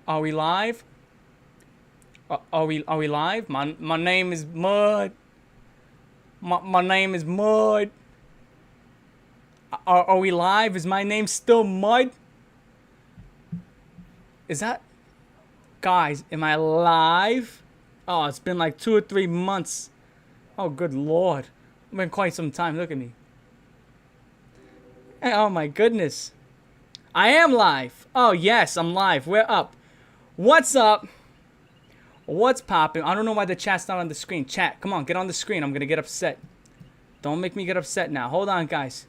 Are we live? Are we live? My name is Mud. My name is Mud. Are we live? Is my name still Mud? Is that guys, am I live? Oh, it's been like 2 or 3 months. Oh good lord. It's been quite some time. Look at me. Oh my goodness. I am live. Oh yes, I'm live. We're up. What's up? What's popping? I don't know why the chat's not on the screen. Chat, come on, get on the screen. I'm gonna get upset. Don't make me get upset now. Hold on, guys.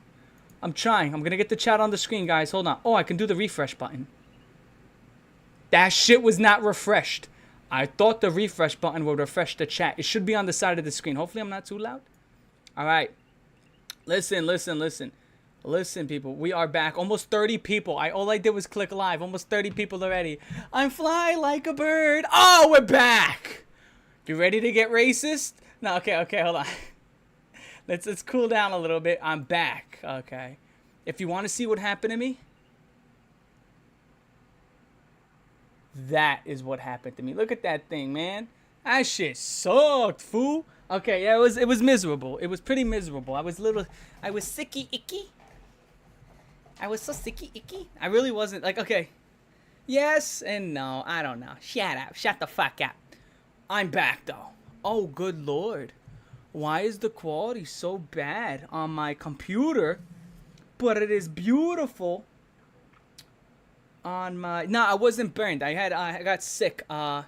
I'm trying. I'm gonna get the chat on the screen, guys. Hold on. Oh, I can do the refresh button. That shit was not refreshed. I thought the refresh button would refresh the chat. It should be on the side of the screen. Hopefully I'm not too loud. Alright. Listen, people. We are back. Almost 30 people. All I did was click live. Almost 30 people already. I'm fly like a bird. Oh, we're back. You ready to get racist? No, okay, hold on. Let's cool down a little bit. I'm back. Okay. If you want to see what happened to me, that is what happened to me. Look at that thing, man. That shit sucked, fool. Okay, yeah, it was miserable. It was pretty miserable. I was sicky icky. I was so sicky icky. I really wasn't like, okay. Yes and no. I don't know. Shut up. Shut the fuck up. I'm back though. Oh, good lord. Why is the quality so bad on my computer? But it is beautiful on my... Nah, I wasn't burned. I got sick. Call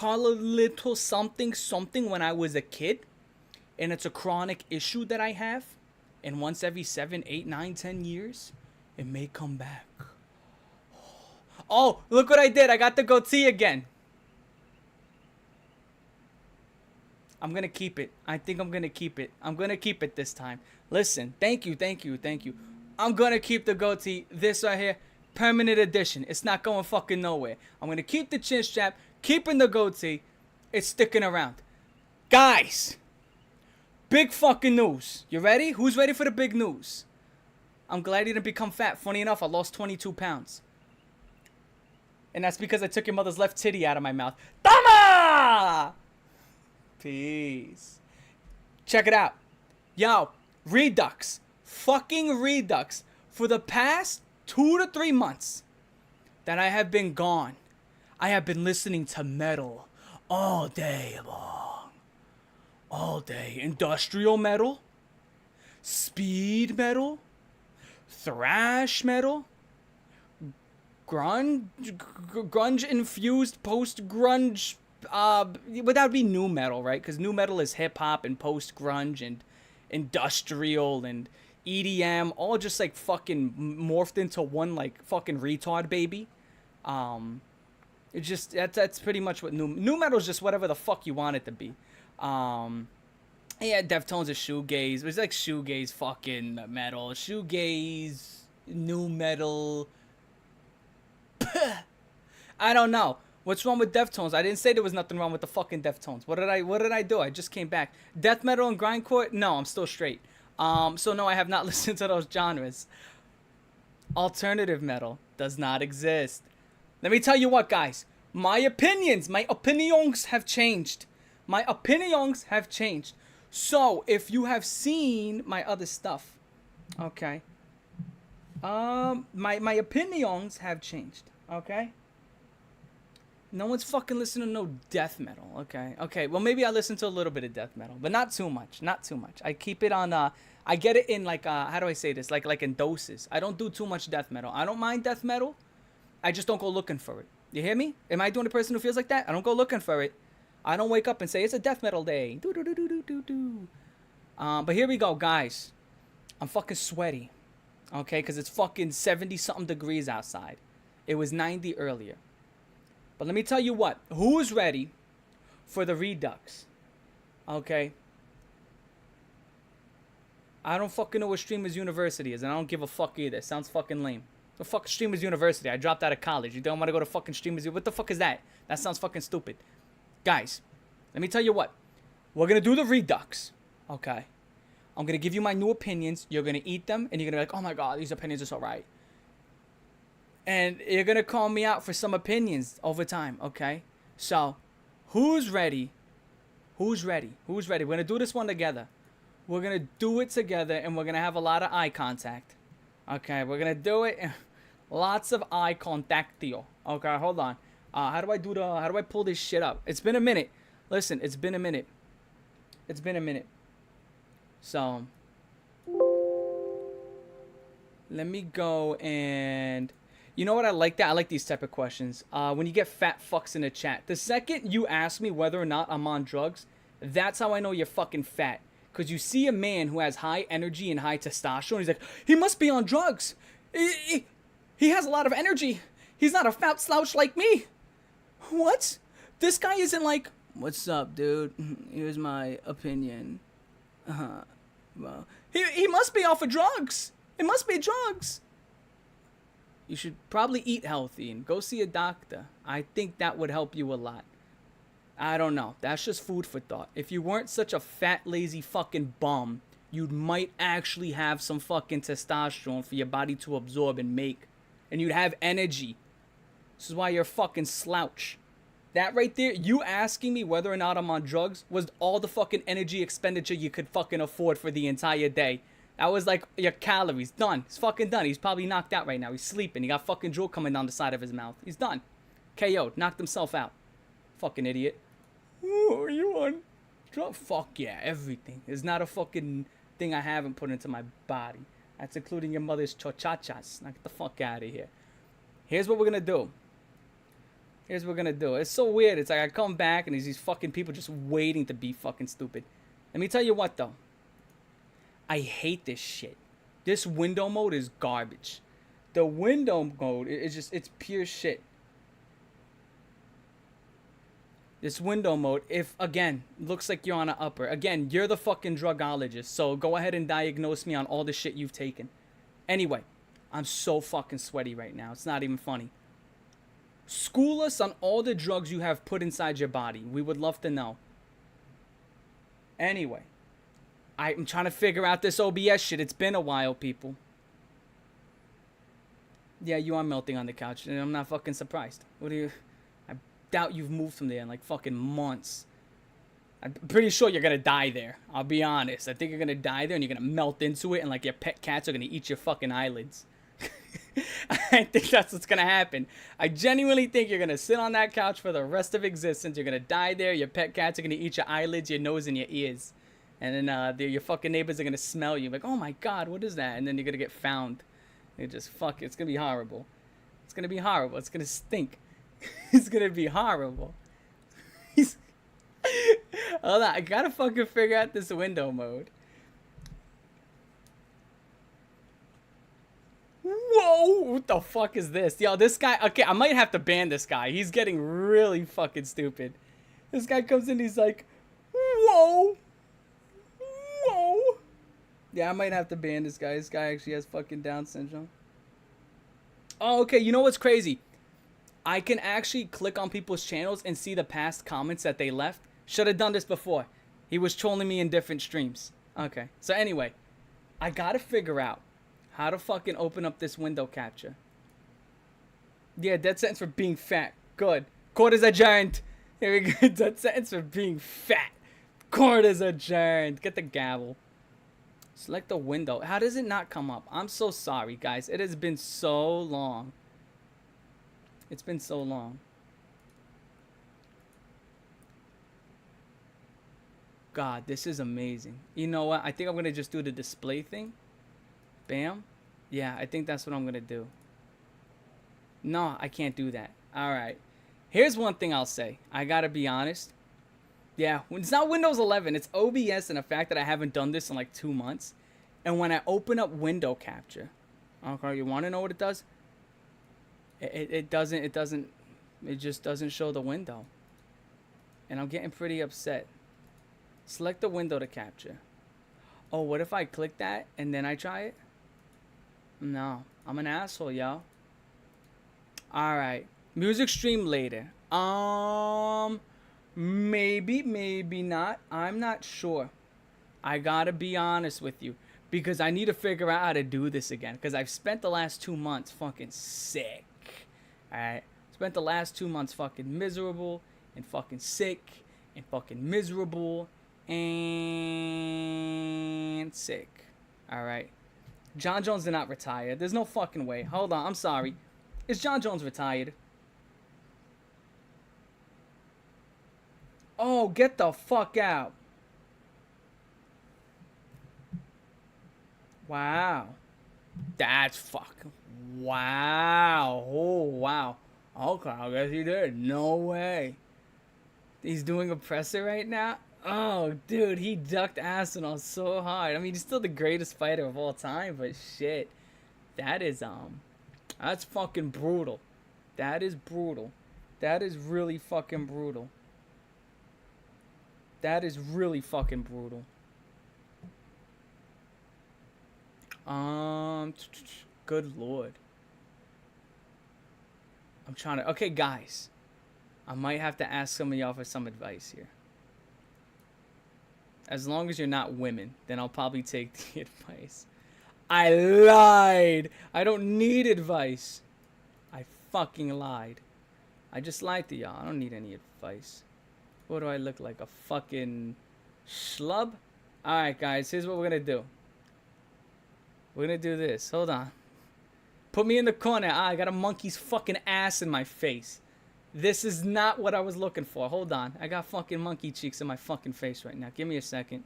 a little something when I was a kid. And it's a chronic issue that I have. And once every 7, 8, 9, 10 years, it may come back. Oh, look what I did. I got the goatee again. I'm going to keep it. I think I'm going to keep it. I'm going to keep it this time. Listen, thank you. I'm going to keep the goatee. This right here, permanent edition. It's not going fucking nowhere. I'm going to keep the chin strap, keeping the goatee. It's sticking around. Guys, big fucking news. You ready? Who's ready for the big news? I'm glad you didn't become fat. Funny enough, I lost 22 pounds. And that's because I took your mother's left titty out of my mouth. Tama! Peace. Check it out. Yo, Redux. Fucking Redux. For the past 2 to 3 months that I have been gone, I have been listening to metal all day long. All day. Industrial metal. Speed metal. Thrash metal. Grunge infused post-grunge. Would that be new metal, right? Because new metal is hip-hop and post-grunge and industrial and EDM. All just like fucking morphed into one like fucking retard baby. It's just, that's pretty much what new metal is, just whatever the fuck you want it to be. Yeah, Deftones is shoegaze. It's like shoegaze fucking metal. Shoegaze, new metal. I don't know. What's wrong with Deftones? I didn't say there was nothing wrong with the fucking Deftones. What did I do? I just came back. Death metal and grindcore? No, I'm still straight. So no, I have not listened to those genres. Alternative metal does not exist. Let me tell you what, guys. My opinions have changed. My opinions have changed. So, if you have seen my other stuff, okay. My opinions have changed, okay? No one's fucking listening to no death metal, okay? Okay, well, maybe I listen to a little bit of death metal, but not too much, I keep it on, I get it in, like, how do I say this? Like in doses. I don't do too much death metal. I don't mind death metal. I just don't go looking for it. You hear me? Am I doing the person who feels like that? I don't go looking for it. I don't wake up and say, it's a death metal day. But here we go, guys. I'm fucking sweaty, okay? Because it's fucking 70-something degrees outside. It was 90 earlier. But let me tell you what. Who's ready for the Redux? Okay? I don't fucking know what Streamers University is, and I don't give a fuck either. It sounds fucking lame. The fuck Streamers University? I dropped out of college. You don't want to go to fucking Streamers University? What the fuck is that? That sounds fucking stupid. Guys, let me tell you what. We're going to do the Redux. Okay? I'm going to give you my new opinions. You're going to eat them, and you're going to be like, oh my god, these opinions are so right. And you're gonna call me out for some opinions over time, okay? So, who's ready? Who's ready? Who's ready? We're gonna do this one together. We're gonna do it together, and we're gonna have a lot of eye contact. Okay, we're gonna do it. Lots of eye contactio. Okay, hold on. How do I pull this shit up? It's been a minute. Listen, it's been a minute. It's been a minute. So, let me go and... You know what? I like that. I like these type of questions. When you get fat fucks in the chat. The second you ask me whether or not I'm on drugs, that's how I know you're fucking fat. Because you see a man who has high energy and high testosterone. He's like, he must be on drugs. He has a lot of energy. He's not a fat slouch like me. What? This guy isn't like, what's up, dude? Here's my opinion. Well, he must be off of drugs. It must be drugs. You should probably eat healthy and go see a doctor. I think that would help you a lot. I don't know. That's just food for thought. If you weren't such a fat, lazy fucking bum, you might actually have some fucking testosterone for your body to absorb and make. And you'd have energy. This is why you're a fucking slouch. That right there, you asking me whether or not I'm on drugs, was all the fucking energy expenditure you could fucking afford for the entire day. That was like your calories. Done. He's fucking done. He's probably knocked out right now. He's sleeping. He got fucking drool coming down the side of his mouth. He's done. KO'd. Knocked himself out. Fucking idiot. Ooh, are you on drugs? Fuck yeah, everything. There's not a fucking thing I haven't put into my body. That's including your mother's chochachas. Now get the fuck out of here. Here's what we're gonna do. Here's what we're gonna do. It's so weird. It's like I come back and there's these fucking people just waiting to be fucking stupid. Let me tell you what though. I hate this shit. This window mode is garbage. The window mode is just, it's pure shit. This window mode, if, again, looks like you're on an upper. Again, you're the fucking drugologist, so go ahead and diagnose me on all the shit you've taken. Anyway, I'm so fucking sweaty right now. It's not even funny. School us on all the drugs you have put inside your body. We would love to know. Anyway, I'm trying to figure out this OBS shit. It's been a while, people. Yeah, you are melting on the couch, and I'm not fucking surprised. What do you... I doubt you've moved from there in like fucking months. I'm pretty sure you're gonna die there. I'll be honest. I think you're gonna die there and you're gonna melt into it and like your pet cats are gonna eat your fucking eyelids. I think that's what's gonna happen. I genuinely think you're gonna sit on that couch for the rest of existence. You're gonna die there. Your pet cats are gonna eat your eyelids, your nose, and your ears. And then your fucking neighbors are gonna smell you. Like, oh my god, what is that? And then you're gonna get found. It just fuck it. It's gonna be horrible. It's gonna be horrible. It's gonna stink. It's gonna be horrible. Hold on, I gotta fucking figure out this window mode. Whoa! What the fuck is this? Yo, this guy... Okay, I might have to ban this guy. He's getting really fucking stupid. This guy comes in, he's like... Whoa! Whoa! Yeah, I might have to ban this guy. This guy actually has fucking Down syndrome. Oh, okay, you know what's crazy? I can actually click on people's channels and see the past comments that they left. Should have done this before. He was trolling me in different streams. Okay, so anyway. I gotta figure out how to fucking open up this window capture. Yeah, dead sentence for being fat. Good. Court is adjourned. Here we go. Dead sentence for being fat. Court is adjourned. Get the gavel. Select the window. How does it not come up? I'm so sorry, guys. It has been so long. It's been so long. God, this is amazing. You know what? I think I'm going to just do the display thing. Bam. Yeah, I think that's what I'm going to do. No, I can't do that. All right. Here's one thing I'll say. I got to be honest. Yeah, it's not Windows 11. It's OBS and the fact that I haven't done this in like 2 months. And when I open up window capture. Okay, you want to know what it does? It just doesn't show the window. And I'm getting pretty upset. Select the window to capture. Oh, what if I click that and then I try it? No, I'm an asshole, yo. Alright. Music stream later. Maybe, maybe not. I'm not sure. I gotta be honest with you. Because I need to figure out how to do this again. Because I've spent the last 2 months fucking sick. Alright? Spent the last 2 months fucking miserable and fucking sick and fucking miserable and sick. Alright? John Jones did not retire. There's no fucking way. Hold on, I'm sorry. Is John Jones retired? Oh, get the fuck out. Wow. That's fucking... Wow. Oh, wow. Okay, I guess he did. No way. He's doing a presser right now? Oh, dude, he ducked Arsenal so hard. I mean, he's still the greatest fighter of all time, but shit. That is, that's fucking brutal. That is brutal. That is really fucking brutal. That is really fucking brutal. Good lord. I'm trying to... Okay, guys. I might have to ask some of y'all for some advice here. As long as you're not women, then I'll probably take the advice. I lied. I don't need advice. I fucking lied. I just lied to y'all. I don't need any advice. What do I look like? A fucking schlub? Alright, guys. Here's what we're going to do. We're going to do this. Hold on. Put me in the corner. I got a monkey's fucking ass in my face. This is not what I was looking for. Hold on. I got fucking monkey cheeks in my fucking face right now. Give me a second.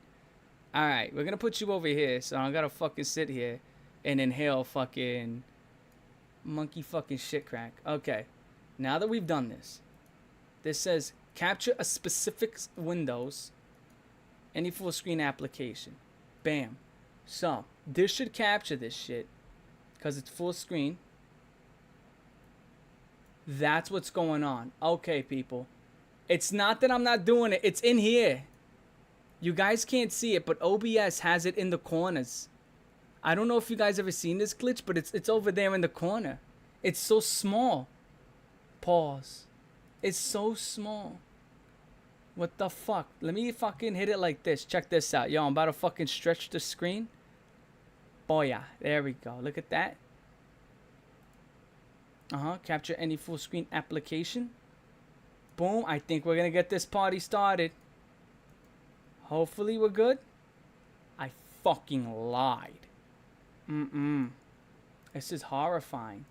Alright, we're gonna put you over here. So I gotta fucking sit here and inhale fucking monkey fucking shit crack. Okay. Now that we've done this. This says capture a specific Windows. Any full screen application. Bam. So, this should capture this shit. Because it's full screen. That's what's going on. Okay, people. It's not that I'm not doing it. It's in here. You guys can't see it, but OBS has it in the corners. I don't know if you guys ever seen this glitch, but it's over there in the corner. It's so small. Pause. It's so small. What the fuck? Let me fucking hit it like this. Check this out. Yo, I'm about to fucking stretch the screen. Boya. There we go. Look at that. Capture any full screen application. Boom. I think we're going to get this party started. Hopefully we're good. I fucking lied. This is horrifying.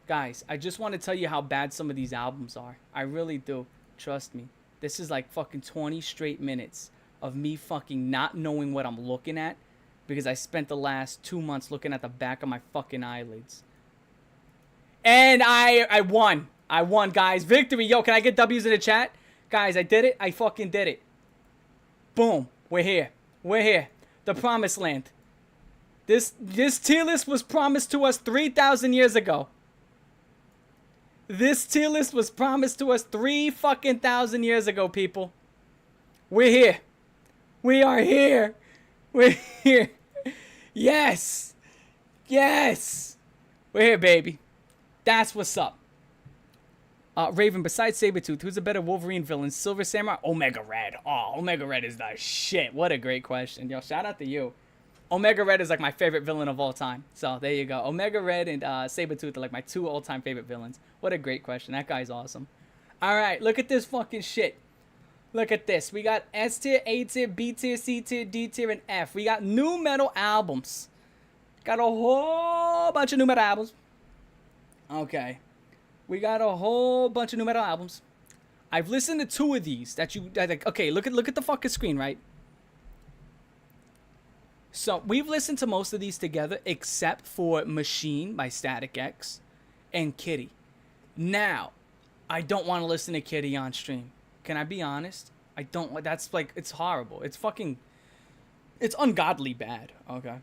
Guys, I just want to tell you how bad some of these albums are. I really do. Trust me. This is like fucking 20 straight minutes of me fucking not knowing what I'm looking at. Because I spent the last 2 months looking at the back of my fucking eyelids. And I won. I won, guys. Victory. Yo, can I get W's in the chat? Guys, I did it. I fucking did it. Boom. We're here. We're here. The promised land. This tier list was promised to us 3,000 years ago. This tier list was promised to us 3,000 years ago, people. We're here. We are here. We're here. Yes. Yes. We're here, baby. That's what's up. Raven, besides Sabretooth, who's a better Wolverine villain? Silver Samurai? Omega Red. Oh, Omega Red is the shit. What a great question. Yo, shout out to you. Omega Red is like my favorite villain of all time. So, there you go. Omega Red and Sabretooth are like my 2 all-time favorite villains. What a great question. That guy's awesome. Alright, look at this fucking shit. Look at this. We got S tier, A tier, B tier, C tier, D tier, and F. We got new metal albums. Got a whole bunch of new metal albums. Okay. We got a whole bunch of new metal albums. I've listened to 2 of these that like. Okay, look at the fucking screen, right? So we've listened to most of these together, except for Machine by Static X and Kittie. Now, I don't want to listen to Kittie on stream. Can I be honest? I don't. That's like, it's horrible. It's fucking. It's ungodly bad. Okay.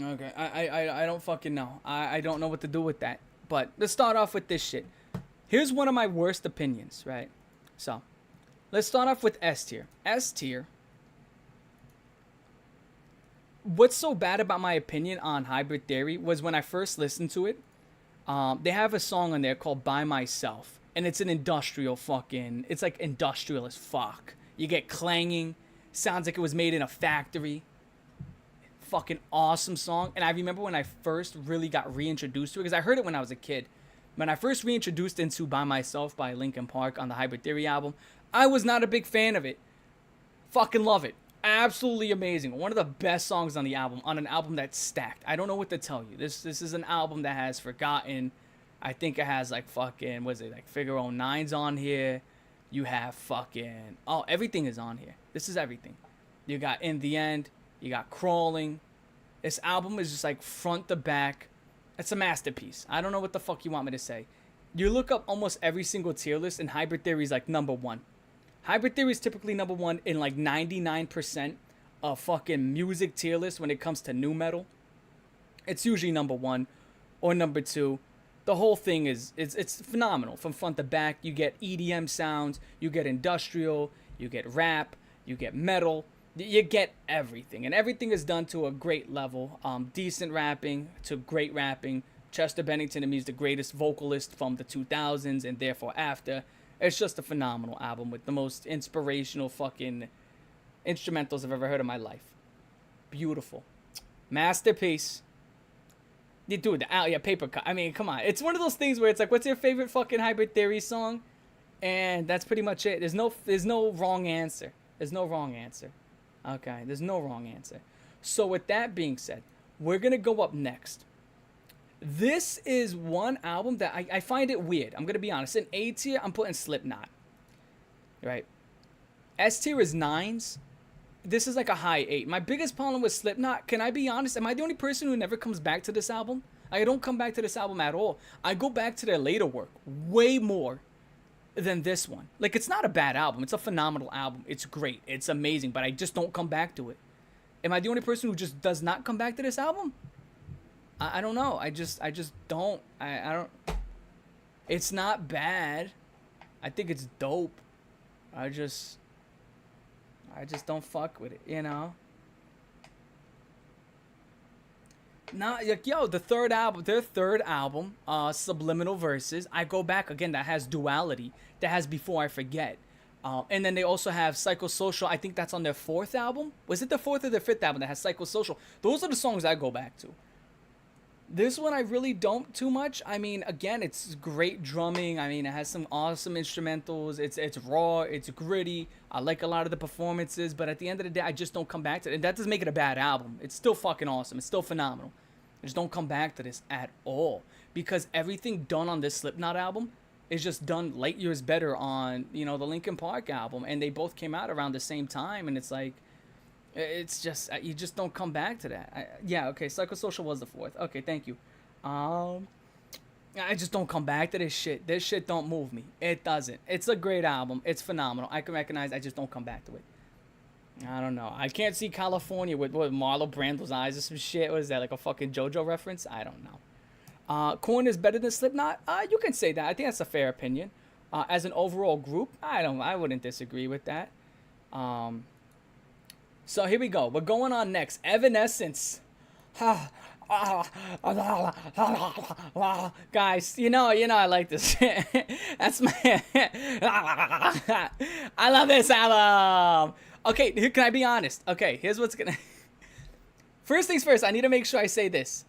Okay. I don't fucking know. I don't know what to do with that. But let's start off with this shit. Here's one of my worst opinions, right? So, let's start off with S tier. S tier. What's so bad about my opinion on Hybrid Theory was when I first listened to it, they have a song on there called By Myself. And it's an industrial fucking... It's like industrial as fuck. You get clanging. Sounds like it was made in a factory. Fucking awesome song. And I remember when I first really got reintroduced to it, because I heard it when I was a kid. When I first reintroduced into By Myself by Linkin Park on the Hybrid Theory album, I was not a big fan of it. Fucking love it. Absolutely amazing. One of the best songs on the album, on an album that's stacked. I don't know what to tell you. This is an album that has Forgotten. I think it has like fucking, what is it, like Figure 09's on here. You have fucking, oh, everything is on here. This is everything. You got In the End. You got Crawling. This album is just like front to back. It's a masterpiece. I don't know what the fuck you want me to say. You look up almost every single tier list and Hybrid Theory is like number one. Hybrid Theory is typically number one in like 99% of fucking music tier lists when it comes to nu metal. It's usually number one or number two. The whole thing is it's phenomenal from front to back. You get EDM sounds, you get industrial, you get rap, you get metal, you get everything, and everything is done to a great level. Decent rapping to great rapping. Chester Bennington, to me, is the greatest vocalist from the 2000s and therefore after. It's just a phenomenal album with the most inspirational fucking instrumentals I've ever heard in my life. Beautiful. Masterpiece. Dude, Paper Cut. I mean, come on. It's one of those things where it's like, what's your favorite fucking Hybrid Theory song? And that's pretty much it. There's no wrong answer. There's no wrong answer. Okay, there's no wrong answer. So with that being said, we're going to go up next. This is one album that I find it weird. I'm going to be honest. In A tier, I'm putting Slipknot. Right? S tier is 9s. This is like a high 8. My biggest problem with Slipknot, can I be honest? Am I the only person who never comes back to this album? I don't come back to this album at all. I go back to their later work way more than this one. Like, it's not a bad album. It's a phenomenal album. It's great. It's amazing. But I just don't come back to it. Am I the only person who just does not come back to this album? I don't know. I just don't. I don't. It's not bad. I think it's dope. I just don't fuck with it, you know? Nah, like, yo, their third album, Subliminal Verses, I go back again, that has Duality, that has Before I Forget. And then they also have Psychosocial. I think that's on their fourth album. Was it the fourth or the fifth album that has Psychosocial? Those are the songs I go back to. This one I really don't too much. I mean, again, it's great drumming. I mean, it has some awesome instrumentals. It's raw. It's gritty. I like a lot of the performances. But at the end of the day, I just don't come back to it. And that doesn't make it a bad album. It's still fucking awesome. It's still phenomenal. I just don't come back to this at all. Because everything done on this Slipknot album is just done light years better on, you know, the Linkin Park album. And they both came out around the same time. And it's like, it's just, you just don't come back to that. Yeah, okay, Psychosocial was the fourth. Okay, thank you. I just don't come back to this shit. This shit don't move me. It doesn't. It's a great album. It's phenomenal. I can recognize. I just don't come back to it. I don't know. I can't see California with Marlon Brando's eyes or some shit. What is that, like a fucking JoJo reference? I don't know. Korn is better than Slipknot? You can say that. I think that's a fair opinion. As an overall group, I wouldn't disagree with that. So here we go. We're going on next. Evanescence. Guys, you know I like this. That's my I love this album. Okay, here, can I be honest? Okay, here's what's gonna First things first, I need to make sure I say this.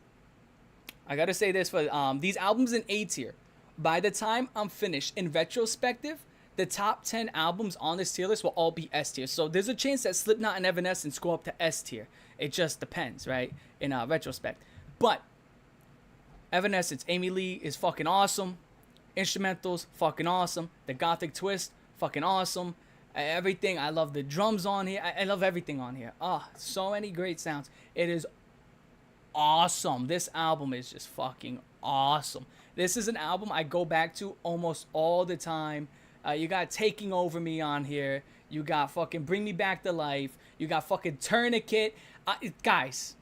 I gotta say this for these albums in A tier. By the time I'm finished, in retrospective, the top 10 albums on this tier list will all be S tier. So there's a chance that Slipknot and Evanescence go up to S tier. It just depends, right? In retrospect. But Evanescence, Amy Lee is fucking awesome. Instrumentals, fucking awesome. The gothic twist, fucking awesome. Everything. I love the drums on here. I love everything on here. So many great sounds. It is awesome. This album is just fucking awesome. This is an album I go back to almost all the time. You got Taking Over Me on here. You got fucking Bring Me Back to Life. You got fucking Tourniquet. Guys,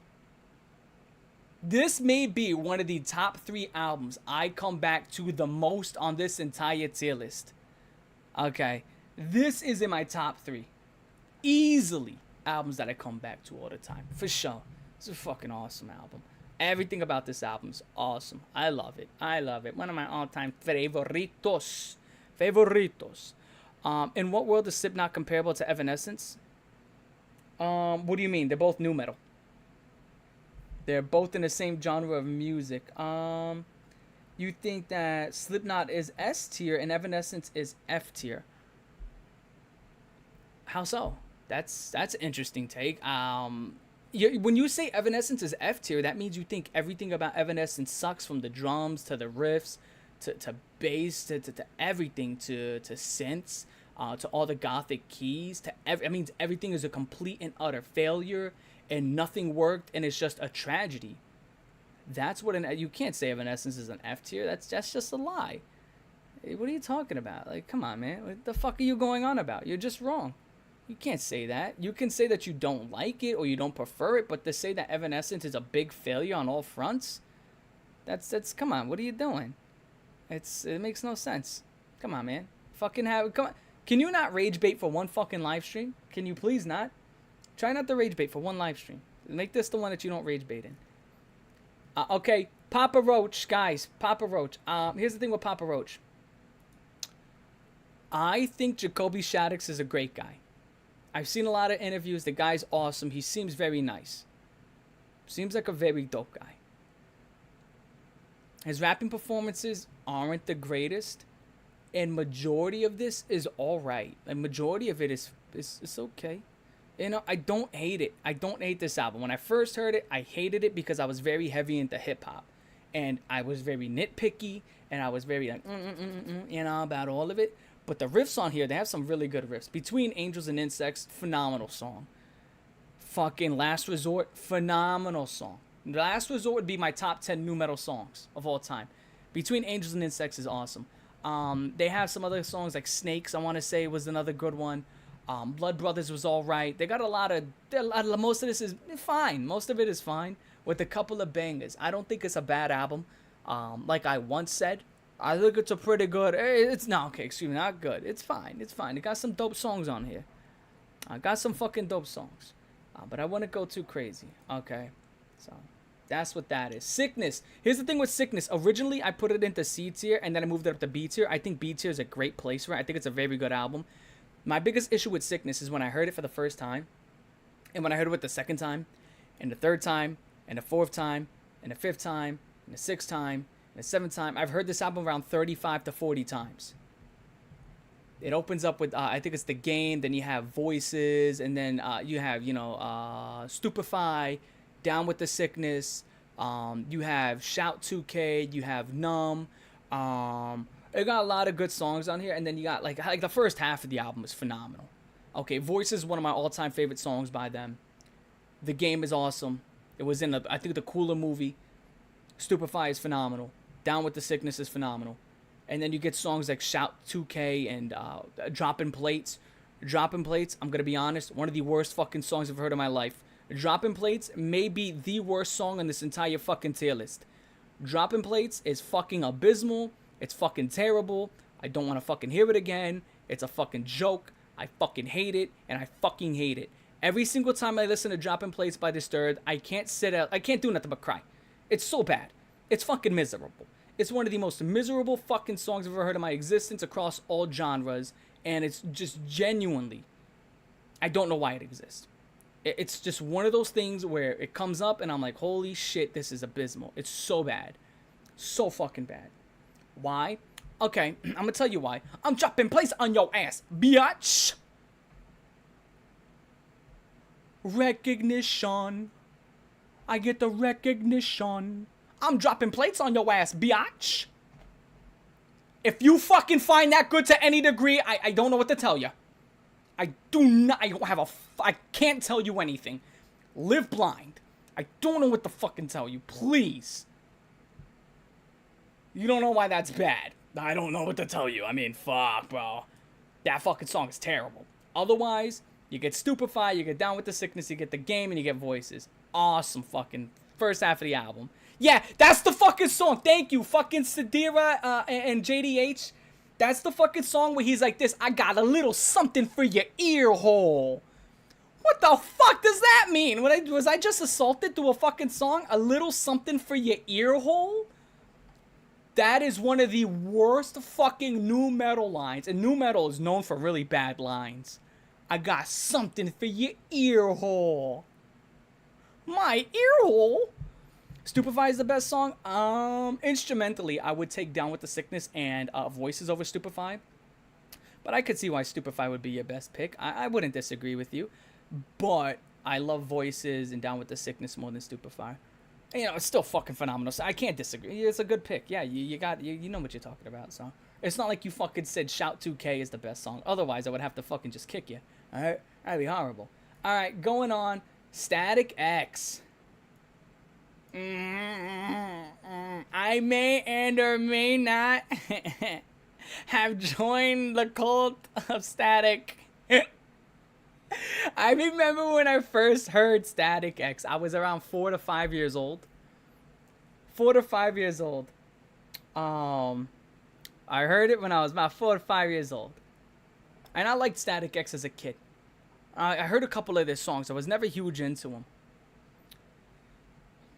this may be one of the top 3 albums I come back to the most on this entire tier list. Okay. This is in my top 3. Easily albums that I come back to all the time. For sure. It's a fucking awesome album. Everything about this album is awesome. I love it. I love it. One of my all-time favoritos. In what world is Slipknot comparable to Evanescence? What do you mean? They're both nu metal. They're both in the same genre of music. You think that Slipknot is S tier and Evanescence is F tier. How so? That's an interesting take. When you say Evanescence is F tier, that means you think everything about Evanescence sucks, from the drums to the riffs to bass to everything to synths, to all the gothic keys. It means everything is a complete and utter failure and nothing worked and it's just a tragedy. That's what you can't say Evanescence is an F tier. That's just a lie. What are you talking about? Like, come on, man. What the fuck are you going on about? You're just wrong. You can't say that. You can say that you don't like it or you don't prefer it, but to say that Evanescence is a big failure on all fronts, that's come on. What are you doing? It makes no sense. Come on, man. Come on. Can you not rage bait for one fucking live stream? Can you please not? Try not to rage bait for one live stream. Make this the one that you don't rage bait in. Okay, Papa Roach, guys. Papa Roach. Here's the thing with Papa Roach. I think Jacoby Shaddix is a great guy. I've seen a lot of interviews. The guy's awesome. He seems very nice. Seems like a very dope guy. His rapping performances aren't the greatest, and majority of this is all right. And majority of it is okay. You know, I don't hate it. I don't hate this album. When I first heard it, I hated it because I was very heavy into hip-hop. And I was very nitpicky, and I was very like, you know, about all of it. But the riffs on here, they have some really good riffs. Between Angels and Insects, phenomenal song. Fucking Last Resort, phenomenal song. Last Resort would be my top 10 nu metal songs of all time. Between Angels and Insects is awesome. They have some other songs like Snakes, I want to say, was another good one. Blood Brothers was all right. They got a lot of most of this is fine. Most of it is fine with a couple of bangers. I don't think it's a bad album. Like I once said, I think it's a pretty good. Not good. It's fine. It's fine. It got some dope songs on here. I got some fucking dope songs. But I wouldn't go too crazy. Okay, so that's what that is. Sickness. Here's the thing with Sickness. Originally, I put it into C tier, and then I moved it up to B tier. I think B tier is a great place for it. I think it's a very good album. My biggest issue with Sickness is when I heard it for the first time, and when I heard it the second time, and the third time, and the fourth time, and the fifth time, and the sixth time, and the seventh time. I've heard this album around 35 to 40 times. It opens up with, I think it's The Game, then you have Voices, and then you have, Stupefy, Down with the Sickness, you have Shout 2K, you have Numb, it got a lot of good songs on here, and then you got, like the first half of the album is phenomenal. Okay, Voices is one of my all-time favorite songs by them. The Game is awesome. It was in, I think, the Cooler movie. Stupefy is phenomenal. Down with the Sickness is phenomenal. And then you get songs like Shout 2K and Dropping Plates. Dropping Plates, I'm going to be honest, one of the worst fucking songs I've heard in my life. Dropping Plates may be the worst song on this entire fucking tier list. Dropping Plates is fucking abysmal. It's fucking terrible. I don't want to fucking hear it again. It's a fucking joke. I fucking hate it, and I fucking hate it. Every single time I listen to Dropping Plates by Disturbed, I can't do nothing but cry. It's so bad. It's fucking miserable. It's one of the most miserable fucking songs I've ever heard in my existence across all genres, and it's just genuinely, I don't know why it exists. It's just one of those things where it comes up, and I'm like, holy shit, this is abysmal. It's so bad. So fucking bad. Why? Okay, I'm gonna tell you why. I'm dropping plates on your ass, biatch. Recognition. I get the recognition. I'm dropping plates on your ass, biatch. If you fucking find that good to any degree, I don't know what to tell you. I can't tell you anything. Live blind. I don't know what to fucking tell you, please. You don't know why that's bad. I don't know what to tell you. I mean, fuck, bro. That fucking song is terrible. Otherwise, you get Stupefy, you get Down with the Sickness, you get The Game, and you get Voices. Awesome fucking first half of the album. Yeah, that's the fucking song. Thank you, fucking Sadira and JDH. That's the fucking song where he's like this. I got a little something for your ear hole. What the fuck does that mean? Was I just assaulted to a fucking song? A little something for your ear hole? That is one of the worst fucking nu metal lines. And nu metal is known for really bad lines. I got something for your ear hole. My ear hole? Stupefy is the best song. Instrumentally, I would take Down with the Sickness and Voices over Stupefy. But I could see why Stupefy would be your best pick. I wouldn't disagree with you. But I love Voices and Down with the Sickness more than Stupefy. You know, it's still fucking phenomenal. So I can't disagree. It's a good pick. Yeah, you know what you're talking about. So it's not like you fucking said Shout 2K is the best song. Otherwise, I would have to fucking just kick you. All right? That'd be horrible. All right, going on. Static X. I may and or may not have joined the cult of Static. I remember when I first heard Static X, I was around 4 to 5 years old. 4 to 5 years old. I heard it when I was about 4 to 5 years old. And I liked Static X as a kid. I heard a couple of their songs. I was never huge into them.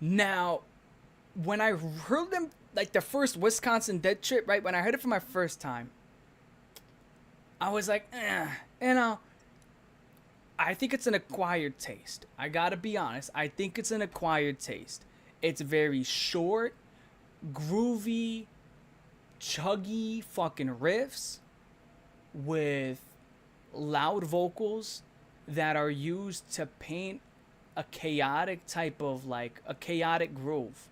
Now, when I heard them, like the first Wisconsin Dead trip, right? When I heard it for my first time, I was like, you know, I think it's an acquired taste. I gotta be honest. I think it's an acquired taste. It's very short, groovy, chuggy fucking riffs with loud vocals that are used to paint a chaotic type of, like, a chaotic groove.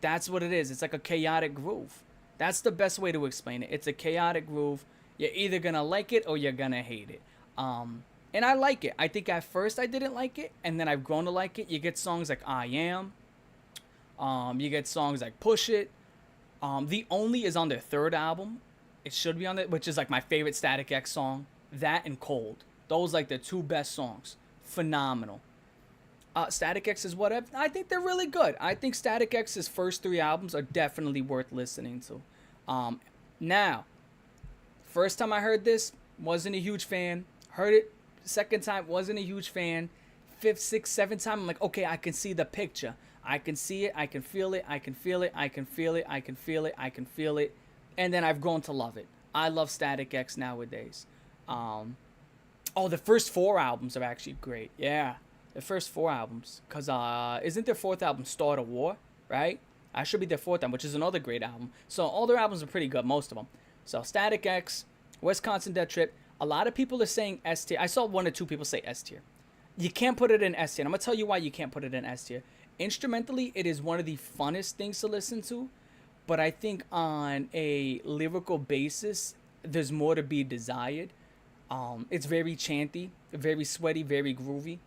That's what it is. It's like a chaotic groove. That's the best way to explain it. It's a chaotic groove. You're either gonna like it or you're gonna hate it. And I like it. I think at first I didn't like it, and then I've grown to like it. You get songs like I Am. You get songs like Push It. The Only is on their third album. It should be on it, which is like my favorite Static X song. That and Cold. Those like the two best songs. Phenomenal. Static X is what I think they're really good. I think Static X's first 3 albums are definitely worth listening to. Now, first time I heard this, wasn't a huge fan. Heard it second time, wasn't a huge fan. 5th, 6th, 7th time, I'm like, okay, I can see the picture. I can see it. I can feel it. I can feel it. I can feel it. I can feel it. I can feel it. And then I've grown to love it. I love Static X nowadays. The first 4 albums are actually great. Yeah. The first 4 albums. Because isn't their 4th album Start a War? Right? I should be their 4th album, which is another great album. So all their albums are pretty good, most of them. So Static X, Wisconsin Dead Trip. A lot of people are saying S tier. I saw 1 or 2 people say S tier. You can't put it in S tier. And I'm going to tell you why you can't put it in S tier. Instrumentally, it is one of the funnest things to listen to. But I think on a lyrical basis, there's more to be desired. It's very chanty, very sweaty, very groovy.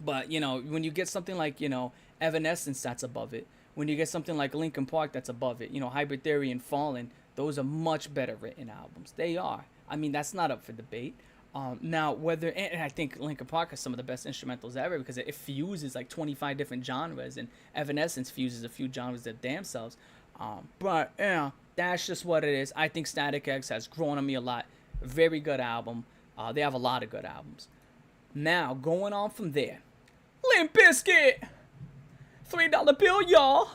But, you know, when you get something like, you know, Evanescence, that's above it. When you get something like Linkin Park, that's above it. You know, Hybrid Theory and Fallen, those are much better written albums. They are. I mean, that's not up for debate. Now, and I think Linkin Park has some of the best instrumentals ever because it fuses like 25 different genres, and Evanescence fuses a few genres their damn selves. But, you know, that's just what it is. I think Static X has grown on me a lot. Very good album. They have a lot of good albums. Now, going on from there. Limp Bizkit! $3 bill, y'all!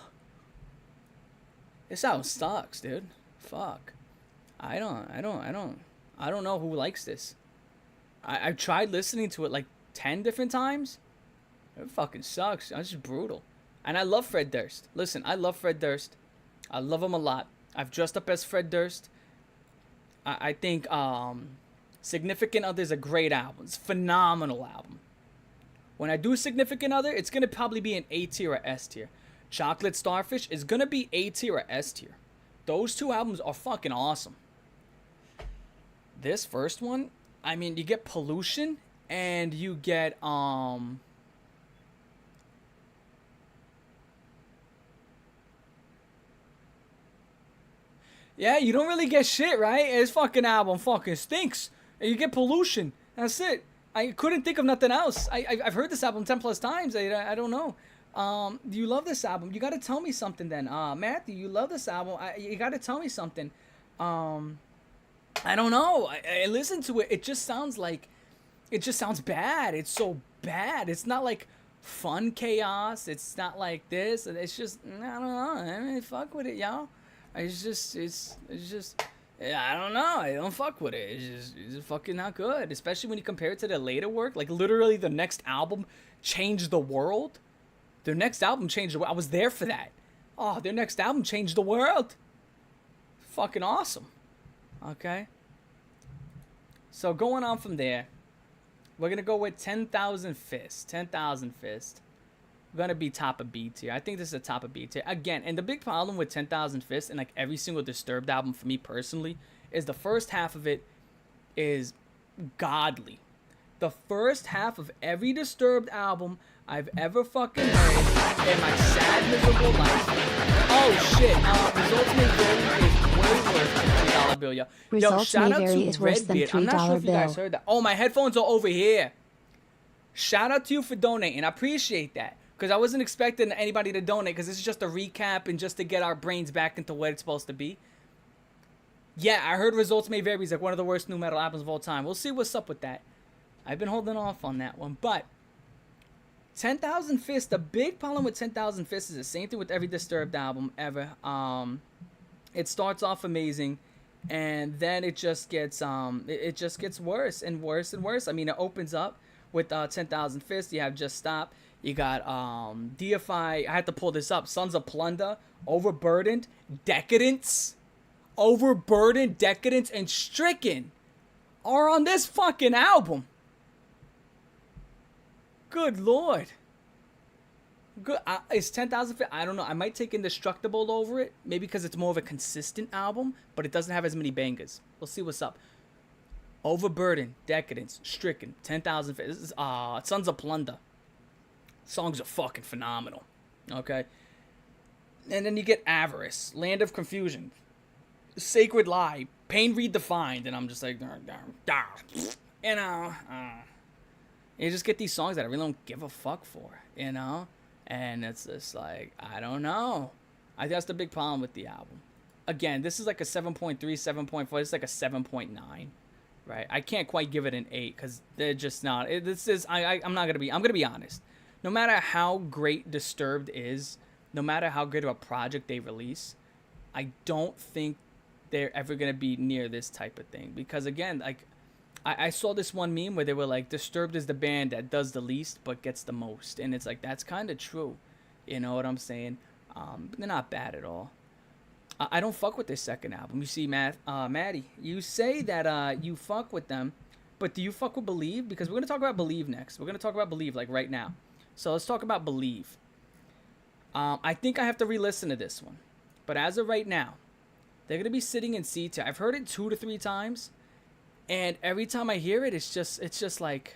This album sucks, dude. Fuck. I don't know who likes this. I've tried listening to it like 10 different times. It fucking sucks. It's just brutal. And I love Fred Durst. Listen, I love Fred Durst. I love him a lot. I've dressed up as Fred Durst. I think Significant Other is a great album. It's a phenomenal album. When I do Significant Other, it's going to probably be an A tier or S tier. Chocolate Starfish is going to be A tier or S tier. Those 2 albums are fucking awesome. This first one, I mean, you get Pollution and you get yeah, you don't really get shit, right? This fucking album fucking stinks. And you get Pollution. That's it. I couldn't think of nothing else. I've heard this album 10 plus times. I don't know. Do you love this album? You got to tell me something then. Matthew, you love this album. You got to tell me something. I don't know. I listened to it. It just sounds bad. It's so bad. It's not like fun chaos. It's not like this. It's just, I don't know. I mean, fuck with it, y'all. It's just, I don't know. I don't fuck with it. It's just fucking not good. Especially when you compare it to the later work. Like, literally, the next album changed the world. Their next album changed the world. I was there for that. Oh, their next album changed the world. Fucking awesome. Okay. So going on from there, we're going to go with 10,000 Fists. 10,000 Fists. We're going to be top of B tier. I think this is a top of B tier. Again, and the big problem with 10,000 Fists and like every single Disturbed album for me personally is the first half of it is godly. The first half of every Disturbed album I've ever fucking heard in my sad, miserable life. Oh shit! Results May Vary is way worse than $3 bill, yo. Yo, shout out to Redbeard. I'm not sure if you guys heard that. Oh, my headphones are over here. Shout out to you for donating. I appreciate that because I wasn't expecting anybody to donate because this is just a recap and just to get our brains back into what it's supposed to be. Yeah, I heard Results May Vary is like one of the worst new metal albums of all time. We'll see what's up with that. I've been holding off on that one, but 10,000 Fists, the big problem with 10,000 Fists is the same thing with every Disturbed album ever. It starts off amazing, and then it just gets worse and worse and worse. I mean, it opens up with 10,000 Fists. You have Just Stop. You got Deify. I had to pull this up. Sons of Plunder, Overburdened, Decadence, and Stricken are on this fucking album. Good Lord. Good. It's 10,000 Fists. I don't know. I might take Indestructible over it. Maybe because it's more of a consistent album, but it doesn't have as many bangers. We'll see what's up. Overburdened, Decadence, Stricken, 10,000 Fists. This is Sons of Plunder. Songs are fucking phenomenal. Okay. And then you get Avarice, Land of Confusion, Sacred Lie, Pain Redefined, and I'm just like, you know, you just get these songs that I really don't give a fuck for, you know? And it's just like, I don't know. I think that's the big problem with the album. Again, this is like a 7.3, 7.4. It's like a 7.9, right? I can't quite give it an 8 because they're just not. I'm going to be honest. No matter how great Disturbed is, no matter how good of a project they release, I don't think they're ever going to be near this type of thing. Because again, like, I saw this one meme where they were like, Disturbed is the band that does the least but gets the most. And it's like, that's kind of true. You know what I'm saying? They're not bad at all. I don't fuck with their second album. You see, Maddie, you say that you fuck with them, but do you fuck with Believe? Because we're going to talk about Believe next. We're going to talk about Believe, like, right now. So let's talk about Believe. I think I have to re-listen to this one. But as of right now, they're going to be sitting in C tier. I've heard it 2 to 3 times. And every time I hear it, it's just like,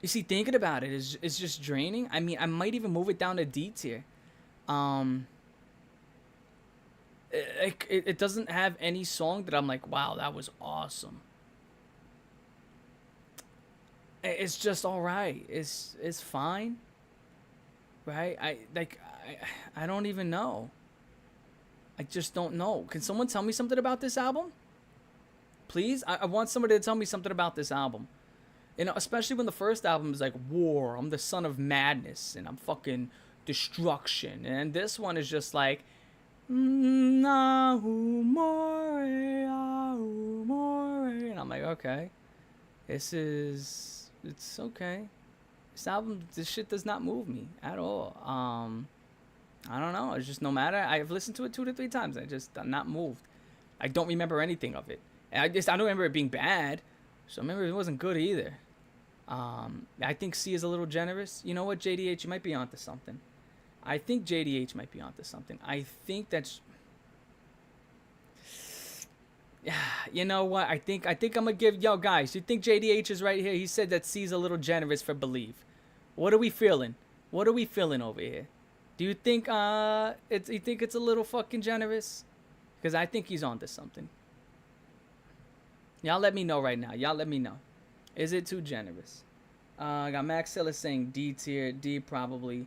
you see, thinking about it is just draining. I mean, I might even move it down to D tier. It doesn't have any song that I'm like, wow, that was awesome. It's just all right. It's fine, right? I don't even know. I just don't know. Can someone tell me something about this album? Please, I want somebody to tell me something about this album. You know, especially when the first album is like war. I'm the son of madness, and I'm fucking destruction. And this one is just like, and I'm like, okay, it's okay. This shit does not move me at all. I don't know. It's just no matter. I've listened to it 2 to 3 times. I'm not moved. I don't remember anything of it. I don't remember it being bad, so maybe it wasn't good either. I think C is a little generous. You know what, JDH, you might be onto something. I think JDH might be onto something. I think that's. You know what? I think I'm gonna give guys. You think JDH is right here? He said that C is a little generous for Believe. What are we feeling? What are we feeling over here? Do you think you think it's a little fucking generous? Because I think he's onto something. Y'all let me know right now. Y'all let me know. Is it too generous? I got Max Hillis saying D tier. D probably.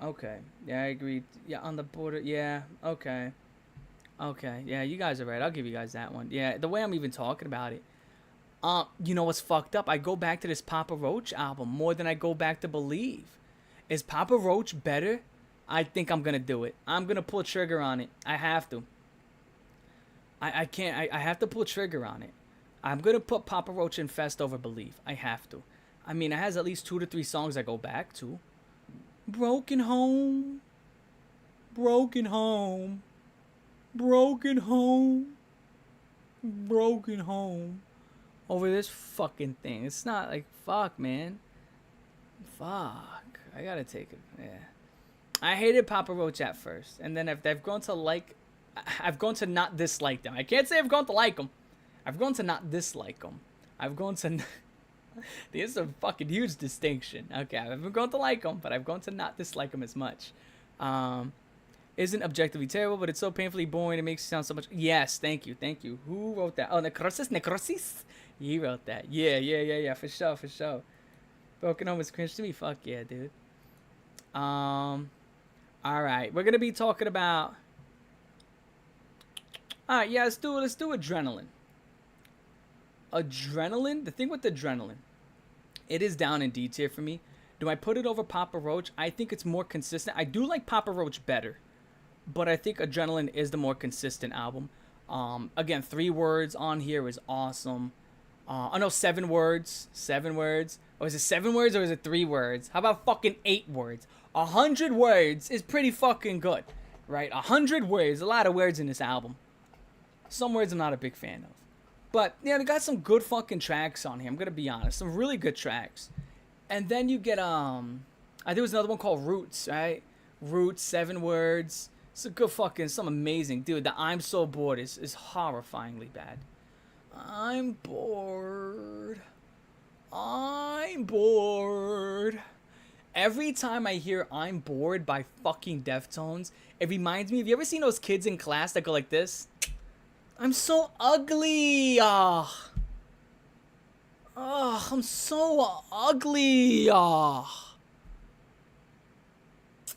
Okay. Yeah, I agree. Yeah, on the border. Yeah. Okay. Okay. Yeah, you guys are right. I'll give you guys that one. Yeah, the way I'm even talking about it. You know what's fucked up? I go back to this Papa Roach album more than I go back to Believe. Is Papa Roach better? I think I'm gonna do it. I'm gonna pull trigger on it. I have to. I can't. I have to pull trigger on it. I'm gonna put Papa Roach in Fest over Believe. I have to. I mean, it has at least 2 to 3 songs I go back to. Broken Home. Broken Home. Broken Home. Broken Home. Over this fucking thing. It's not like, fuck, man. Fuck. I gotta take it. Yeah. I hated Papa Roach at first. And then I've grown to like... I've grown to not dislike them. I can't say I've grown to like them. I've grown to not dislike them. I've grown to... There's a fucking huge distinction. Okay, I've grown to like them, but I've grown to not dislike them as much. Isn't objectively terrible, but it's so painfully boring. It makes you sound so much... Yes, thank you, thank you. Who wrote that? Oh, Necrosis? He wrote that. Yeah, for sure. Broken Home is cringe to me. Fuck yeah, dude. Alright, we're gonna be talking about... Alright, yeah, let's do Adrenaline. Adrenaline? The thing with Adrenaline, it is down in D tier for me. Do I put it over Papa Roach? I think it's more consistent. I do like Papa Roach better, but I think Adrenaline is the more consistent album. Again, 3 words on here is awesome. Oh no, 7 words. 7 words. Or is it 7 words or is it 3 words? How about fucking 8 words? 100 words is pretty fucking good, right? 100 words, a lot of words in this album. Some words I'm not a big fan of. But, yeah, they got some good fucking tracks on here. I'm gonna be honest. Some really good tracks. And then you get, I think there was another one called Roots, right? Roots, 7 words. It's a good fucking, some amazing. Dude, the I'm So Bored is horrifyingly bad. I'm bored. I'm bored. Every time I hear I'm Bored by fucking Deftones, it reminds me, have you ever seen those kids in class that go like this? I'm so ugly. I'm so ugly.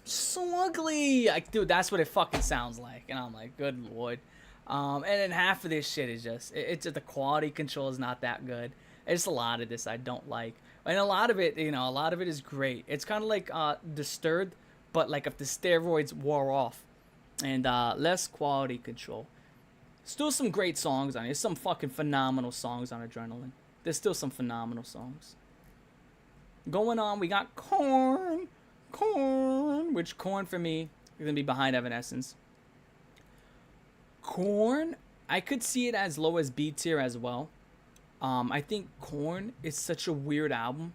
So ugly. Like, dude, that's what it fucking sounds like. And I'm like, good lord. And then half of this shit is just, it's just the quality control is not that good. It's a lot of this I don't like. And a lot of it, you know, a lot of it is great. It's kind of like Disturbed, but like if the steroids wore off and less quality control. Still some great songs on it. There's some fucking phenomenal songs on Adrenaline. There's still some phenomenal songs. Going on, we got Korn, which Korn for me is gonna be behind Evanescence. Korn, I could see it as low as B tier as well. I think Korn is such a weird album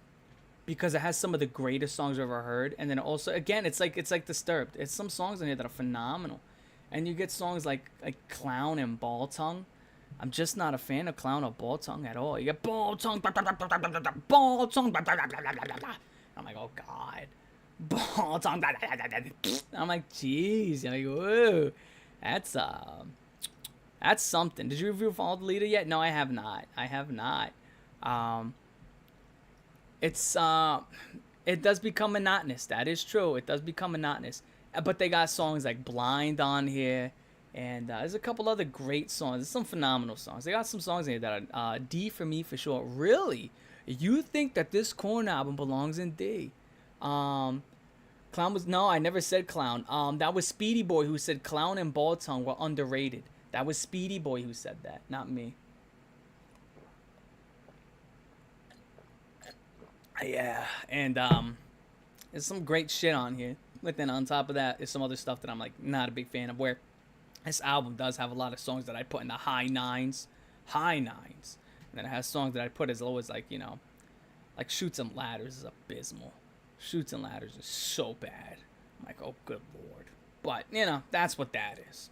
because it has some of the greatest songs I've ever heard, and then also again, it's like Disturbed. It's some songs in here that are phenomenal, and you get songs like Clown and Ball Tongue. I'm just not a fan of Clown or Ball Tongue at all. You get Ball Tongue, Ball Tongue. I'm like, oh god, Ball Tongue. I'm like, jeez. I'm like, whoa, that's something. Did you review Fall the Leader yet? No, I have not. It does become monotonous. That is true. It does become monotonous. But they got songs like Blind on here. And there's a couple other great songs. There's some phenomenal songs. They got some songs in here that are D for me for sure. Really? You think that this Korn album belongs in D? Clown was... No, I never said Clown. That was Speedy Boy who said Clown and Ball Tongue were underrated. That was Speedy Boy who said that, not me. Yeah, and there's some great shit on here. But then on top of that, there's some other stuff that I'm like not a big fan of. Where this album does have a lot of songs that I put in the high nines, and then it has songs that I put as low as like, you know, like Shoots and Ladders is abysmal. Shoots and Ladders is so bad. I'm like, oh good lord. But you know, that's what that is.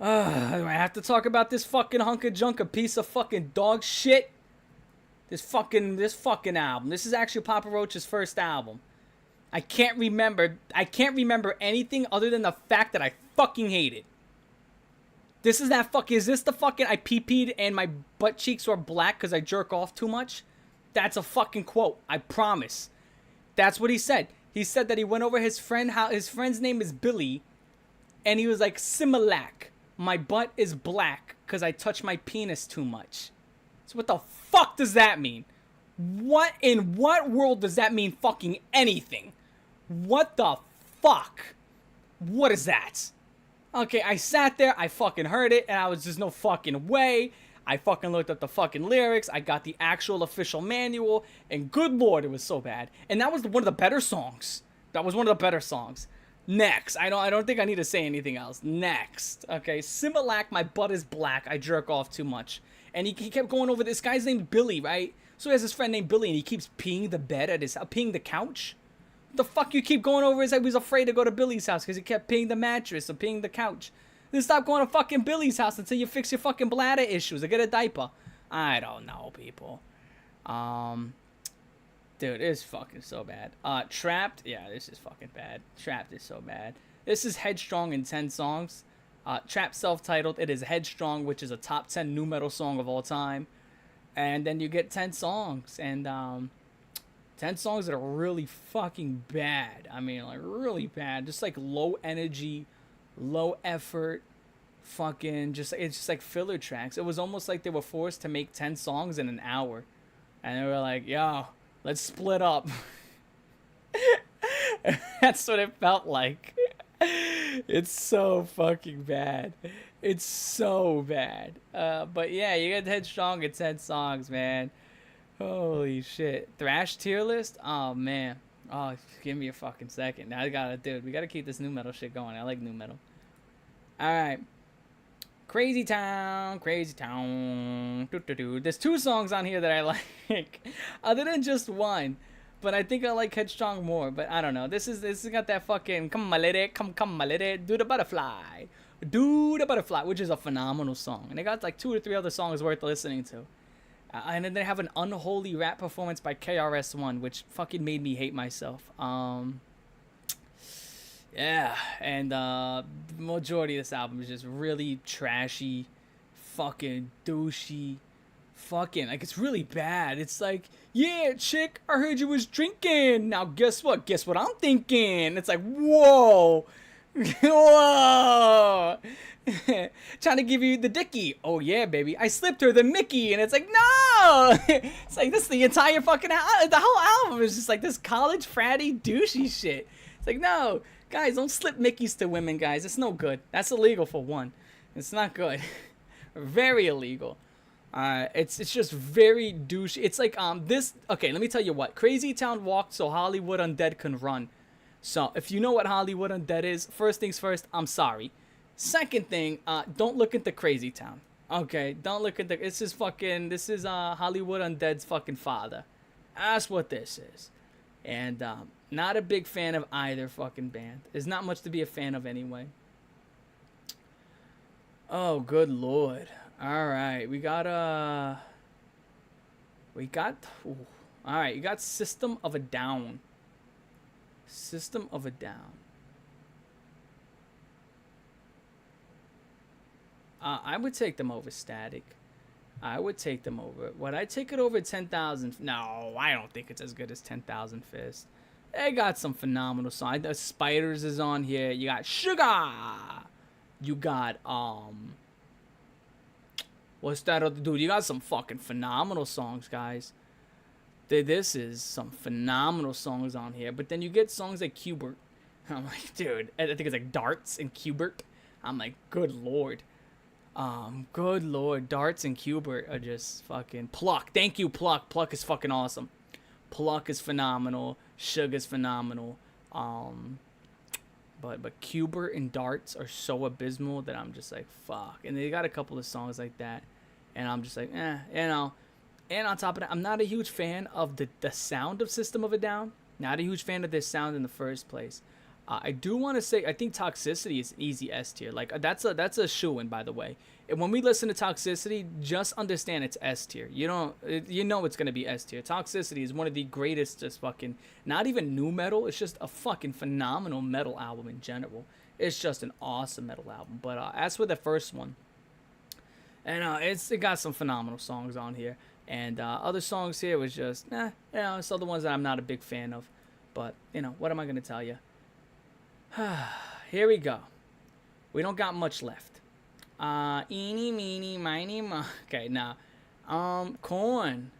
Do I have to talk about this fucking hunk of junk, a piece of fucking dog shit? This fucking album. This is actually Papa Roach's first album. I can't remember anything other than the fact that I fucking hate it. Is this the fucking I pee-peed and my butt cheeks were black because I jerk off too much? That's a fucking quote. I promise. That's what he said. He said that he went over his friend, how his friend's name is Billy, and he was like, Similac. My butt is black because I touch my penis too much. So what the fuck does that mean? What in what world does that mean fucking anything? What the fuck? What is that? Okay, I sat there, I fucking heard it, and I was just no fucking way. I fucking looked up the fucking lyrics. I got the actual official manual, and good lord, it was so bad. And that was one of the better songs. That was one of the better songs. Next, I don't think I need to say anything else. Next, okay, Similac, my butt is black. I jerk off too much, and he kept going over this guy's named Billy, right? So he has this friend named Billy, and he keeps peeing the bed at his peeing the couch. What the fuck you keep going over his head? He was afraid to go to Billy's house because he kept peeing the mattress or peeing the couch. Then stop going to fucking Billy's house until you fix your fucking bladder issues or get a diaper. I don't know, people. Dude, it's fucking so bad. Trapped, yeah, this is fucking bad. Trapped is so bad. This is Headstrong in 10 songs. Trapped self-titled. It is Headstrong, which is a top 10 nu metal song of all time. And then you get 10 songs. And 10 songs that are really fucking bad. I mean, like, really bad. Just like low energy, low effort. Fucking just, it's just like filler tracks. It was almost like they were forced to make 10 songs in an hour. And they were like, yo, let's split up. That's what it felt like. It's so fucking bad. It's so bad. But yeah, you get Headstrong at 10 songs, man. Holy shit. Thrash tier list? Oh, man. Oh, give me a fucking second. Now we gotta keep this nu metal shit going. I like nu metal. Alright. Crazy Town. There's 2 songs on here that I like. Other than just one. But I think I like Headstrong more. But I don't know. This has got that fucking come my lady, come my lady, do the butterfly. Do the butterfly, which is a phenomenal song. And they got like 2 or 3 other songs worth listening to. And then they have an unholy rap performance by KRS-One, which fucking made me hate myself. Yeah, and the majority of this album is just really trashy, fucking douchey, fucking, like, it's really bad. It's like, yeah, chick, I heard you was drinking. Now, guess what? Guess what I'm thinking? It's like, whoa. Whoa. Trying to give you the dickie. Oh, yeah, baby. I slipped her the Mickey. And it's like, no. It's like, this is the entire fucking album. The whole album is just like this college fratty douchey shit. It's like, no. Guys, don't slip Mickeys to women, guys. It's no good. That's illegal for one. It's not good. Very illegal. It's just very douche. It's like this. Okay, let me tell you what. Crazy Town walked so Hollywood Undead can run. So if you know what Hollywood Undead is, first things first, I'm sorry. Second thing, don't look into Crazy Town. Okay, don't look at this is Hollywood Undead's fucking father. That's what this is. And not a big fan of either fucking band. There's not much to be a fan of anyway. Oh, good lord. Alright, Alright, you got System of a Down. System of a Down. I would take them over Static. I would take them over. Would I take it over 10,000? No, I don't think it's as good as 10,000 Fist. They got some phenomenal songs. The Spiders is on here. You got Sugar. You got what's that other dude? You got some fucking phenomenal songs, guys. This is some phenomenal songs on here. But then you get songs like Qbert. I'm like, dude, I think it's like Darts and Qbert. I'm like, good lord. Good lord. Darts and Qbert are just fucking Pluck. Thank you, Pluck. Pluck is fucking awesome. Pluck is phenomenal. Sugar's phenomenal. But Qbert and Darts are so abysmal that I'm just like, fuck. And they got a couple of songs like that. And I'm just like, you know. And on top of that, I'm not a huge fan of the sound of System of a Down. Not a huge fan of their sound in the first place. I do want to say, I think Toxicity is an easy S tier. Like, that's a shoo-in, by the way. And when we listen to Toxicity, just understand it's S tier. You know it's going to be S tier. Toxicity is one of the greatest, just fucking, not even nu metal. It's just a fucking phenomenal metal album in general. It's just an awesome metal album. But as for the first one, and it got some phenomenal songs on here. And other songs here was just, it's other ones that I'm not a big fan of. But, what am I going to tell you? Here we go. We don't got much left. Eeny, meeny, miny, mo. Okay, now, Korn.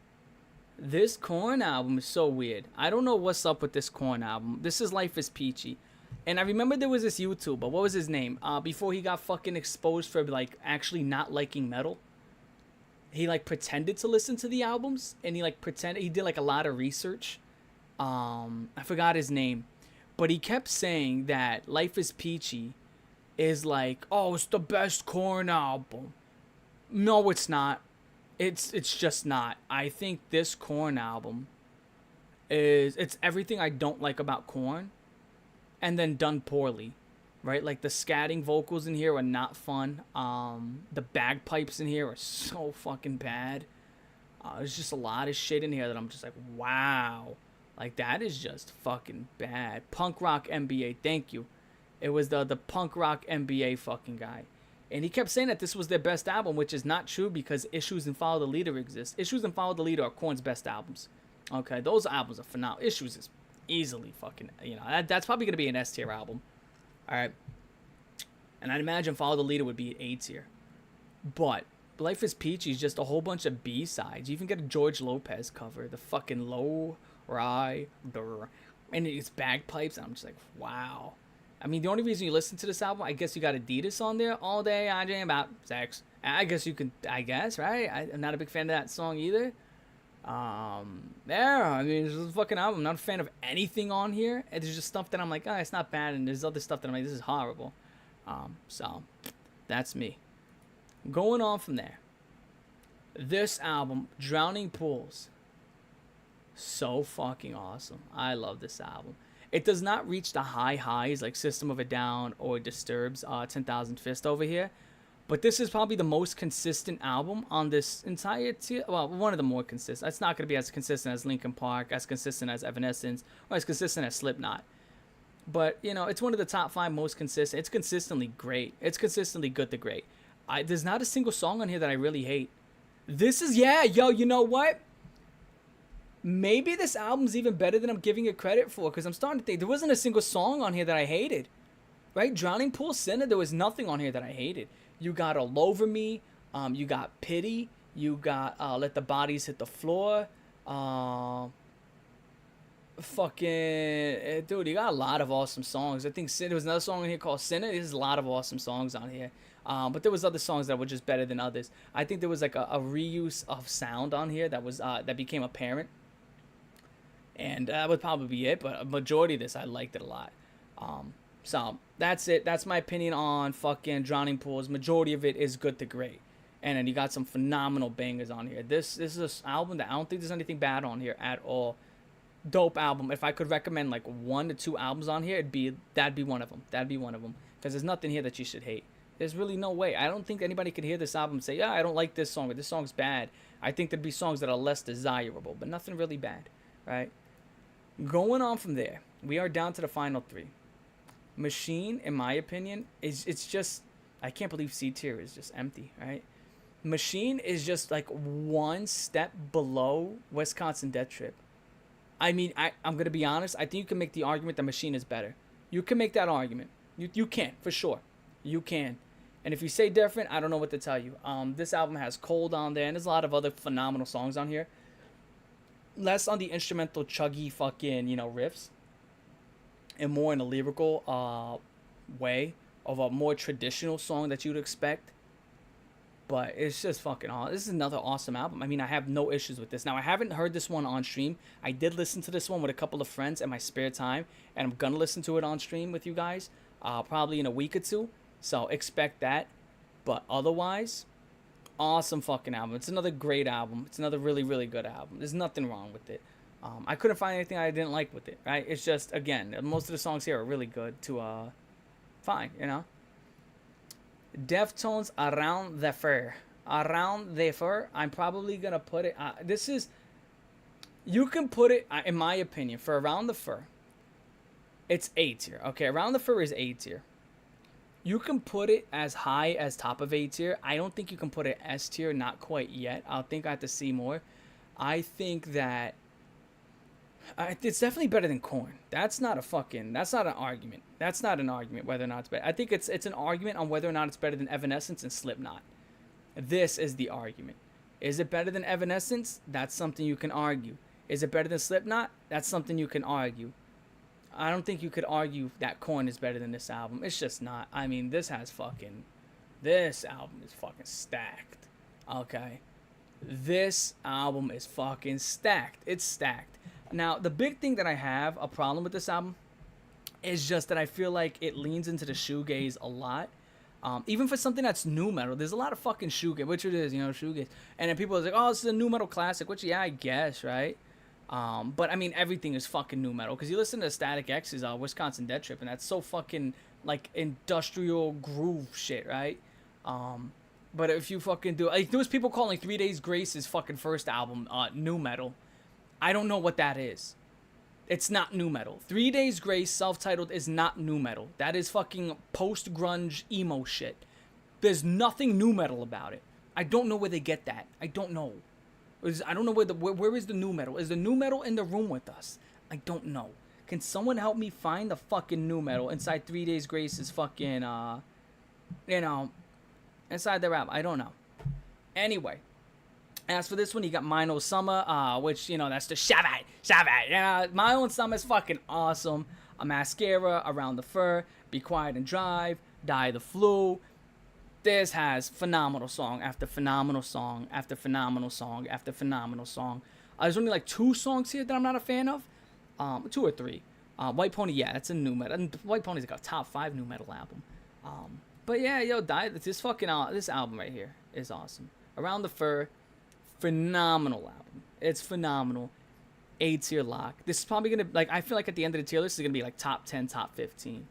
This Korn album is so weird. I don't know what's up with this Korn album. This is Life is Peachy. And I remember there was this YouTuber. What was his name? Before he got fucking exposed for, like, actually not liking metal. he like pretended to listen to the albums, and he did like a lot of research. I forgot his name, but he kept saying that Life is Peachy is like, oh, it's the best Korn album. No, it's not. It's just not. I think this Korn album it's everything I don't like about Korn, and then done poorly, right? Like the scatting vocals in here are not fun. The bagpipes in here are so fucking bad. There's just a lot of shit in here that I'm just like, wow, like that is just fucking bad. Punk rock MBA, thank you. It was the punk rock MBA fucking guy. And he kept saying that this was their best album, which is not true because Issues and Follow the Leader exist. Issues and Follow the Leader are Korn's best albums. Okay, those albums are phenomenal. Issues is easily fucking, that's probably going to be an S tier album. All right. And I'd imagine Follow the Leader would be an A tier. But Life is Peachy is just a whole bunch of B-sides. You even get a George Lopez cover, the fucking Low Rider, and it's bagpipes. And I'm just like, wow. I mean, the only reason you listen to this album, I guess you got Adidas on there. All day I dream about sex. I guess you can, right? I'm not a big fan of that song either. I mean, it's a fucking album. I'm not a fan of anything on here. And there's just stuff that I'm like, it's not bad. And there's other stuff that I'm like, this is horrible. So that's me. Going on from there. This album, Drowning Pools. So fucking awesome. I love this album. It does not reach the high highs like System of a Down or Disturbed's 10,000 Fist over here. But this is probably the most consistent album on this entire tier. Well, one of the more consistent. It's not going to be as consistent as Linkin Park, as consistent as Evanescence, or as consistent as Slipknot. But, it's one of the top 5 most consistent. It's consistently great. It's consistently good to great. There's not a single song on here that I really hate. This is, you know what? Maybe this album's even better than I'm giving it credit for, because I'm starting to think there wasn't a single song on here that I hated. Right? Drowning Pool Sinner, there was nothing on here that I hated. You got All Over Me, you got Pity, you got Let the Bodies Hit the Floor, dude, you got a lot of awesome songs. I think there was another song in here called Sinner. There's a lot of awesome songs on here. But there was other songs that were just better than others. I think there was like a reuse of sound on here that was that became apparent. And that would probably be it, but a majority of this, I liked it a lot. So, that's it. That's my opinion on fucking Drowning Pools. Majority of it is good to great. And then you got some phenomenal bangers on here. This is an album that I don't think there's anything bad on here at all. Dope album. If I could recommend like 1 to 2 albums on here, that'd be one of them. That'd be one of them. Because there's nothing here that you should hate. There's really no way. I don't think anybody could hear this album and say, I don't like this song, or this song's bad. I think there'd be songs that are less desirable, but nothing really bad, right? Going on from there, we are down to the final 3. Machine, in my opinion, it's just, I can't believe C tier is just empty, right? Machine is just like one step below Wisconsin Death Trip. I mean, I'm going to be honest. I think you can make the argument that Machine is better. You can make that argument. You can, for sure. You can. And if you say different, I don't know what to tell you. This album has Cold on there, and there's a lot of other phenomenal songs on here. Less on the instrumental chuggy fucking, riffs. And more in a lyrical way of a more traditional song that you'd expect. But it's just fucking awesome. This is another awesome album. I mean, I have no issues with this. Now, I haven't heard this one on stream. I did listen to this one with a couple of friends in my spare time. And I'm going to listen to it on stream with you guys. Probably in a week or 2. So expect that. But otherwise, awesome fucking album. It's another great album. It's another really, really good album. There's nothing wrong with it. I couldn't find anything I didn't like with it, right? It's just, again, most of the songs here are really good to find, Deftones Around the Fur. Around the Fur, I'm probably going to put it, you can put it, in my opinion, for Around the Fur, it's A tier. Okay, Around the Fur is A tier. You can put it as high as top of A tier. I don't think you can put it S tier, not quite yet. I think I have to see more. I think that it's definitely better than Korn. That's not an argument. That's not an argument whether or not it's better. I think it's an argument on whether or not it's better than Evanescence and Slipknot. This is the argument. Is it better than Evanescence? That's something you can argue. Is it better than Slipknot? That's something you can argue. I don't think you could argue that Korn is better than this album. It's just not. I mean, this album is fucking stacked. Okay. This album is fucking stacked. It's stacked. Now, the big thing that I have a problem with this album is just that I feel like it leans into the shoegaze a lot. Even for something that's new metal, there's a lot of fucking shoegaze, which it is, shoegaze. And then people are like, oh, this is a new metal classic, which, yeah, I guess, right? But, I mean, everything is fucking new metal. Because you listen to Static X's Wisconsin Dead Trip, and that's so fucking, like, industrial groove shit, right? But if you fucking do... Like, there was people calling 3 Days Grace's fucking first album new metal. I don't know what that is. It's not new metal. 3 Days Grace, self-titled, is not new metal. That is fucking post-grunge emo shit. There's nothing new metal about it. I don't know where they get that. I don't know. I don't know where is the new metal. Is the new metal in the room with us? I don't know. Can someone help me find the fucking new metal inside 3 Days Grace's fucking, inside the rap? I don't know. Anyway. As for this one, you got Mine Own Summer, which, that's the Shabbat. Yeah, Mine Own Summer is fucking awesome. A Mascara, Around the Fur, Be Quiet and Drive, Die the Flu. This has phenomenal song after phenomenal song after phenomenal song after phenomenal song. There's only like 2 songs here that I'm not a fan of. 2 or 3. White Pony, yeah, that's a new metal. And White Pony's like a top 5 new metal album. But yeah, this album right here is awesome. Around the Fur. Phenomenal album. It's phenomenal. A-tier lock. This is probably gonna, like, I feel like at the end of the tier list, is gonna be like top 10, top 15.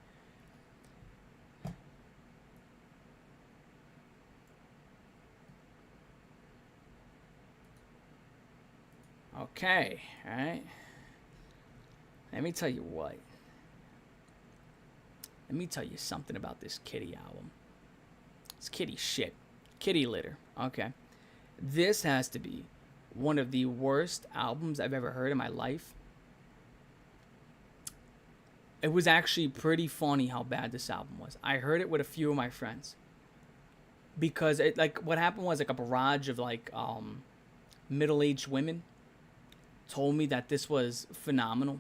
Okay, alright. Let me tell you what. Let me tell you something about this Kittie album. It's Kittie shit. Kittie litter. Okay. This has to be one of the worst albums I've ever heard in my life. It was actually pretty funny how bad this album was. I heard it with a few of my friends. Because it, like, what happened was, like, a barrage of, like, middle-aged women told me that this was phenomenal.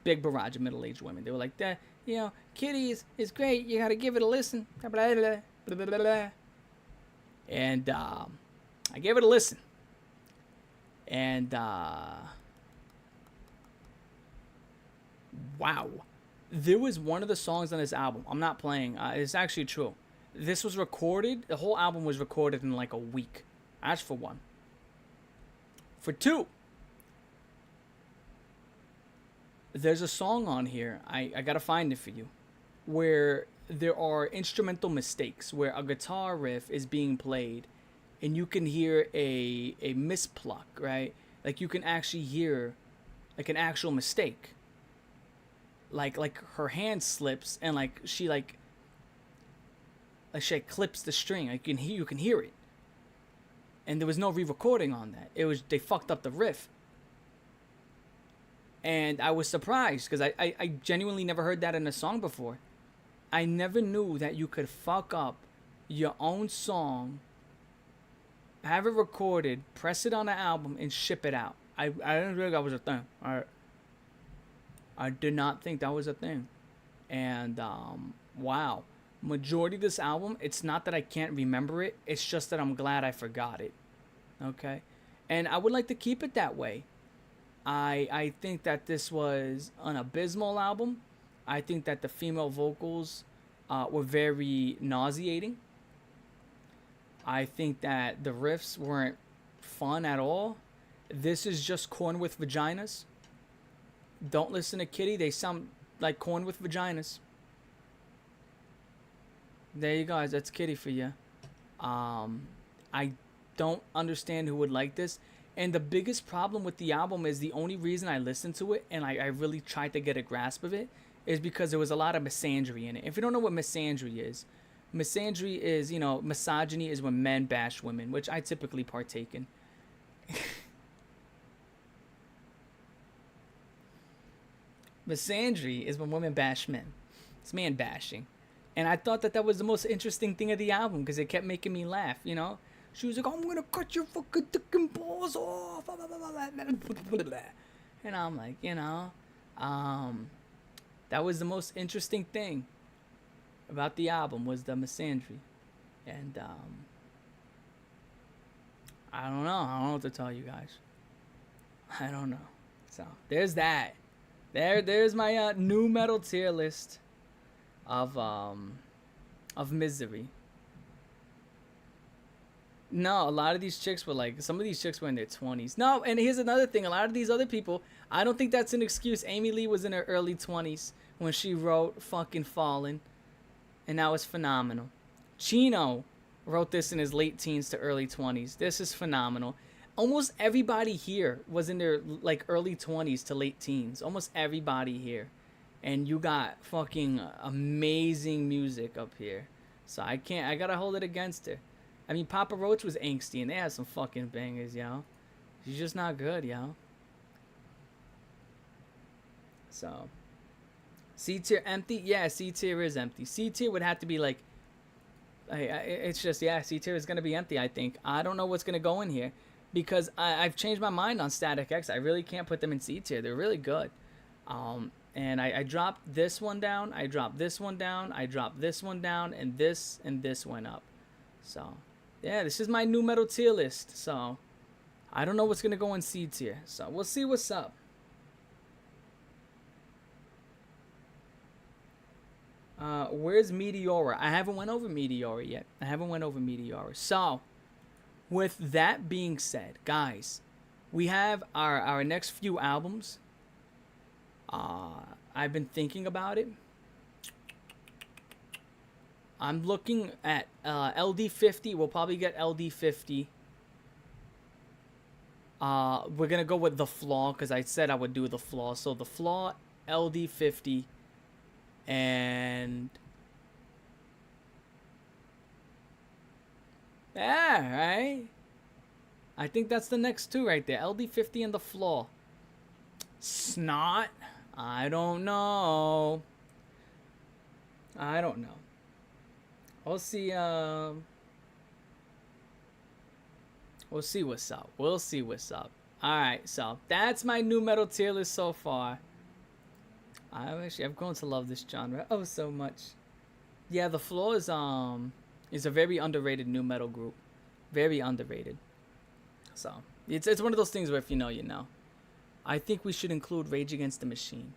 Big barrage of middle-aged women. They were like, Kittie is great. You gotta give it a listen. Blah, blah, blah, blah, blah, blah. And I gave it a listen. And wow. There was one of the songs on this album. I'm not playing. It's actually true. This was recorded. The whole album was recorded in like a week. That's for 1. For 2. There's a song on here. I gotta find it for you. Where there are instrumental mistakes where a guitar riff is being played and you can hear a mispluck, right? Like you can actually hear like an actual mistake. Like her hand slips and like she clips the string. Like you can hear it. And there was no re-recording on that. They fucked up the riff. And I was surprised because I genuinely never heard that in a song before. I never knew that you could fuck up your own song, have it recorded, press it on an album, and ship it out. I didn't think that was a thing. I did not think that was a thing. And, wow. Majority of this album, it's not that I can't remember it. It's just that I'm glad I forgot it. Okay? And I would like to keep it that way. I think that this was an abysmal album. I think that the female vocals were very nauseating. I think that the riffs weren't fun at all. This is just Korn with vaginas. Don't listen to Kittie. They sound like Korn with vaginas. There you guys. That's Kittie for you. I don't understand who would like this. And the biggest problem with the album is the only reason I listened to it and I really tried to get a grasp of it is because there was a lot of misandry in it. If you don't know what misandry is misogyny is when men bash women, which I typically partake in. Misandry is when women bash men. It's man bashing. And I thought that was the most interesting thing of the album because it kept making me laugh, She was like, I'm going to cut your fucking dick and balls off. And I'm like, that was the most interesting thing about the album was the misandry. And I don't know. I don't know what to tell you guys. I don't know. So there's that. There's my new metal tier list of misery. No, a lot of these chicks were like, some of these chicks were in their 20s. No, and here's another thing. A lot of these other people, I don't think that's an excuse. Amy Lee was in her early 20s when she wrote fucking Fallen, and that was phenomenal. Chino wrote this in his late teens to early 20s. This is phenomenal. Almost everybody here was in their like early 20s to late teens. Almost everybody here. And you got fucking amazing music up here. So I gotta hold it against her. I mean, Papa Roach was angsty, and they had some fucking bangers, yo. She's just not good, yo. So, C tier empty? Yeah, C tier is empty. C tier would have to be like, it's just, yeah, C tier is going to be empty, I think. I don't know what's going to go in here, because I've changed my mind on Static X. I really can't put them in C tier. They're really good. And I dropped this one down, I dropped this one down, I dropped this one down, and this went up. So, yeah, this is my new metal tier list. So, I don't know what's going to go in C tier. So, we'll see what's up. Where's Meteora? I haven't went over Meteora yet. So, with that being said, guys, we have our next few albums. I've been thinking about it. I'm looking at LD50. We'll probably get LD50. We're going to go with The Flaw, because I said I would do The Flaw. So The Flaw, LD50, and... yeah, right? I think that's the next two right there. LD50 and The Flaw. Snot? I don't know. We'll see. We'll see what's up. Alright, so that's my new metal tier list so far. I've grown to love this genre oh so much. Yeah, The Flaw is a very underrated new metal group. Very underrated. So it's one of those things where if you know, you know. I think we should include Rage Against the Machine.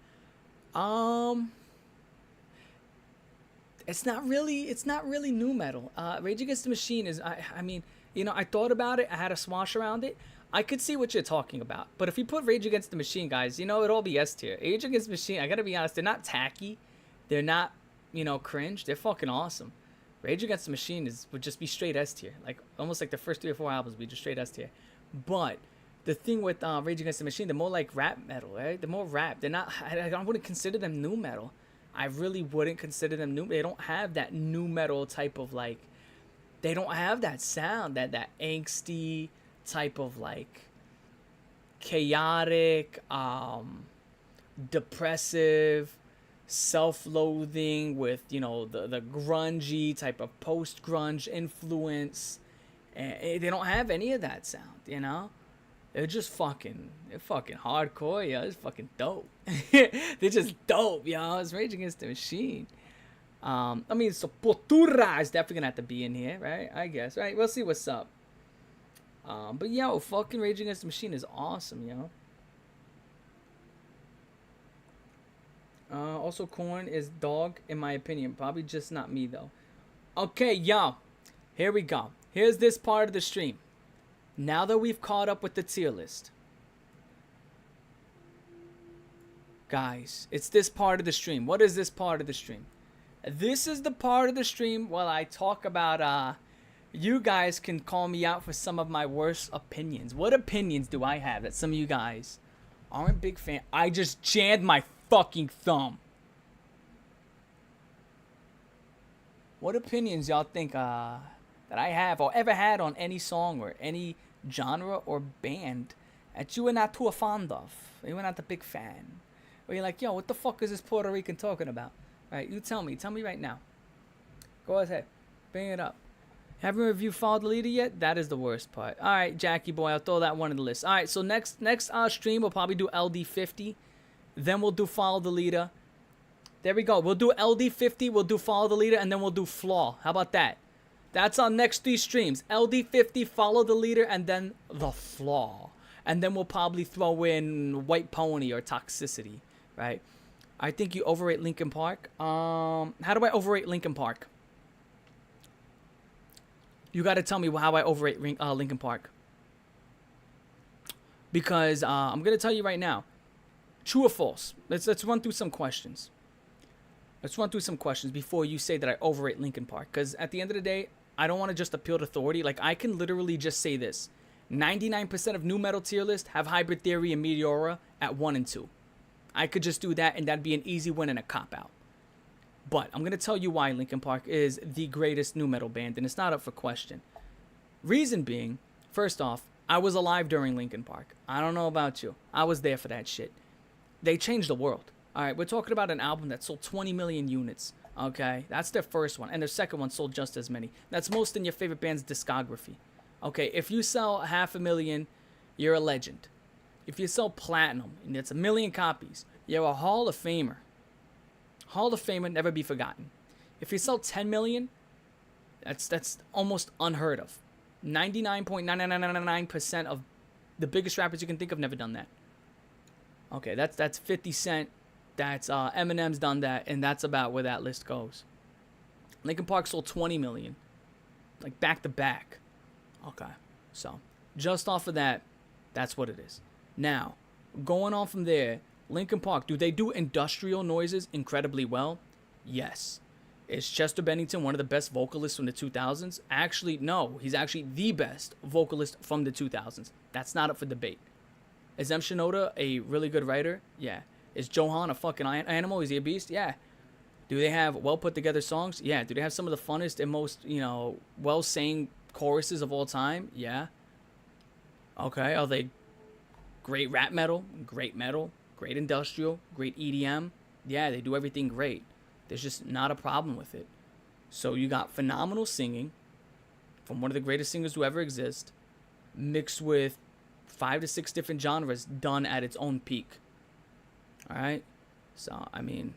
It's not really new metal. Rage Against the Machine is, I mean, you know, I thought about it. I had a swash around it. I could see what you're talking about. But if you put Rage Against the Machine, guys, you know, it'll all be S tier. Rage Against the Machine, I gotta be honest, they're not tacky. They're not, you know, cringe. They're fucking awesome. Rage Against the Machine would just be straight S tier. Like, almost like the first 3 or 4 albums would be just straight S tier. But the thing with Rage Against the Machine, they're more like rap metal, right? They're more rap. They're not, I wouldn't consider them new metal. I really wouldn't consider them new. They don't have that new metal type of like, they don't have that sound, that angsty type of like chaotic, depressive, self-loathing with, you know, the grungy type of post-grunge influence. And they don't have any of that sound, you know? They're fucking hardcore, yo. It's fucking dope. They're just dope, yo. It's Rage Against the Machine. I mean, Sepultura is definitely gonna have to be in here, right? I guess, right? We'll see what's up. But yo, fucking Rage Against the Machine is awesome, yo. Also, Korn is dog, in my opinion. Probably just not me, though. Okay, yo. Here we go. Here's this part of the stream. Now that we've caught up with the tier list. Guys, it's this part of the stream. What is this part of the stream? This is the part of the stream while I talk about, you guys can call me out for some of my worst opinions. What opinions do I have that some of you guys aren't big fan? I just jammed my fucking thumb. What opinions y'all think, that I have or ever had on any song or any genre or band that you were not too fond of, you were not a big fan, or you're like, yo, what the fuck is this Puerto Rican talking about? All right, you tell me right now. Go ahead, bring it up. Haven't reviewed Follow the Leader yet? That is the worst part. All right, Jackie boy, I'll throw that one in the list. All right, so next stream we'll probably do LD50, then we'll do Follow the Leader. There we go. We'll do LD50, we'll do Follow the Leader, and then we'll do Flaw. How about that? That's our next 3 streams. LD50, Follow the Leader, and then The Flaw. And then we'll probably throw in White Pony or Toxicity, right? I think you overrate Linkin Park. How do I overrate Linkin Park? You got to tell me how I overrate Linkin Park. Because I'm going to tell you right now. True or false? Let's run through some questions. Let's run through some questions before you say that I overrate Linkin Park. Because at the end of the day, I don't want to just appeal to authority. Like, I can literally just say this. 99% of new metal tier list have Hybrid Theory and Meteora at 1 and 2. I could just do that, and that'd be an easy win and a cop-out. But I'm going to tell you why Linkin Park is the greatest new metal band, and it's not up for question. Reason being, first off, I was alive during Linkin Park. I don't know about you. I was there for that shit. They changed the world. All right, we're talking about an album that sold 20 million units. Okay, that's their first one. And their second one sold just as many. That's most in your favorite band's discography. Okay, if you sell 500,000, you're a legend. If you sell platinum, and it's 1 million copies, you're a Hall of Famer. Hall of Famer, never be forgotten. If you sell 10 million, that's almost unheard of. 99.9999% of the biggest rappers you can think of never done that. Okay, that's 50 Cent. That's Eminem's done that, and that's about where that list goes. Linkin Park sold 20 million, like back to back. Okay, so just off of that, that's what it is. Now, going on from there, Linkin Park, do they do industrial noises incredibly well? Yes. Is Chester Bennington one of the best vocalists from the 2000s? Actually, no. He's actually the best vocalist from the 2000s. That's not up for debate. Is M. Shinoda a really good writer? Yeah. Is Johan a fucking animal? Is he a beast? Yeah. Do they have well put together songs? Yeah. Do they have some of the funnest and most, well sang choruses of all time? Yeah. Okay. Are they great rap metal? Great metal? Great industrial? Great EDM? Yeah, they do everything great. There's just not a problem with it. So you got phenomenal singing from one of the greatest singers who ever exist, mixed with 5 to 6 different genres done at its own peak. All right? So, I mean,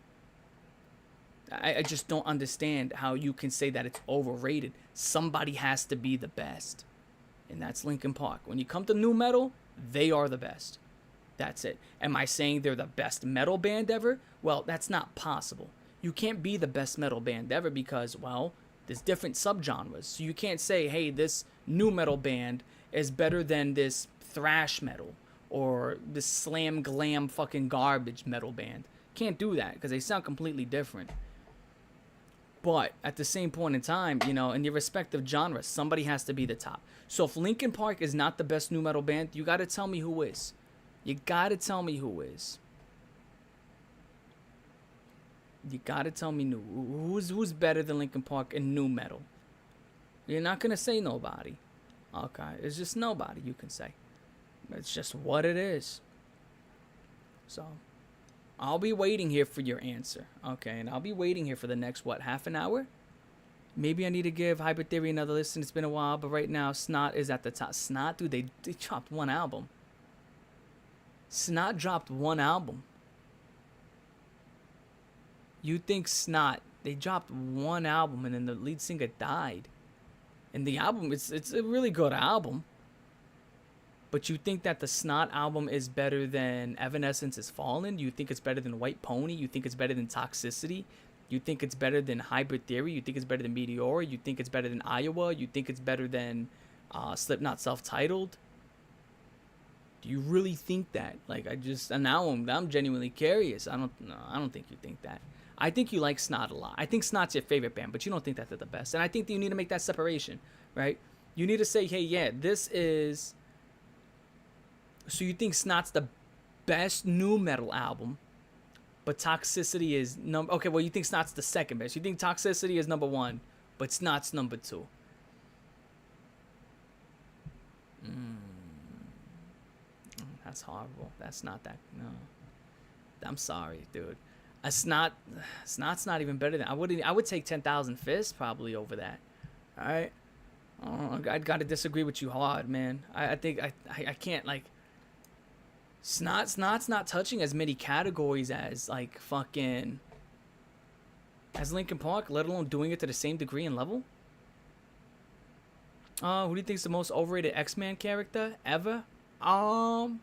I just don't understand how you can say that it's overrated. Somebody has to be the best, and that's Linkin Park. When you come to new metal, they are the best. That's it. Am I saying they're the best metal band ever? Well, that's not possible. You can't be the best metal band ever because, well, there's different subgenres. So you can't say, hey, this new metal band is better than this thrash metal or this slam glam fucking garbage metal band. Can't do that because they sound completely different. But at the same point in time, in your respective genres, somebody has to be the top. So if Linkin Park is not the best new metal band, you got to tell me who is. You got to tell me who is. You gotta tell me who's better than Linkin Park in new metal. You're not gonna say nobody. Okay, it's just nobody you can say. It's just what it is. So, I'll be waiting here for your answer. Okay, and I'll be waiting here for the next, half an hour? Maybe I need to give Hybrid Theory another listen. It's been a while, but right now, Snot is at the top. Snot, dude, they dropped one album. Snot dropped one album. You think Snot, they dropped one album and then the lead singer died. And the album, it's a really good album. But you think that the Snot album is better than Evanescence Is Fallen? You think it's better than White Pony? You think it's better than Toxicity? You think it's better than Hybrid Theory? You think it's better than Meteora? You think it's better than Iowa? You think it's better than Slipknot Self-Titled? Do you really think that? Now I'm genuinely curious. I don't think you think that. I think you like Snot a lot. I think Snot's your favorite band, but you don't think that they're the best. And I think that you need to make that separation, right? You need to say, hey, yeah, this is... So you think Snot's the best new metal album, but Toxicity is number... Okay, well, you think Snot's the second best. You think Toxicity is number 1, but Snot's number 2. That's horrible. That's not that... No. I'm sorry, dude. Snot's not even better than... I would take 10,000 Fists probably over that. All right? I got to disagree with you hard, man. I think I can't, Snot's not touching as many categories as, as Linkin Park, let alone doing it to the same degree and level. Who do you think's the most overrated X-Men character ever? Um,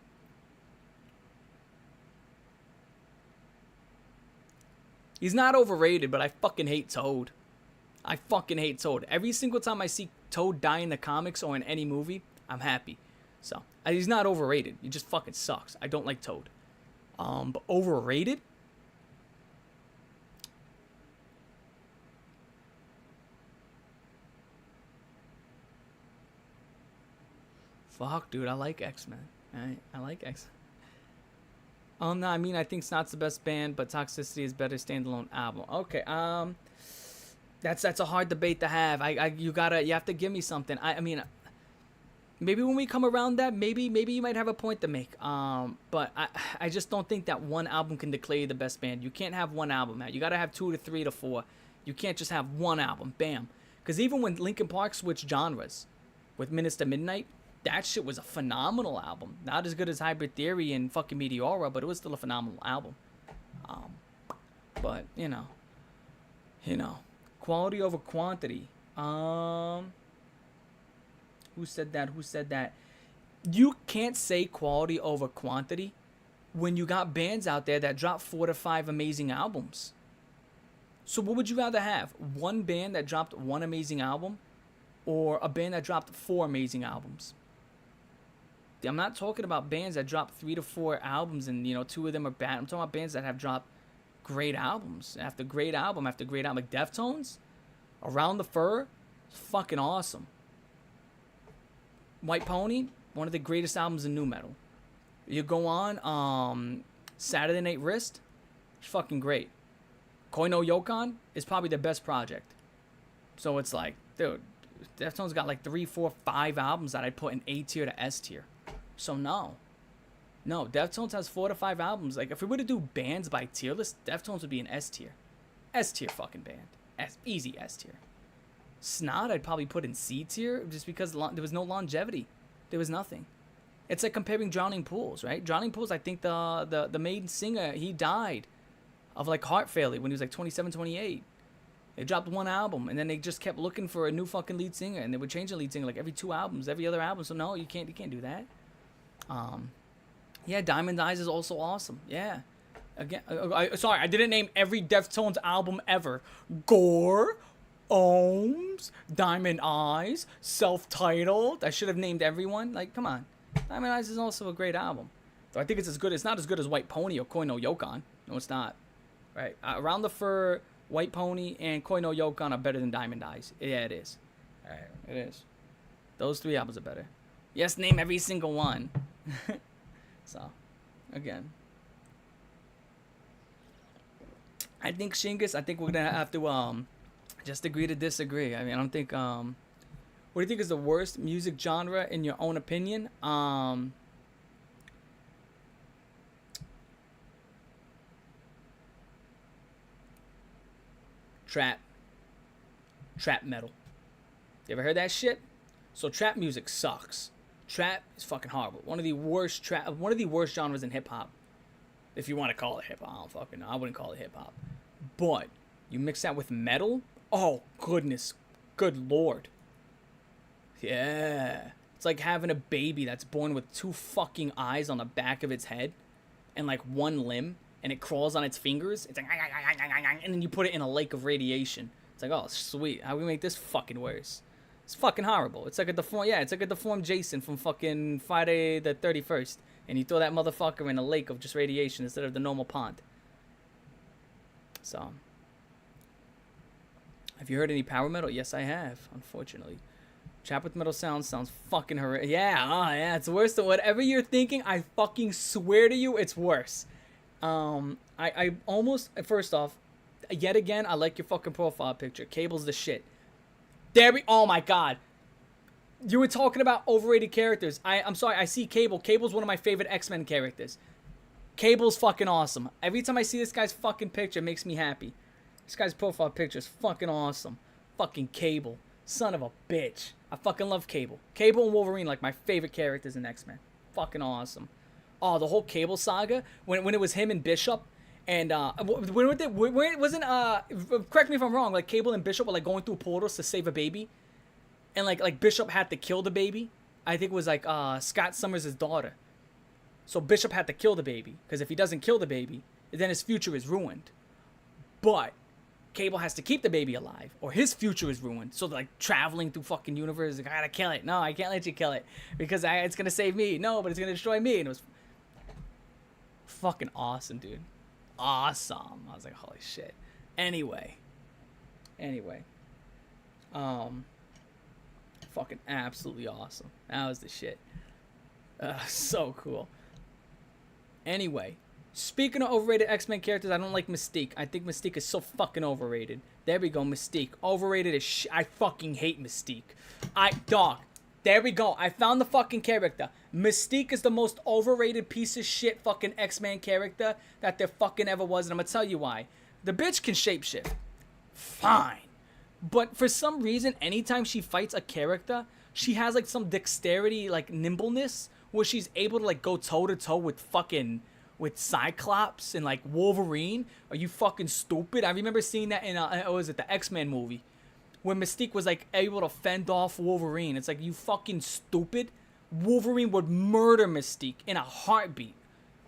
he's not overrated, but I fucking hate Toad. I fucking hate Toad. Every single time I see Toad die in the comics or in any movie, I'm happy. So, he's not overrated. He just fucking sucks. I don't like Toad. But overrated? Fuck, dude, I like X-Men. I like X. No, I mean, I think Snot's the best band, but Toxicity is better standalone album. Okay, that's a hard debate to have. You have to give me something. I mean, maybe when we come around that, maybe you might have a point to make. But I just don't think that one album can declare you the best band. You can't have one album, man. You gotta have 2 to 3 to 4. You can't just have one album, bam. Because even when Linkin Park switched genres with Minutes to Midnight, that shit was a phenomenal album. Not as good as Hybrid Theory and fucking Meteora, but it was still a phenomenal album. But you know, quality over quantity. Who said that? You can't say quality over quantity when you got bands out there that drop 4 to 5 amazing albums. So what would you rather have? One band that dropped 1 amazing album, or a band that dropped 4 amazing albums? I'm not talking about bands that drop 3 to 4 albums and 2 of them are bad. I'm talking about bands that have dropped great albums after great album after great album. Like Deftones, Around the Fur, fucking awesome. White Pony, one of the greatest albums in nu metal. You go on, Saturday Night Wrist, it's fucking great. Koi no Yokon is probably their best project. So it's like, dude, Deftones got like 3, 4, 5 albums that I'd put in A tier to S tier. So no, Deftones has 4 to 5 albums. Like if we were to do bands by tier list, Deftones would be an S tier fucking band. Easy S tier. Snot I'd probably put in C tier just because there was no longevity. There was nothing. It's like comparing Drowning Pools, right? Drowning Pools, I think the main singer, he died of like heart failure when he was like 27, 28. They dropped 1 album, and then they just kept looking for a new fucking lead singer, and they would change the lead singer like every 2 albums, every other album. So no, you can't do that. Yeah, Diamond Eyes is also awesome. Yeah. Again, sorry, I didn't name every Deftones album ever. Gore, Ohms, Diamond Eyes, Self-Titled. I should have named everyone. Like, come on. Diamond Eyes is also a great album. So I think it's as good. It's not as good as White Pony or Koi no Yokon. No, it's not. Right. Around the Fur, White Pony, and Koi no Yokon are better than Diamond Eyes. Yeah, it is. All right, it is. Those 3 albums are better. Yes, name every single one. So, again. I think Shingus, we're going to have to just agree to disagree. I mean, I don't think... what do you think is the worst music genre in your own opinion? Trap metal. You ever heard that shit? So trap music sucks. Trap is fucking horrible. One of the worst genres in hip hop. If you want to call it hip hop, I don't fucking know. I wouldn't call it hip hop. But you mix that with metal? Oh, goodness. Good lord. Yeah. It's like having a baby that's born with 2 fucking eyes on the back of its head and like 1 limb, and it crawls on its fingers. It's like, and then you put it in a lake of radiation. It's like, oh, sweet. How do we make this fucking worse? It's fucking horrible. It's like a deformed Jason from fucking Friday the 31st. And you throw that motherfucker in a lake of just radiation instead of the normal pond. So, have you heard any power metal? Yes, I have, unfortunately. Trap with metal sounds fucking horrific. Yeah, it's worse than whatever you're thinking. I fucking swear to you, it's worse. I almost, first off, yet again, I like your fucking profile picture. Cable's the shit. Oh my god. You were talking about overrated characters. I'm sorry, I see Cable. Cable's one of my favorite X-Men characters. Cable's fucking awesome. Every time I see this guy's fucking picture, it makes me happy. This guy's profile picture is fucking awesome. Fucking Cable. Son of a bitch. I fucking love Cable. Cable and Wolverine, like my favorite characters in X-Men. Fucking awesome. Oh, the whole Cable saga, when it was him and Bishop, and when it wasn't correct me if I'm wrong, like Cable and Bishop were like going through portals to save a baby. and like Bishop had to kill the baby. I think it was like Scott Summers' daughter. So Bishop had to kill the baby, because if he doesn't kill the baby, then his future is ruined. But Cable has to keep the baby alive, or his future is ruined. So they're like traveling through fucking universe. Like, I gotta kill it. No, I can't let you kill it because it's gonna save me. No, but it's gonna destroy me. And it was fucking awesome, dude. Awesome. I was like, holy shit. Anyway. Fucking absolutely awesome. That was the shit. So cool. Anyway, speaking of overrated X-Men characters, I don't like Mystique. I think Mystique is so fucking overrated. There we go, Mystique. Overrated as shit. I fucking hate Mystique. Dog. There we go. I found the fucking character. Mystique is the most overrated piece of shit fucking X-Men character that there fucking ever was, and I'm gonna tell you why. The bitch can shapeshift. Fine. But for some reason, anytime she fights a character, she has like some dexterity, like nimbleness, where she's able to like go toe to toe with Cyclops and like Wolverine. Are you fucking stupid? I remember seeing that in was it the X-Men movie, where Mystique was like able to fend off Wolverine. It's like, you fucking stupid. Wolverine would murder Mystique in a heartbeat.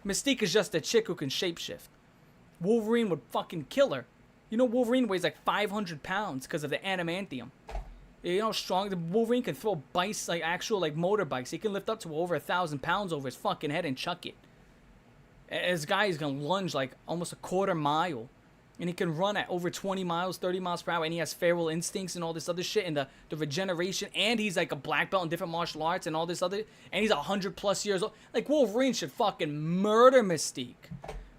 Mystique is just a chick who can shapeshift. Wolverine would fucking kill her. You know, Wolverine weighs like 500 pounds because of the adamantium. You know how strong the Wolverine can throw bikes, like actual like motorbikes. He can lift up to over 1,000 pounds over his fucking head and chuck it. This guy is gonna lunge like almost a quarter mile, and he can run at over 20 miles, 30 miles per hour, and he has feral instincts and all this other shit, and the regeneration, and he's like a black belt in different martial arts and all this other, and he's 100+ years old. Like, Wolverine should fucking murder Mystique.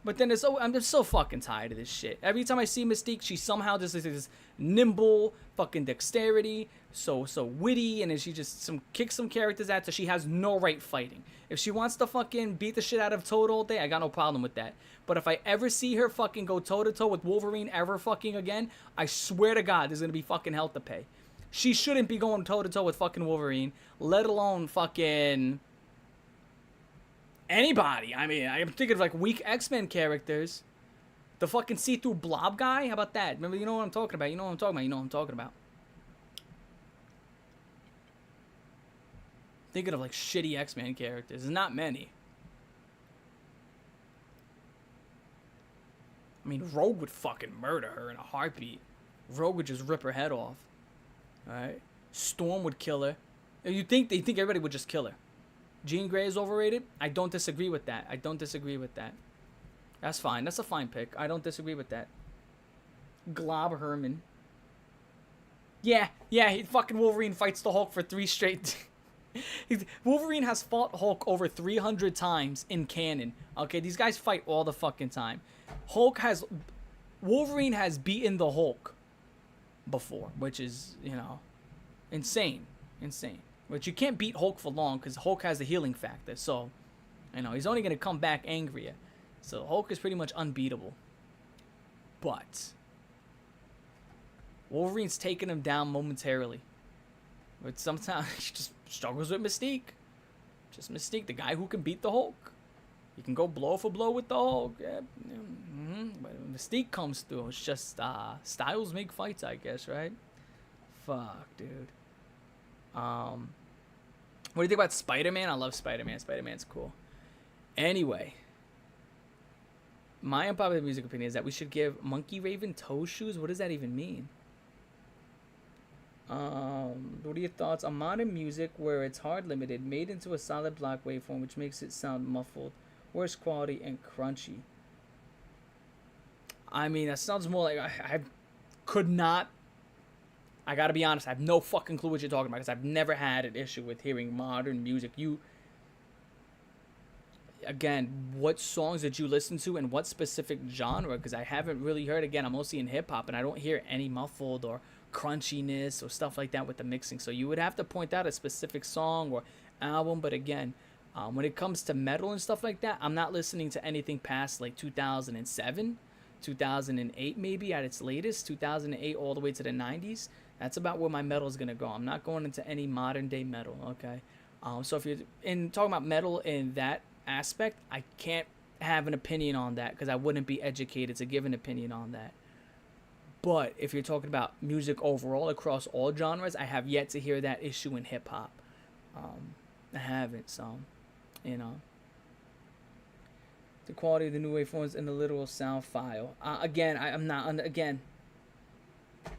But then I'm just so fucking tired of this shit. Every time I see Mystique, she somehow just this nimble fucking dexterity, so witty, and then she just kicks some characters at her. She has no right fighting. If she wants to fucking beat the shit out of Toad all day, I got no problem with that. But if I ever see her fucking go toe to toe with Wolverine ever fucking again, I swear to God, there's gonna be fucking hell to pay. She shouldn't be going toe to toe with fucking Wolverine, let alone fucking anybody. I mean, I'm thinking of like weak X-Men characters. The fucking see-through blob guy. How about that? Remember, you know what I'm talking about. You know what I'm talking about. Thinking of like shitty X-Men characters. There's not many. I mean, Rogue would fucking murder her in a heartbeat. Rogue would just rip her head off. Alright? Storm would kill her. They think everybody would just kill her. Jean Grey is overrated? I don't disagree with that. That's fine. That's a fine pick. I don't disagree with that. Glob Herman. Yeah, fucking Wolverine fights the Hulk for 3 straight... Wolverine has fought Hulk over 300 times in canon. Okay, these guys fight all the fucking time. Wolverine has beaten the Hulk before, which is, you know, insane. But you can't beat Hulk for long because Hulk has the healing factor. So, you know, he's only going to come back angrier. So Hulk is pretty much unbeatable. But Wolverine's taking him down momentarily. But sometimes he just struggles with Mystique. Just Mystique, the guy who can beat the Hulk. You can go blow for blow with the Hulk. Yeah. But when Mystique comes through, it's just styles make fights, I guess, right? Fuck, dude. What do you think about Spider-Man? I love Spider-Man. Spider-Man's cool. Anyway, my unpopular music opinion is that we should give Monkey Raven toe shoes. What does that even mean? What are your thoughts on modern music where it's hard limited, made into a solid block waveform, which makes it sound muffled, worse quality, and crunchy? I mean, that sounds more like I could not. I gotta be honest, I have no fucking clue what you're talking about because I've never had an issue with hearing modern music. Again, what songs did you listen to and what specific genre? Because I haven't really heard, again, I'm mostly in hip-hop and I don't hear any muffled or crunchiness or stuff like that with the mixing. So you would have to point out a specific song or album. But again, when it comes to metal and stuff like that, I'm not listening to anything past like 2007, 2008 maybe at its latest, 2008 all the way to the 90s. That's about where my metal is going to go. I'm not going into any modern day metal, okay? So if you're talking about metal in that aspect, I can't have an opinion on that because I wouldn't be educated to give an opinion on that. But if you're talking about music overall across all genres, I have yet to hear that issue in hip hop. I haven't, so you know. The quality of the new waveforms in the literal sound file. Again, I'm not. Again,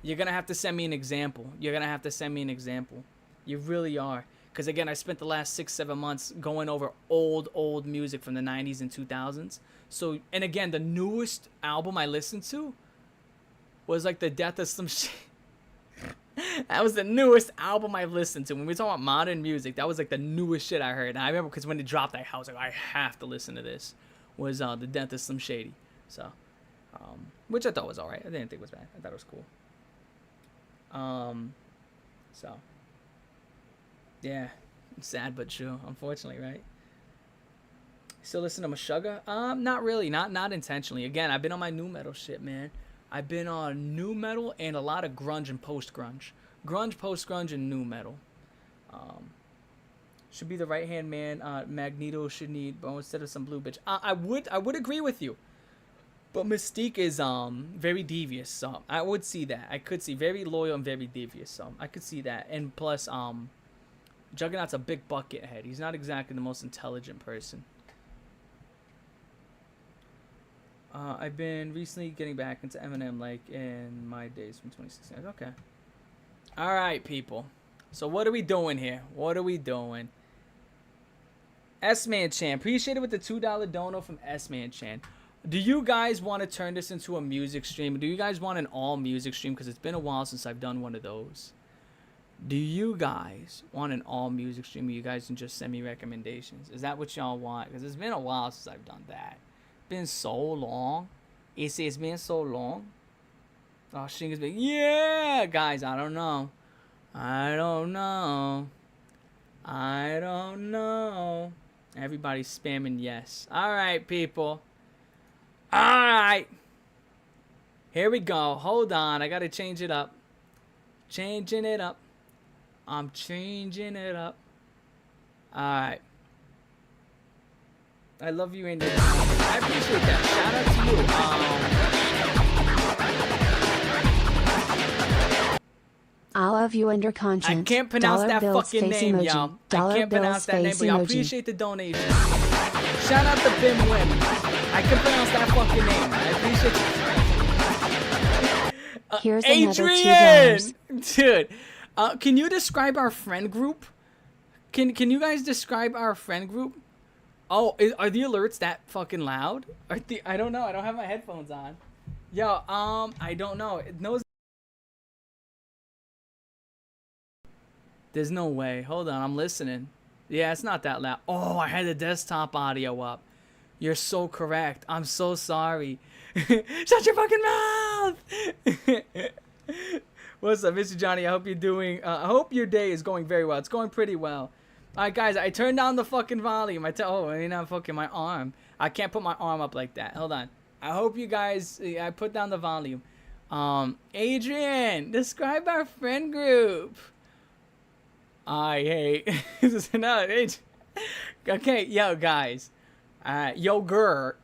you're gonna have to send me an example. You're gonna have to send me an example. You really are. Because again, I spent the last 6-7 months going over old music from the 90s and 2000s. So, and again, the newest album I listened to was like the death of some shit. That was the newest album I listened to. When we talk about modern music, that was like the newest shit I heard. And I remember because when it dropped, I was like, I have to listen to this. Was the death of Slim Shady. So, which I thought was alright. I didn't think it was bad. I thought it was cool. So, yeah, sad but true. Unfortunately, right? Still listen to Meshuggah? Not really. Not intentionally. Again, I've been on my new metal shit, man. I've been on new metal and a lot of grunge and post grunge. Grunge, post grunge, and new metal. Should be the right hand man. Magneto should need bone instead of some blue bitch. I would agree with you. But Mystique is very devious, so I would see that. I could see very loyal and very devious, so I could see that. And plus, Juggernaut's a big bucket head. He's not exactly the most intelligent person. I've been recently getting back into Eminem, like in my days from 2016. Okay. All right, people. So what are we doing here? What are we doing? S-Man Chan. Appreciate it with the $2 dono from S-Man Chan. Do you guys want to turn this into a music stream? Do you guys want an all music stream? Because it's been a while since I've done one of those. Do you guys want an all music stream where you guys can just send me recommendations? Is that what y'all want? Because it's been a while since I've done that. Been so long. It's been so long. Oh, Shinga's been, yeah, guys, I don't know. I don't know. I don't know. Everybody's spamming yes. All right, people. All right. Here we go. Hold on. I got to change it up. Changing it up. I'm changing it up. All right. I love you, Andy. I appreciate that. Shout out to you. I love you under conscience. I can't pronounce that fucking name, y'all. I can't pronounce that name, but y'all appreciate the donation. Shout out to Bim Wim. I can pronounce that fucking name. I appreciate you. Here's Adrian! Dude, can you describe our friend group? Can you guys describe our friend group? Oh, are the alerts that fucking loud? I don't know. I don't have my headphones on. Yo, I don't know. It knows. There's no way. Hold on, I'm listening. Yeah, it's not that loud. Oh, I had the desktop audio up. You're so correct. I'm so sorry. Shut your fucking mouth! What's up, Mr. Johnny? I hope you're doing. I hope your day is going very well. It's going pretty well. All right, guys. I turned down the fucking volume. Oh, I mean, I'm fucking my arm. I can't put my arm up like that. Hold on. I hope you guys. I put down the volume. Adrian, describe our friend group. I hate. No, okay, yo, guys. Yogurt.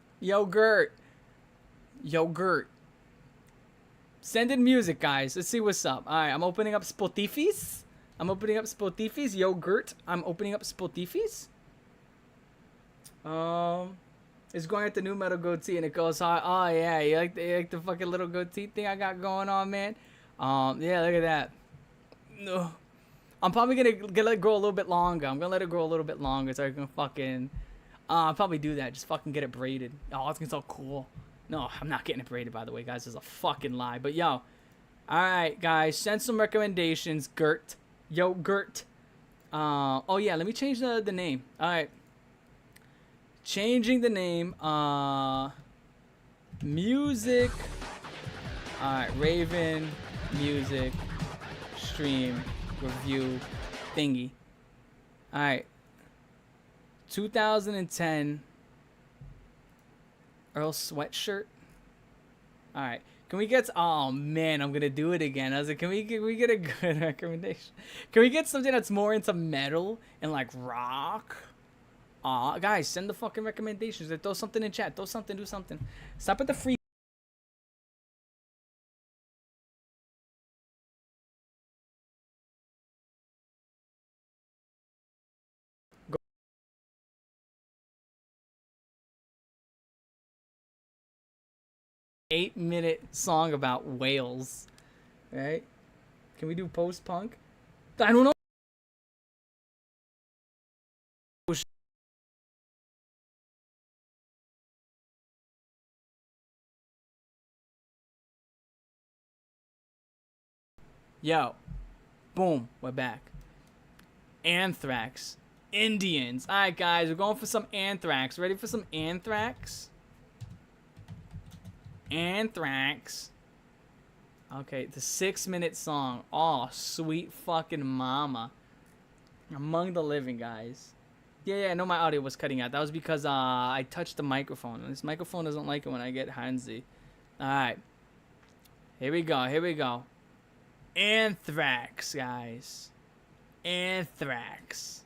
Send in music, guys. Let's see what's up. All right, I'm opening up Spotify's. Yogurt. I'm opening up Spotify's. It's going at the new metal goatee and it goes hard. Oh yeah, you like the fucking little goatee thing I got going on, man. Yeah, look at that. No. I'm probably gonna let it grow a little bit longer. I'm gonna let it grow a little bit longer so I can fucking I'll probably do that. Just fucking get it braided. Oh, it's gonna be so cool. No, I'm not getting it braided, by the way, guys. It's a fucking lie. But yo, alright, guys, send some recommendations. Yogurt. Oh yeah, let me change the name. Alright. Changing the name. Music. Alright, Raven Music Stream Review thingy. Alright. 2010 Earl Sweatshirt. Alright. Can we get... Oh, man. I'm going to do it again. I was like, can we get a good recommendation? Can we get something that's more into metal and, like, rock? Guys, send the fucking recommendations. Throw something in chat. Throw something. Do something. Stop at the free... 8-minute song about whales. Right? Can we do post-punk? I don't know. Yo. Boom. We're back. Anthrax. Indians. Alright, guys. We're going for some Anthrax. Ready for some Anthrax? Anthrax. Okay, the 6-minute song. Oh, sweet fucking mama. Among the Living, guys. Yeah, I know my audio was cutting out. That was because I touched the microphone. And this microphone doesn't like it when I get handsy. Alright. Here we go. Anthrax, guys. Anthrax.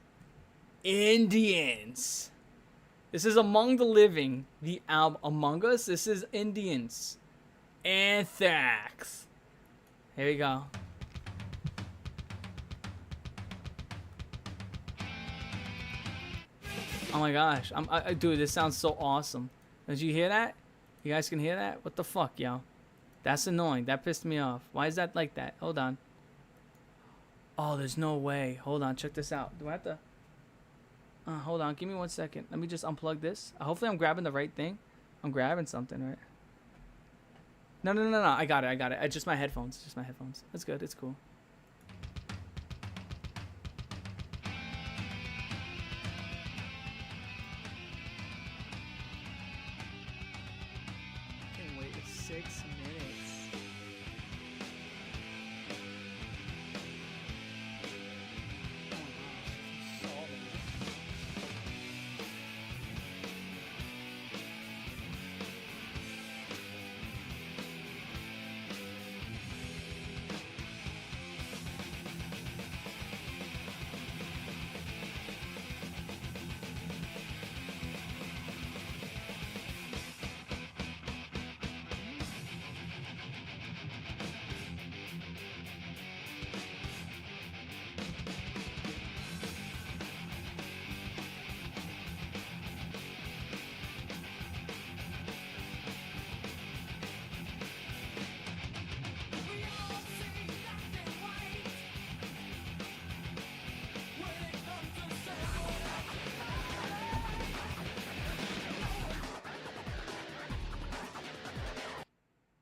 Indians. This is Among the Living. The album Among Us. This is Indians. Anthrax. Here we go. Oh my gosh. Dude, this sounds so awesome. Did you hear that? You guys can hear that? What the fuck, yo? That's annoying. That pissed me off. Why is that like that? Hold on. Oh, there's no way. Hold on. Check this out. Do I have to... hold on. Give me 1 second. Let me just unplug this. Hopefully I'm grabbing the right thing. I'm grabbing something, right? No. I got it. It's just my headphones. That's good. It's cool. Can't wait 6 minutes.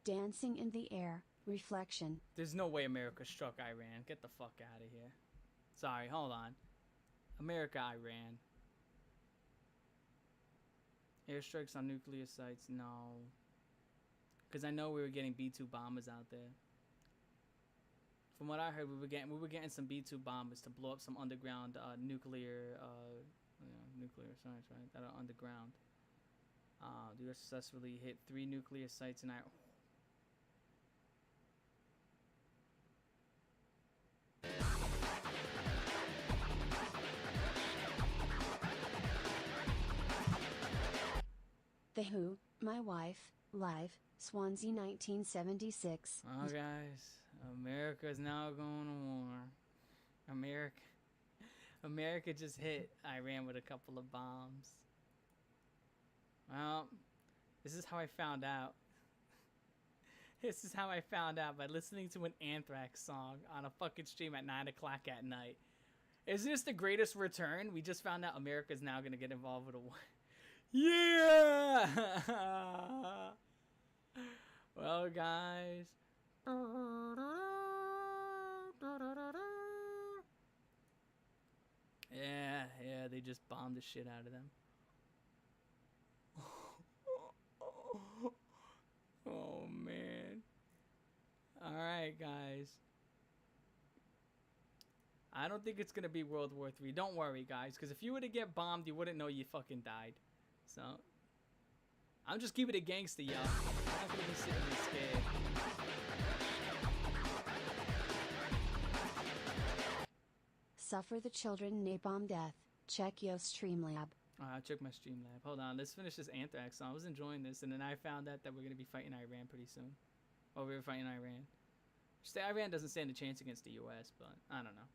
Dancing in the air, reflection. There's no way America struck Iran. Get the fuck out of here. Sorry, hold on. America, Iran. Airstrikes on nuclear sites? No. Because I know we were getting B-2 bombers out there. From what I heard, we were getting some B-2 bombers to blow up some underground nuclear sites, right? That are underground. The U.S. successfully hit 3 nuclear sites in Iran. The Who, My Wife, Live, Swansea 1976. Oh, guys. America is now going to war. America just hit Iran with a couple of bombs. Well, this is how I found out. This is how I found out, by listening to an Anthrax song on a fucking stream at 9 o'clock at night. Isn't this the greatest return? We just found out America's now going to get involved with a war. Yeah! Well, guys. Yeah, they just bombed the shit out of them. Oh, man. Alright, guys. I don't think it's gonna be World War III. Don't worry, guys, because if you were to get bombed, you wouldn't know you fucking died. So, I'm just keeping it gangsta, y'all. I'm not gonna be sitting there scared. Suffer the Children Napalm Death. Check yo Streamlab. I'll check my Streamlab. Hold on, let's finish this Anthrax song. I was enjoying this, and then I found out that we're gonna be fighting Iran pretty soon. Or we were fighting Iran. Iran doesn't stand a chance against the U.S., but I don't know.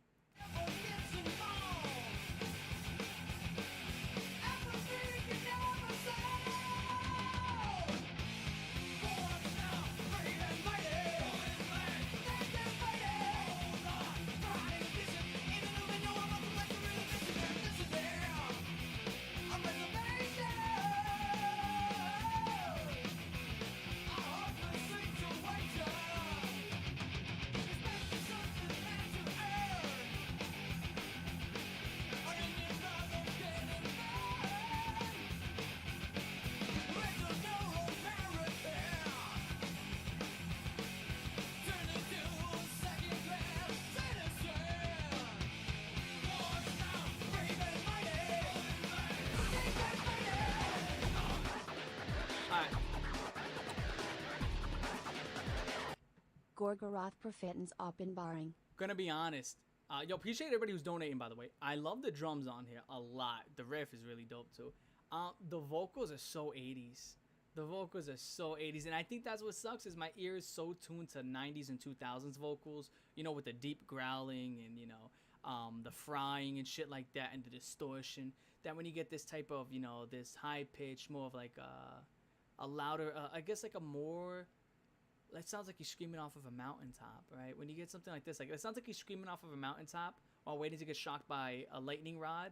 Gorgoroth profitens Oppenbaring. Gonna be honest. Yo, appreciate everybody who's donating, by the way. I love the drums on here a lot. The riff is really dope, too. The vocals are so 80s. The vocals are so 80s. And I think that's what sucks is my ear is so tuned to 90s and 2000s vocals. You know, with the deep growling and, you know, the frying and shit like that and the distortion. That when you get this type of, you know, this high pitch, more of like a louder, I guess like a more... It sounds like he's screaming off of a mountaintop, right? When you get something like this, like it sounds like he's screaming off of a mountaintop while waiting to get shocked by a lightning rod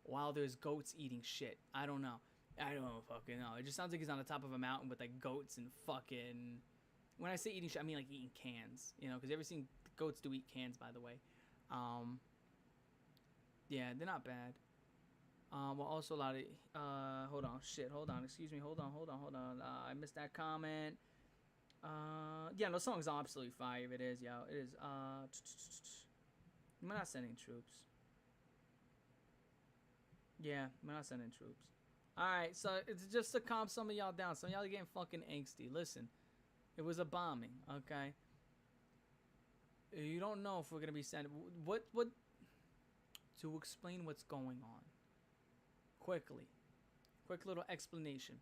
while there's goats eating shit. I don't know. I don't fucking know. It just sounds like he's on the top of a mountain with like goats and fucking... When I say eating shit, I mean like eating cans, you know? Because you ever seen goats do eat cans, by the way. Yeah, they're not bad. Well, also a lot of... hold on. Shit, hold on. Excuse me. Hold on. I missed that comment. Yeah, no, song's absolutely fire. It is, yo. It is, we're not sending troops. Yeah, we're not sending troops. Alright, so it's just to calm some of y'all down. Some of y'all are getting fucking angsty. Listen, it was a bombing, okay? You don't know if we're gonna be sending... What... To explain what's going on. Quickly. Quick little explanation.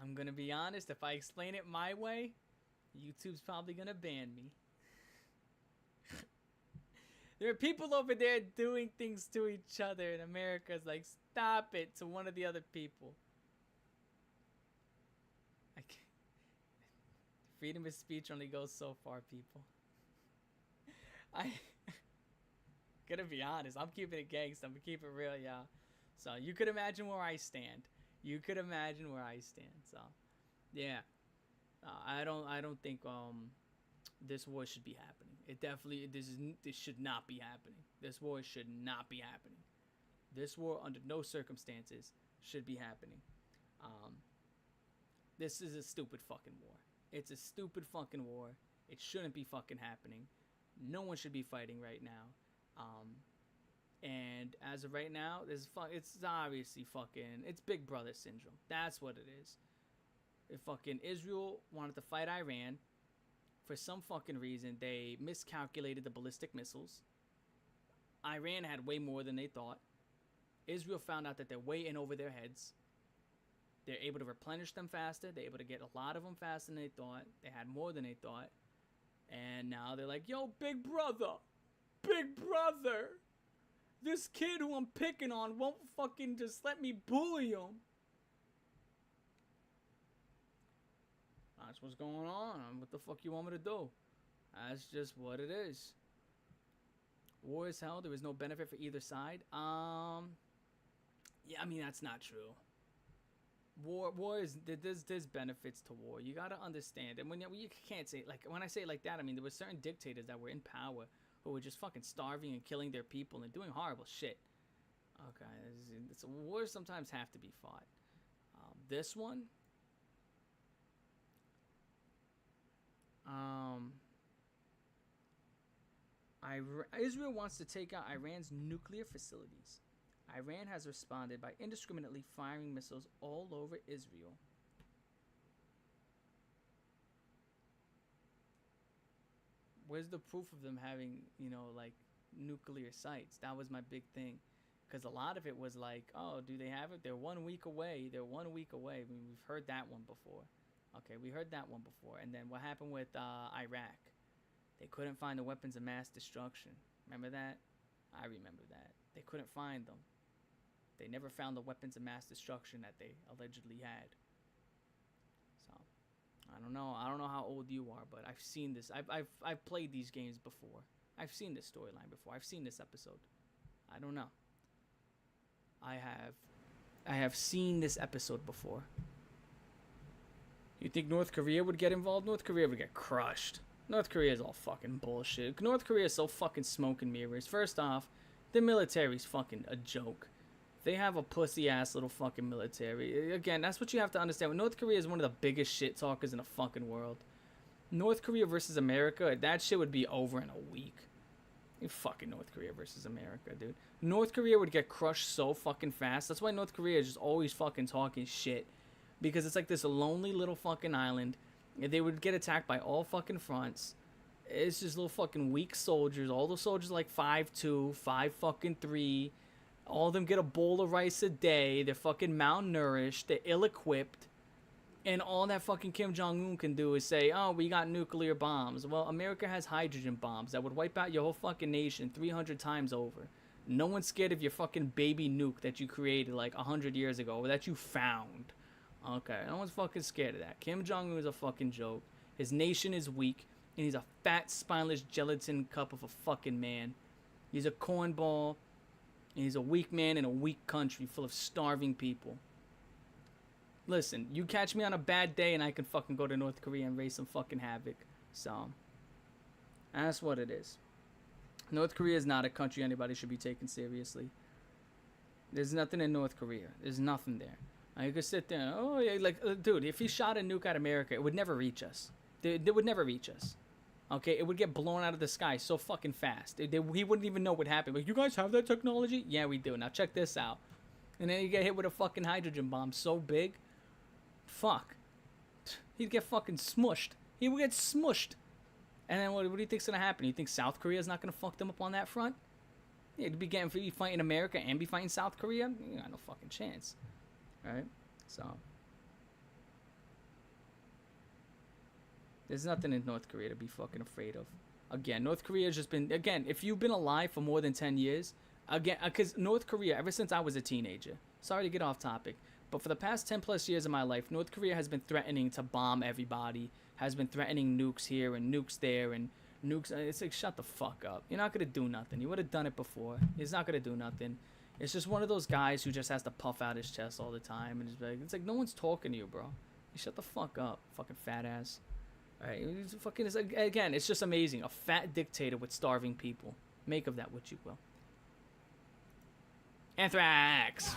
I'm gonna be honest, if I explain it my way, YouTube's probably gonna ban me. There are people over there doing things to each other in America. It's like, stop it, to one of the other people. I can't. Freedom of speech only goes so far, people. I gotta be honest, I'm keeping it gangsta, I'm gonna keep it real, y'all. So you could imagine where I stand. You could imagine where I stand. So, yeah, I don't think this war should be happening. It definitely this should not be happening. This war should not be happening. This war under no circumstances should be happening. This is a stupid fucking war. It's a stupid fucking war. It shouldn't be fucking happening. No one should be fighting right now. And as of right now, it's obviously fucking... It's Big Brother syndrome. That's what it is. If fucking Israel wanted to fight Iran, for some fucking reason, they miscalculated the ballistic missiles. Iran had way more than they thought. Israel found out that they're way in over their heads. They're able to replenish them faster. They're able to get a lot of them faster than they thought. They had more than they thought. And now they're like, yo, Big Brother! Big Brother! This kid who I'm picking on won't fucking just let me bully him. That's what's going on. What the fuck you want me to do? That's just what it is. War is hell. There is no benefit for either side. Yeah, I mean, that's not true. War is... There's benefits to war. You gotta understand. And when you can't say... Like, when I say it like that, I mean, there were certain dictators that were in power who were just fucking starving and killing their people and doing horrible shit. Okay, wars sometimes have to be fought. This one... Israel wants to take out Iran's nuclear facilities. Iran has responded by indiscriminately firing missiles all over Israel. Where's the proof of them having, you know, like, nuclear sites? That was my big thing. Because a lot of it was like, oh, do they have it? They're 1 week away. They're 1 week away. I mean, we've heard that one before. Okay, we heard that one before. And then what happened with Iraq? They couldn't find the weapons of mass destruction. Remember that? I remember that. They couldn't find them. They never found the weapons of mass destruction that they allegedly had. So, I don't know. I don't know how old you are, but I've seen this. I've played these games before. I've seen this storyline before. I've seen this episode. I don't know. I have seen this episode before. You think North Korea would get involved? North Korea would get crushed. North Korea is all fucking bullshit. North Korea is so fucking smoke and mirrors. First off, the military's fucking a joke. They have a pussy-ass little fucking military. Again, that's what you have to understand. North Korea is one of the biggest shit talkers in the fucking world. North Korea versus America, that shit would be over in a week. Fucking North Korea versus America, dude. North Korea would get crushed so fucking fast. That's why North Korea is just always fucking talking shit. because it's like this lonely little fucking island. They would get attacked by all fucking fronts. It's just little fucking weak soldiers. All the soldiers are like 5'2", 5'3". All of them get a bowl of rice a day. They're fucking malnourished. They're ill-equipped. And all that fucking Kim Jong-un can do is say, oh, we got nuclear bombs. Well, America has hydrogen bombs that would wipe out your whole fucking nation 300 times over. No one's scared of your fucking baby nuke that you created like 100 years ago, or that you found. Okay, no one's fucking scared of that. Kim Jong-un is a fucking joke. His nation is weak, and he's a fat, spineless gelatin cup of a fucking man. He's a cornball, and he's a weak man in a weak country full of starving people. Listen, you catch me on a bad day and I can fucking go to North Korea and raise some fucking havoc. So, that's what it is. North Korea is not a country anybody should be taken seriously. There's nothing in North Korea. There's nothing there. You could sit there, oh yeah, like, dude, if he shot a nuke at America, it would never reach us. They would never reach us. Okay, it would get blown out of the sky so fucking fast. He wouldn't even know what happened. Like, you guys have that technology? Yeah, we do. Now check this out. And then you get hit with a fucking hydrogen bomb so big. Fuck. He'd get fucking smushed. He would get smushed. And then what do you think's gonna happen? You think South Korea's not gonna fuck them up on that front? Yeah, to be fighting America and be fighting South Korea? You got no fucking chance. Right? So. There's nothing in North Korea to be fucking afraid of. Again, North Korea's just been, again, if you've been alive for more than 10 years, again, because North Korea, ever since I was a teenager, sorry to get off topic, but for the past 10 plus years of my life, North Korea has been threatening to bomb everybody, has been threatening nukes here and nukes there and nukes. It's like, shut the fuck up. You're not going to do nothing. You would have done it before. He's not going to do nothing. It's just one of those guys who just has to puff out his chest all the time. And it's like no one's talking to you, bro. You shut the fuck up, fucking fat ass. All right, it's like, again, it's just amazing. A fat dictator with starving people. Make of that what you will. Anthrax.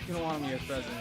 You don't want me as president.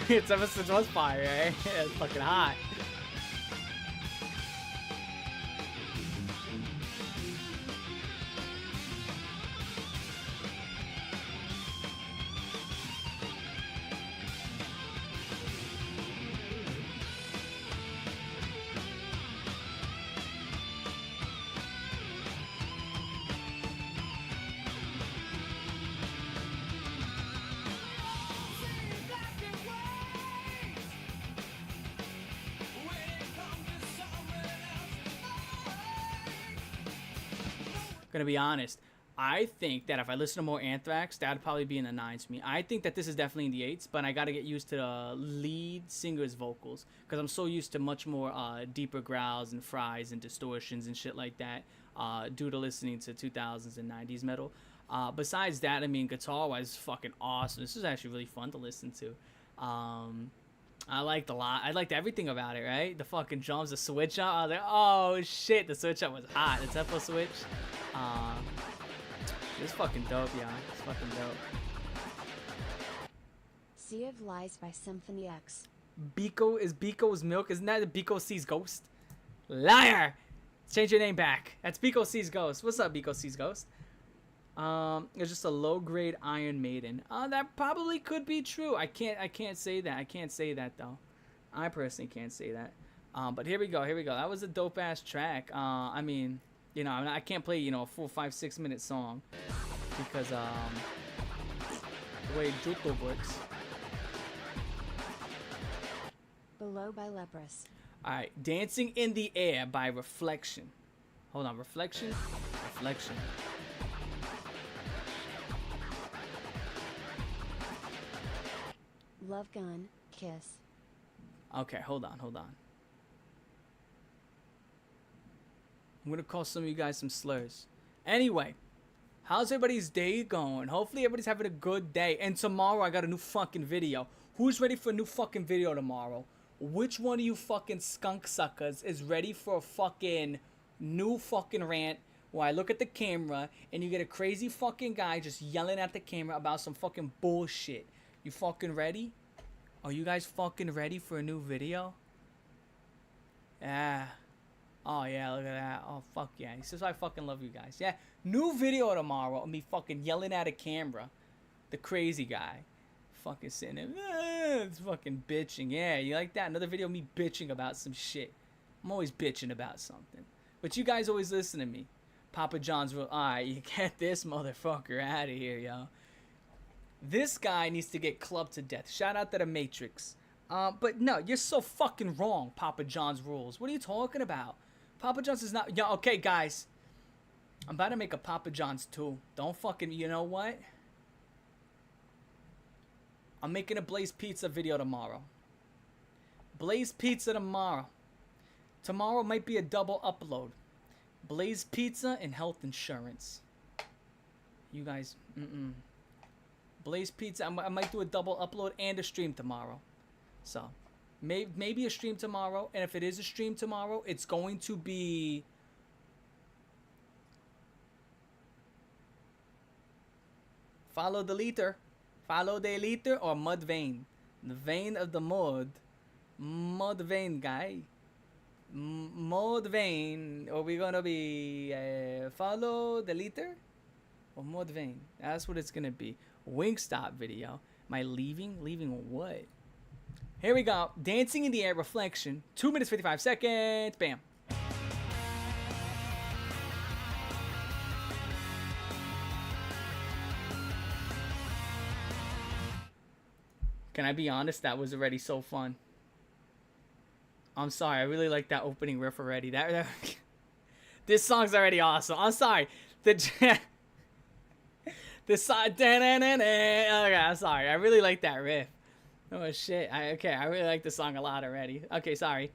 It's ever since was fire, eh? It's fucking hot. Gonna be honest, I think that if I listen to more Anthrax, that'd probably be in the 9s for me. I think that this is definitely in the 8s, but I gotta get used to the lead singer's vocals because I'm so used to much more deeper growls and fries and distortions and shit like that due to listening to 2000s and 90s metal. Besides that, I mean, guitar-wise, fucking awesome. This is actually really fun to listen to. I liked a lot. I liked everything about it, right? The fucking drums, the switch up. I was like, oh shit, the switch up was hot. The tempo switch. It's fucking dope, y'all. It's fucking dope. Sea of Lies by Symphony X. Biko's milk? Isn't that Biko sees ghost? Liar! Change your name back. That's Biko sees ghost. What's up, Biko sees ghost? It's just a low-grade Iron Maiden. That probably could be true. I can't say that. I can't say that though. I personally can't say that. But here we go. That was a dope-ass track. I mean, you know, I can't play, you know, a full 5-6 minute song because the way Juto works. Below by Leprous. All right, Dancing in the Air by Reflection. Hold on, Reflection. Love Gun, Kiss. Okay, hold on. I'm gonna call some of you guys some slurs. Anyway, how's everybody's day going? Hopefully everybody's having a good day. And tomorrow I got a new fucking video. Who's ready for a new fucking video tomorrow? Which one of you fucking skunk suckers is ready for a fucking new fucking rant where I look at the camera and you get a crazy fucking guy just yelling at the camera about some fucking bullshit? You fucking ready? Are you guys fucking ready for a new video? Yeah. Oh, yeah, look at that. Oh, fuck yeah. He says I fucking love you guys. Yeah, new video tomorrow of me fucking yelling at a camera. The crazy guy. Fucking sitting there. It's fucking bitching. Yeah, you like that? Another video of me bitching about some shit. I'm always bitching about something. But you guys always listen to me. Papa John's rule. Alright, you get this motherfucker out of here, yo. This guy needs to get clubbed to death. Shout out to the Matrix. But no, you're so fucking wrong, Papa John's rules. What are you talking about? Papa John's is not... Yo, okay, guys. I'm about to make a Papa John's too. Don't fucking... You know what? I'm making a Blaze Pizza video tomorrow. Blaze Pizza tomorrow. Tomorrow might be a double upload. Blaze Pizza and health insurance. You guys... Blaze Pizza. I might do a double upload and a stream tomorrow. So... Maybe a stream tomorrow, and if it is a stream tomorrow, it's going to be... Follow the liter. Follow the liter or mud vein. The vein of the mud. Mud vein guy. Mud vein. Are we gonna be follow the liter or mud vein? That's what it's gonna be. Wingstop video. Am I leaving? Leaving what? Here we go. Dancing in the Air, Reflection. 2 minutes, 55 seconds. Bam. Can I be honest? That was already so fun. I'm sorry. I really like that opening riff already. This song's already awesome. I'm sorry. This song. Okay, I'm sorry. I really like that riff. Oh shit. I really like the song a lot already. Okay, sorry.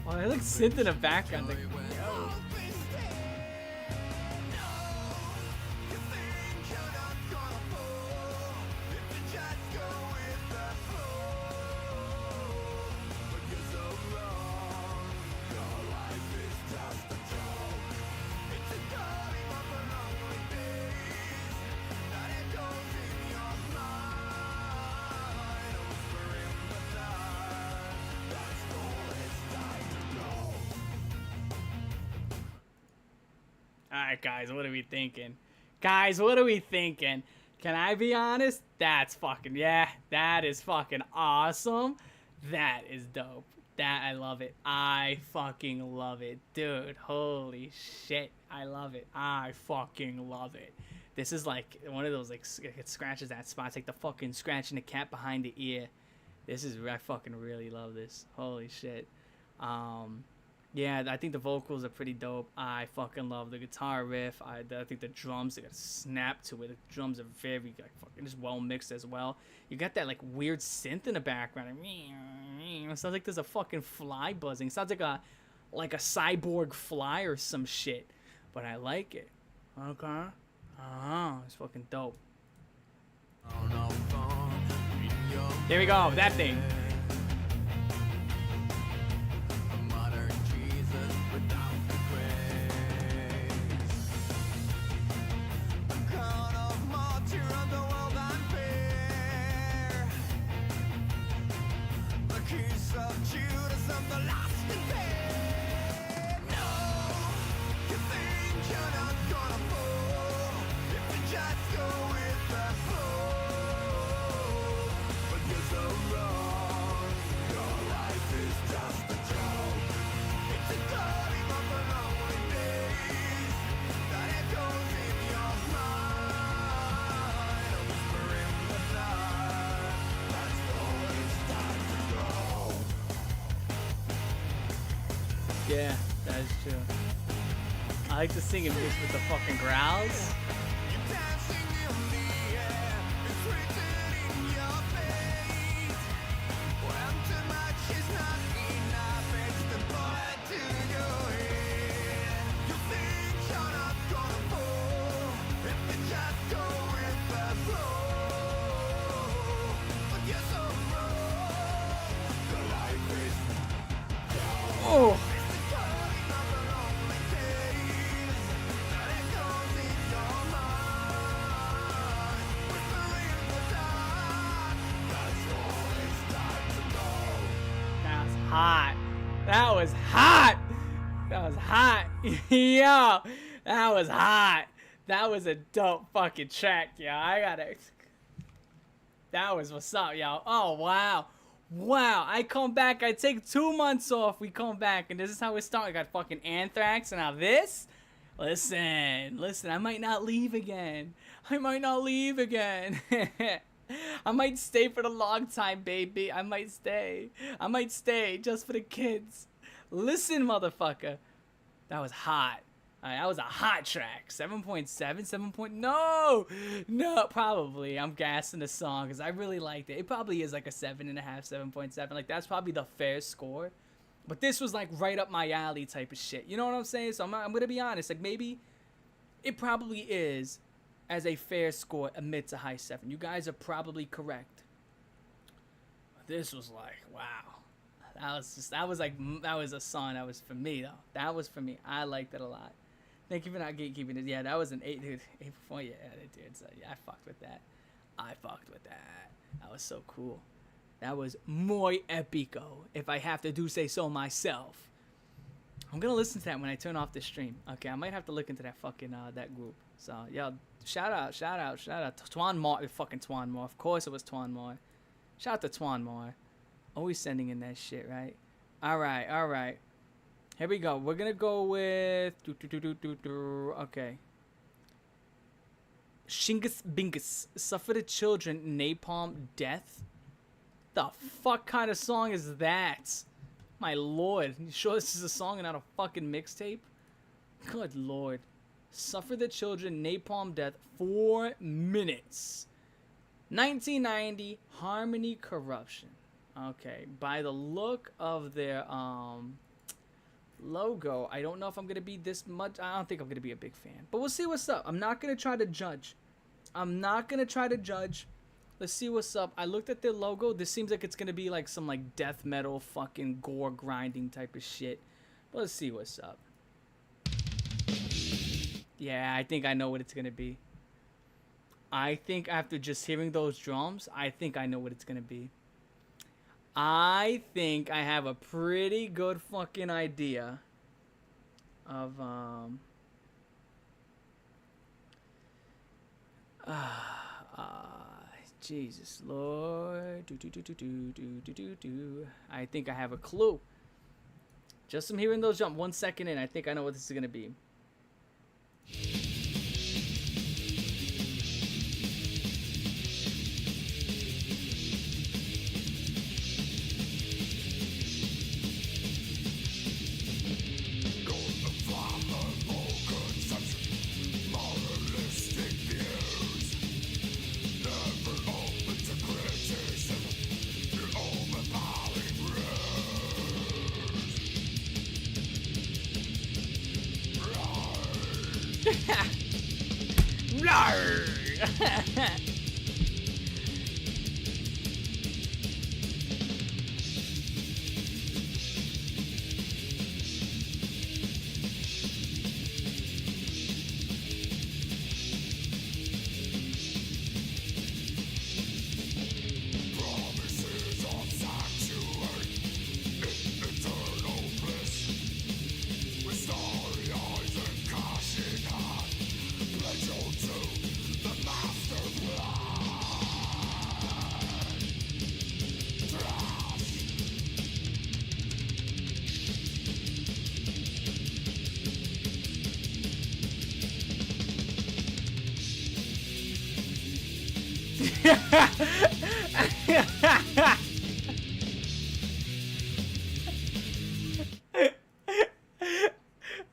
Oh, I like synth in the background. Like, yo. Alright, guys, what are we thinking? Guys, what are we thinking? Can I be honest? That's fucking, yeah, that is fucking awesome. That is dope. That, I love it. I fucking love it. Dude, holy shit. I love it. I fucking love it. This is like one of those, like, it scratches that spot. It's like the fucking scratching the cat behind the ear. This is, I fucking really love this. Holy shit. Yeah, I think the vocals are pretty dope. I fucking love the guitar riff. I think the drums, they got a snap to it. The drums are very, like, fucking just well mixed as well. You got that, like, weird synth in the background. It sounds like there's a fucking fly buzzing. It sounds like a cyborg fly or some shit. But I like it. Okay. Oh, it's fucking dope. There we go, that thing. Yeah, that is true. I like to sing it mixed with the fucking growls. Oh! That was hot. That was hot. Yo, that was hot. That was a dope fucking track, yo. I gotta. That was what's up, yo. Oh, wow. Wow. I come back. I take 2 months off. We come back, and this is how we start. I got fucking Anthrax, and now this. Listen. I might not leave again. I might stay for the long time, baby. I might stay just for the kids. Listen, motherfucker. That was hot. That was a hot track. 7.7, 7. No, probably. I'm gassing the song because I really liked it. It probably is like a 7.5, 7.7. Like, that's probably the fair score. But this was like right up my alley type of shit. You know what I'm saying? So I'm going to be honest. Like, maybe it probably is, as a fair score, a mid to high 7. You guys are probably correct. This was like, wow. That was a song that was for me, though. That was for me. I liked it a lot. Thank you for not gatekeeping it. Yeah, that was an 8, dude. 8.4, yeah, dude. So, yeah, I fucked with that. That was so cool. That was muy épico, if I have to do say so myself. I'm gonna listen to that when I turn off the stream. Okay, I might have to look into that fucking, that group. So, yo, shout out to Twan Moore. Fucking Twan Moore. Of course it was Twan Moore. Shout out to Twan Moore. Always sending in that shit, right? Alright. Here we go. We're gonna go with... Okay. Shingus Bingus. Suffer the Children. Napalm Death. The fuck kind of song is that? My lord. You sure this is a song and not a fucking mixtape? Good lord. Suffer the Children. Napalm Death. 4 minutes. 1990. Harmony Corruption. Okay. By the look of their logo, I don't know if I'm gonna be this much. I don't think I'm gonna be a big fan, but we'll see what's up. I'm not gonna try to judge. Let's see what's up. I looked at their logo. This seems like it's gonna be like some like death metal fucking gore grinding type of shit, but let's see what's up. Yeah, I think I know what it's gonna be. I think after just hearing those drums, I think I know what it's gonna be. I think I have a pretty good fucking idea of Jesus Lord. Do. I think I have a clue. Just from hearing those jump 1 second in, I think I know what this is gonna be.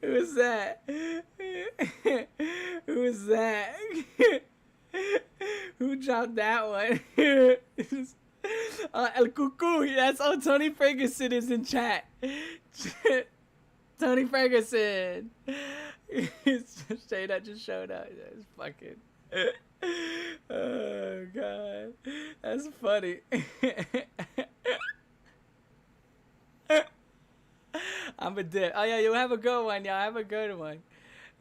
Who's that? Who's that? Who dropped that one? El Cuckoo. That's all. Tony Ferguson is in chat. Tony Ferguson. Straight up just showed up. That's fucking. Oh god, that's funny. I'm a dick. Oh yeah, you have a good one. Yeah, have a good one.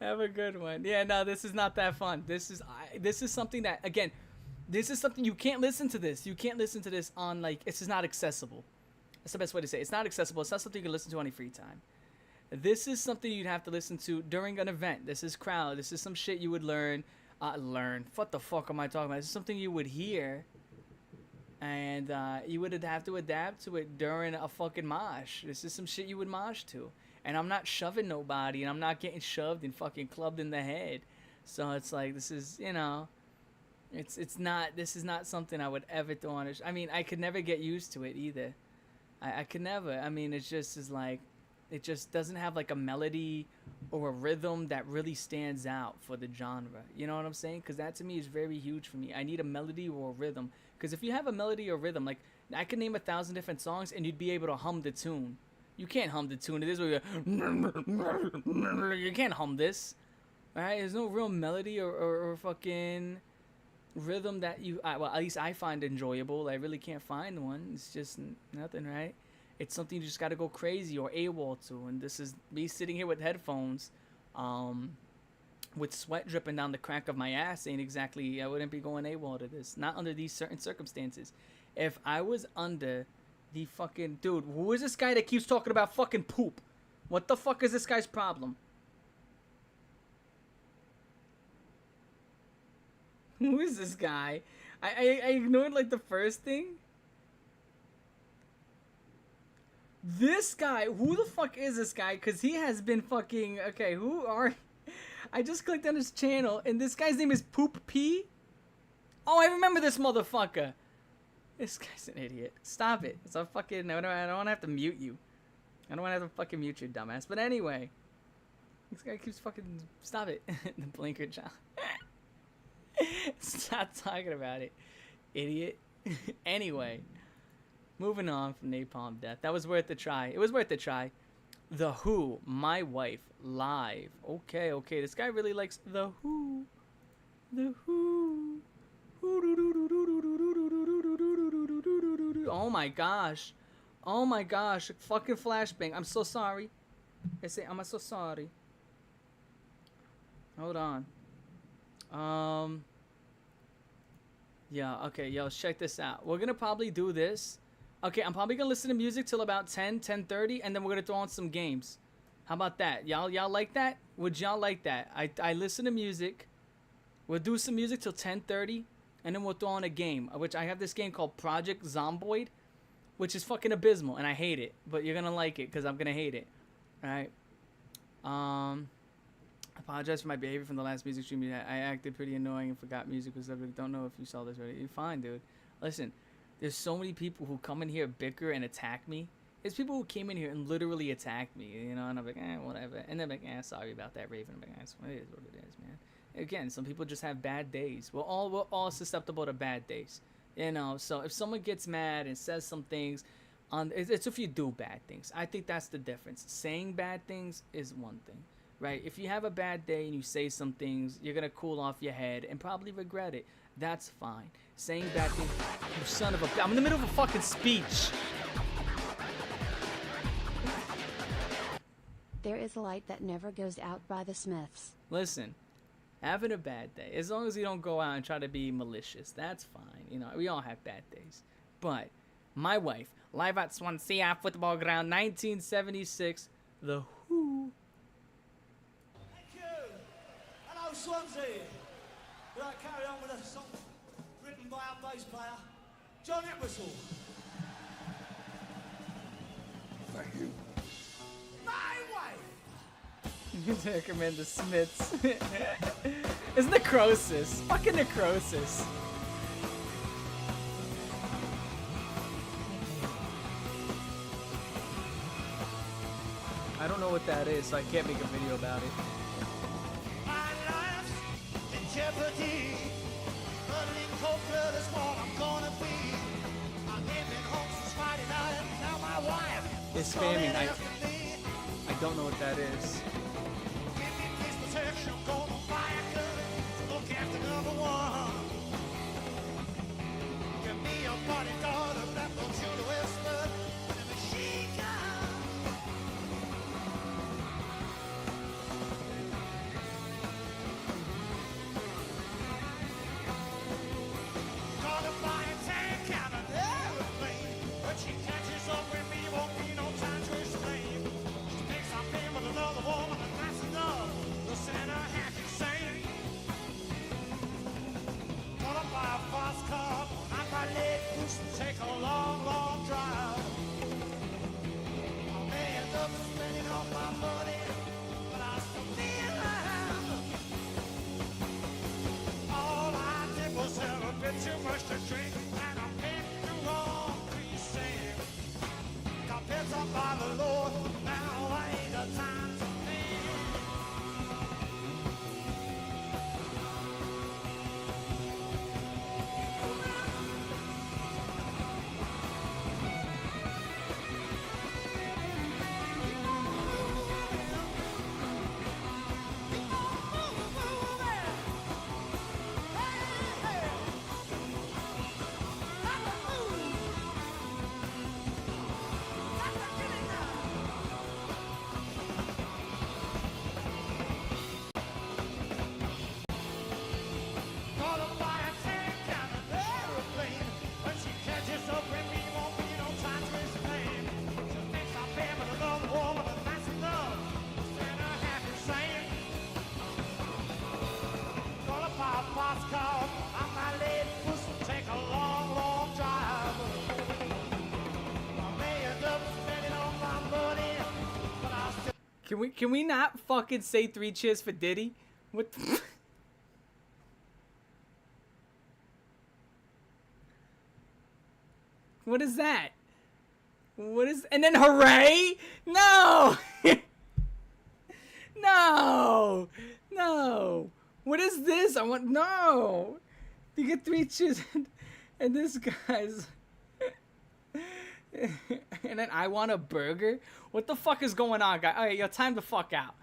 Have a good one. Yeah, no, this is not that fun. This is something that, again, this is something you can't listen to this. You can't listen to this on, like, it's just not accessible. That's the best way to say it. It's not accessible. It's not something you can listen to on your free time. This is something you'd have to listen to during an event. This is crowd. This is some shit you would learn. What the fuck am I talking about? This is something you would hear. And you would have to adapt to it during a fucking mosh. This is some shit you would mosh to. And I'm not shoving nobody. And I'm not getting shoved and fucking clubbed in the head. So it's like, this is, you know. It's not, this is not something I would ever throw on. I mean, I could never get used to it either. I could never. I mean, it's just is like, it just doesn't have like a melody or a rhythm that really stands out for the genre. You know what I'm saying? Because that to me is very huge for me. I need a melody or a rhythm. Because if you have a melody or rhythm, like I could name 1,000 different songs and you'd be able to hum the tune. You can't hum the tune. It is where you can't hum this. Right? There's no real melody or fucking rhythm that you, well, at least I find enjoyable. I really can't find one. It's just nothing, right? It's something you just got to go crazy or AWOL to. And this is me sitting here with headphones, with sweat dripping down the crack of my ass. Ain't exactly, I wouldn't be going AWOL to this. Not under these certain circumstances. If I was under the fucking, dude, who is this guy that keeps talking about fucking poop? What the fuck is this guy's problem? Who is this guy? I ignored like the first thing. This guy, who the fuck is this guy? Because he has been fucking, okay, who are, I just clicked on his channel and this guy's name is Poop P. Oh, I remember this motherfucker. This guy's an idiot. Stop it. It's a fucking, I don't want to have to mute you. I don't want to have to fucking mute you, dumbass. But anyway, this guy keeps fucking, stop it. The blinker child. Stop talking about it, idiot. Anyway, moving on from Napalm Death. That was worth a try. It was worth a try. The Who, My Wife, live. Okay, okay. This guy really likes The Who. The Who. Oh my gosh. Oh my gosh. Fucking flashbang. I'm so sorry. I say, I'm so sorry. Hold on. Yeah, okay, yo, check this out. We're gonna probably do this. Okay, I'm probably gonna listen to music till about 10:30, and then we're gonna throw on some games. How about that? Y'all like that? Would y'all like that? I listen to music. We'll do some music till 10:30, and then we'll throw on a game, which I have this game called Project Zomboid, which is fucking abysmal, and I hate it. But you're gonna like it because I'm gonna hate it. All right. I apologize for my behavior from the last music stream. I acted pretty annoying and forgot music was subject. Don't know if you saw this already. You're fine, dude. Listen, there's so many people who come in here, bicker, and attack me. There's people who came in here and literally attacked me, you know, and I'm like, whatever. And they're like, sorry about that, Raven. I'm like, it is what it is, man. Again, some people just have bad days. We're all susceptible to bad days, you know. So if someone gets mad and says some things, it's if you do bad things. I think that's the difference. Saying bad things is one thing, right? If you have a bad day and you say some things, you're gonna cool off your head and probably regret it. That's fine. Saying bad things, you son of a... I'm in the middle of a fucking speech. There is a light that never goes out by the Smiths. Listen, having a bad day, as long as you don't go out and try to be malicious, that's fine. You know, we all have bad days. But my wife, live at Swansea Football Ground, 1976, The Who. Thank you. Hello, Swansea. We'd like to carry on with a song written by our bass player, John Entwistle. Thank you. My wife. You can recommend the Smiths. It's necrosis. Fucking necrosis. I don't know what that is, so I can't make a video about it. My life's in jeopardy. Running cold blood is what I'm gonna be. I've been home since Friday night, and now my wife It's coming spamming. after me. I don't know what that is. Give me police protection, I'm gonna buy a gun to look after number one. Give me a bodyguard, a black will shoot a whisper, and a machine gun. Gonna buy a tank and an airplane. When she catches up with me, won't be no time to explain. She thinks I'm playing with another woman, and that's enough to send her half insane. Gonna buy a fast car, and my leg boost and take a long, long drive. I may end up spending all my money, but I still feel alive. All I did was have a bit too much to drink, and I picked the wrong precinct. Got picked up by the Lord, now ain't the time to think. Gonna buy a tank and an airplane. When she catches up with me, won't be no time to explain. She thinks I'm paying with another woman, and that's enough. Send her half insane. Gonna buy a fast car, I'm my late puss will take a long, long drive. I may end up spending all my money, but I still. Can we not fucking say 3 cheers for Diddy? What the What is that? What is... And then hooray? No! No! No! What is this? I want... No! You get 3 cheers and this guy's... And then I want a burger? What the fuck is going on, guy? Alright, yo, time the fuck out.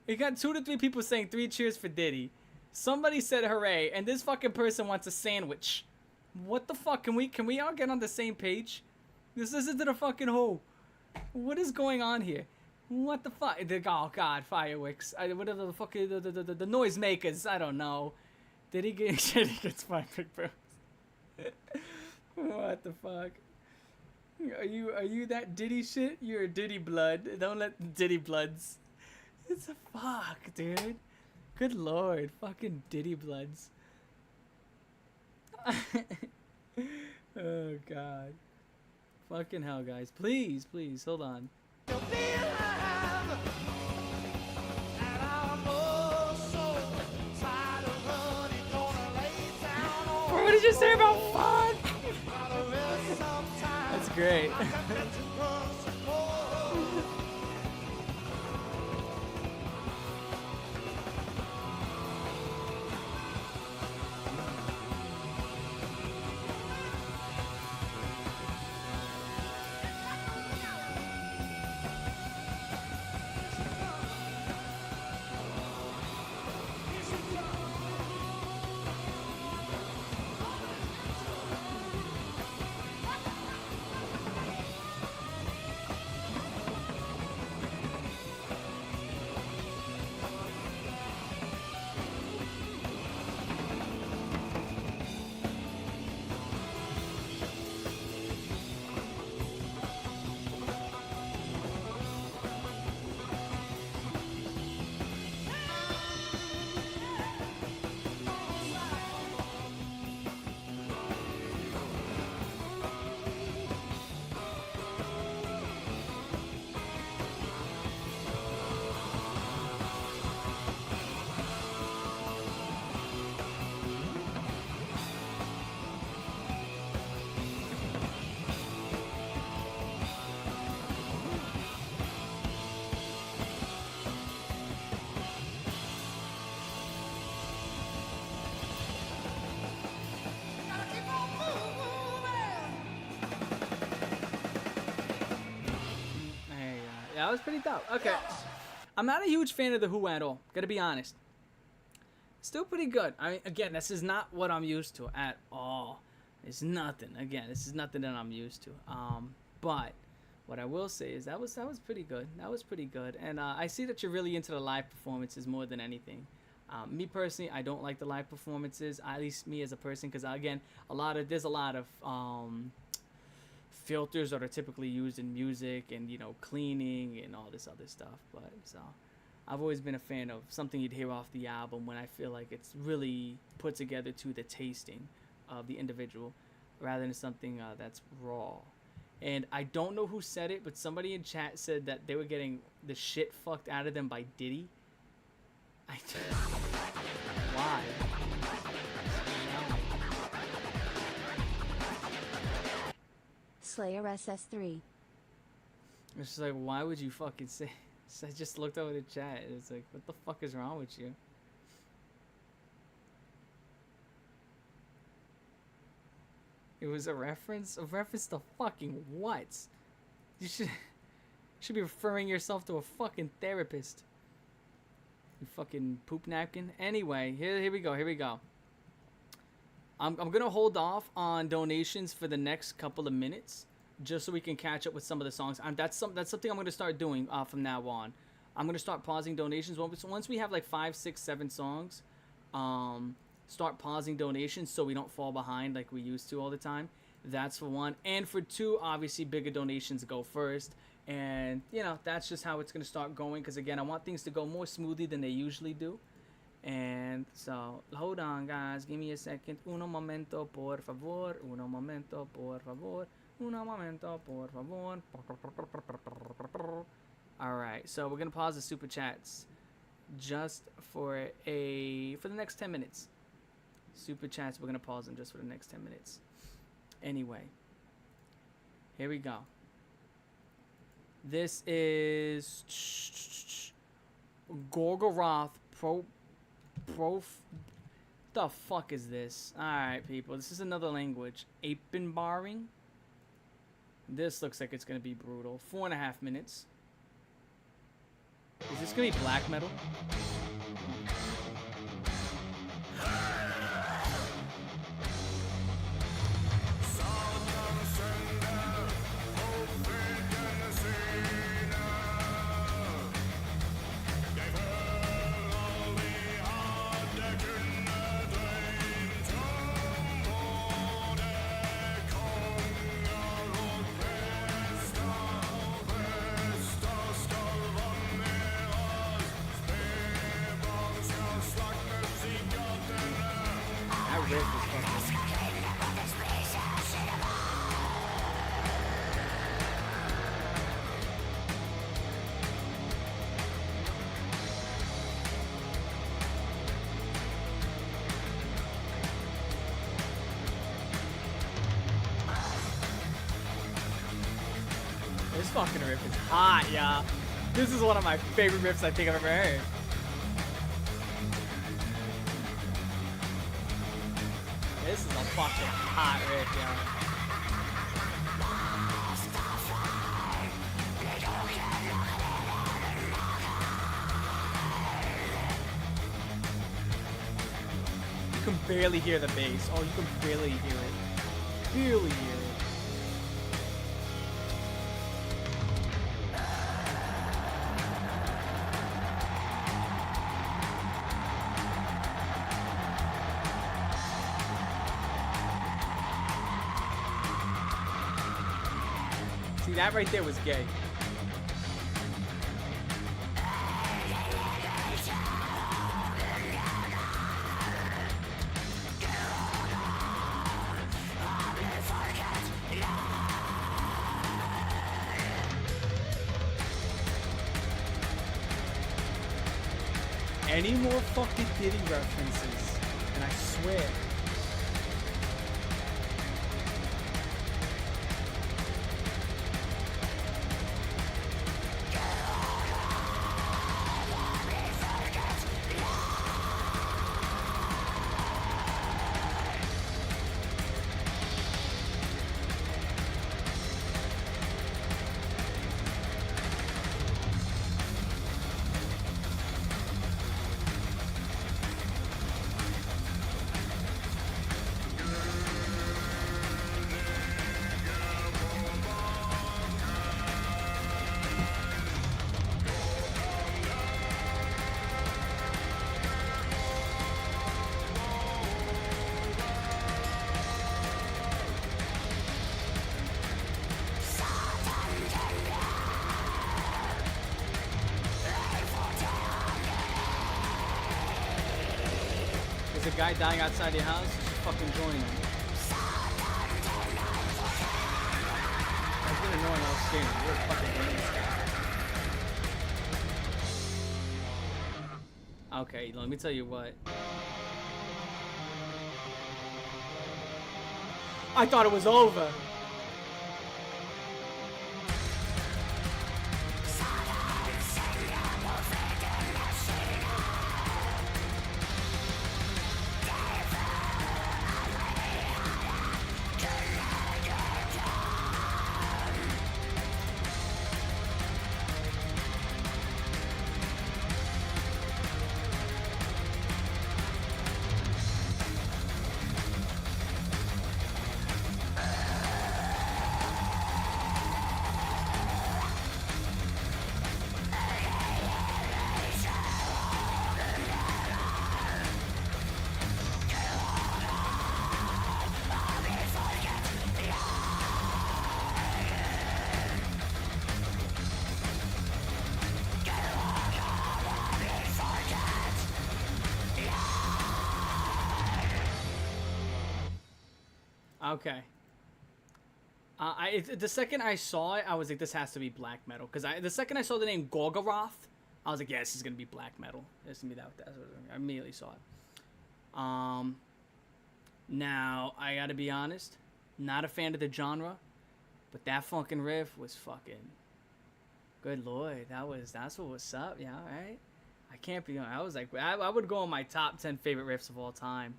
You got 2 to 3 people saying 3 cheers for Diddy. Somebody said hooray, and this fucking person wants a sandwich. What the fuck? Can we all get on the same page? This isn't the fucking hole. What is going on here? What the fuck? Oh god, fireworks. Whatever the fuck, the noisemakers. I don't know. Did he get? He gets my big bros. What the fuck? Are you that Diddy shit? You're a Diddy blood. Don't let Diddy bloods. It's a fuck, dude. Good lord, fucking Diddy bloods. Oh God. Fucking hell, guys. Please, please, hold on. Bro, what did you say about fun? That's great. Yeah, that was pretty dope. Okay. I'm not a huge fan of The Who at all. Gotta be honest. Still pretty good. I mean, again, this is not what I'm used to at all. It's nothing. Again, this is nothing that I'm used to. But what I will say is that was pretty good. That was pretty good. And I see that you're really into the live performances more than anything. Me personally, I don't like the live performances. At least me as a person, because again, there's a lot of filters that are typically used in music, and cleaning and all this other stuff. But so I've always been a fan of something you'd hear off the album when I feel like it's really put together to the tasting of the individual, rather than something that's raw. And I don't know who said it, but somebody in chat said that they were getting the shit fucked out of them by Diddy. Why? Slayer SS3. It's just like, why would you fucking say? So I just looked over the chat. It's like, what the fuck is wrong with you? It was a reference? A reference to fucking what? You should be referring yourself to a fucking therapist. You fucking poop napkin. Anyway, here we go. I'm gonna hold off on donations for the next couple of minutes, just so we can catch up with some of the songs. That's something I'm gonna start doing from now on. I'm gonna start pausing donations once we have like 5, 6, 7 songs. Start pausing donations so we don't fall behind like we used to all the time. That's for one. And for two, obviously bigger donations go first. And that's just how it's gonna start going, because again, I want things to go more smoothly than they usually do. And so, hold on, guys. Give me a second. Uno momento, por favor. Uno momento, por favor. Uno momento, por favor. Alright, so we're going to pause the super chats just for the next 10 minutes. Super chats, we're going to pause them just for the next 10 minutes. Anyway, here we go. This is Gorgoroth the fuck is this? Alright, people. This is another language. Apenbaring. This looks like it's gonna be brutal. 4.5 minutes. Is this gonna be black metal? That riff is fucking... This fucking riff is hot, y'all. This is one of my favorite riffs I think I've ever heard. This is a fucking hot riff, y'all. You can barely hear the bass. Oh, you can barely hear it. Barely hear it. See, that right there was gay. Any more fucking Kittie references, and I swear. There's a guy dying outside your house, you should fucking join him. I've been annoying all skin. You're fucking doing this guy. Okay, let me tell you what. I thought it was over. Okay. The second I saw it, I was like, this has to be black metal. Because the second I saw the name Gorgoroth, I was like, yeah, this is going to be black metal. It's going to be that. I immediately saw it. Now, I got to be honest, not a fan of the genre, but that fucking riff was fucking, good lord, that's what was up, yeah, right? I can't be, I was like, I would go on my top 10 favorite riffs of all time.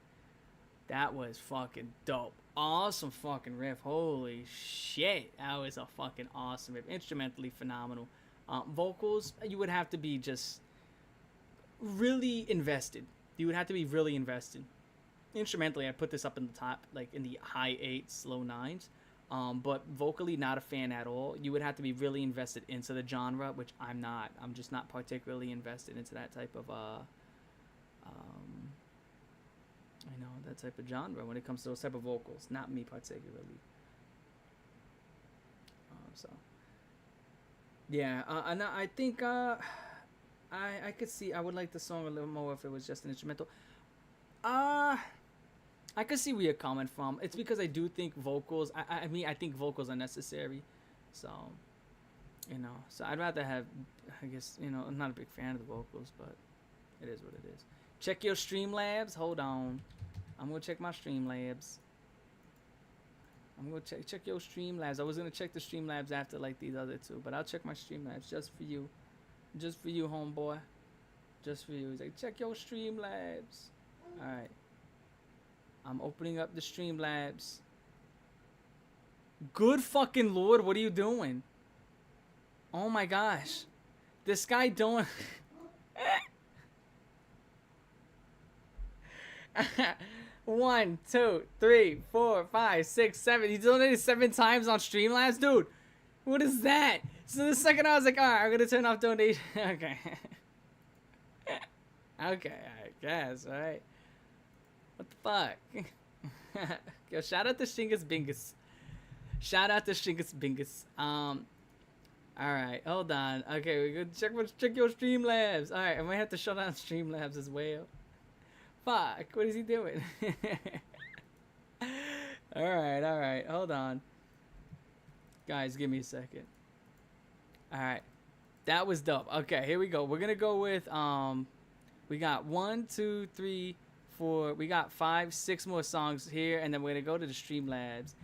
That was fucking dope. Awesome fucking riff. Holy shit. That was a fucking awesome riff. Instrumentally phenomenal. Vocals, you would have to be just really invested. You would have to be really invested. Instrumentally, I put this up in the top, like in the high 8s, low 9s. But vocally, not a fan at all. You would have to be really invested into the genre, which I'm not. I'm just not particularly invested into that type of that type of genre when it comes to those type of vocals. Not me particularly. And I think I could see, I would like the song a little more if it was just an instrumental. I could see where you're coming from. It's because I do think vocals, I think vocals are necessary. So I'd rather have, I guess, I'm not a big fan of the vocals, but it is what it is. Check your Streamlabs. Hold on. I'm going to check my Streamlabs. I'm gonna check your Streamlabs. I was gonna check the Streamlabs after like these other two, but I'll check my Streamlabs just for you, homeboy, just for you. He's like, check your Streamlabs. All right, I'm opening up the Streamlabs. Good fucking lord, what are you doing? Oh my gosh, this guy doing. 1, 2, 3, 4, 5, 6, 7. He's donated 7 times on Streamlabs, dude. What is that? So the second I was like, all right, I'm gonna turn off donation. Okay. Okay, I guess. All right. What the fuck? Yo, shout out to Shingus Bingus. Shout out to Shingus Bingus. All right, hold on. Okay, we go check your Streamlabs. All right, I might have to shut down Streamlabs as well. Fuck, what is he doing? Alright, hold on. Guys, give me a second. Alright. That was dope. Okay, here we go. We're gonna go with, we got 1, 2, 3, 4, we got 5, 6 more songs here, and then we're gonna go to the Streamlabs.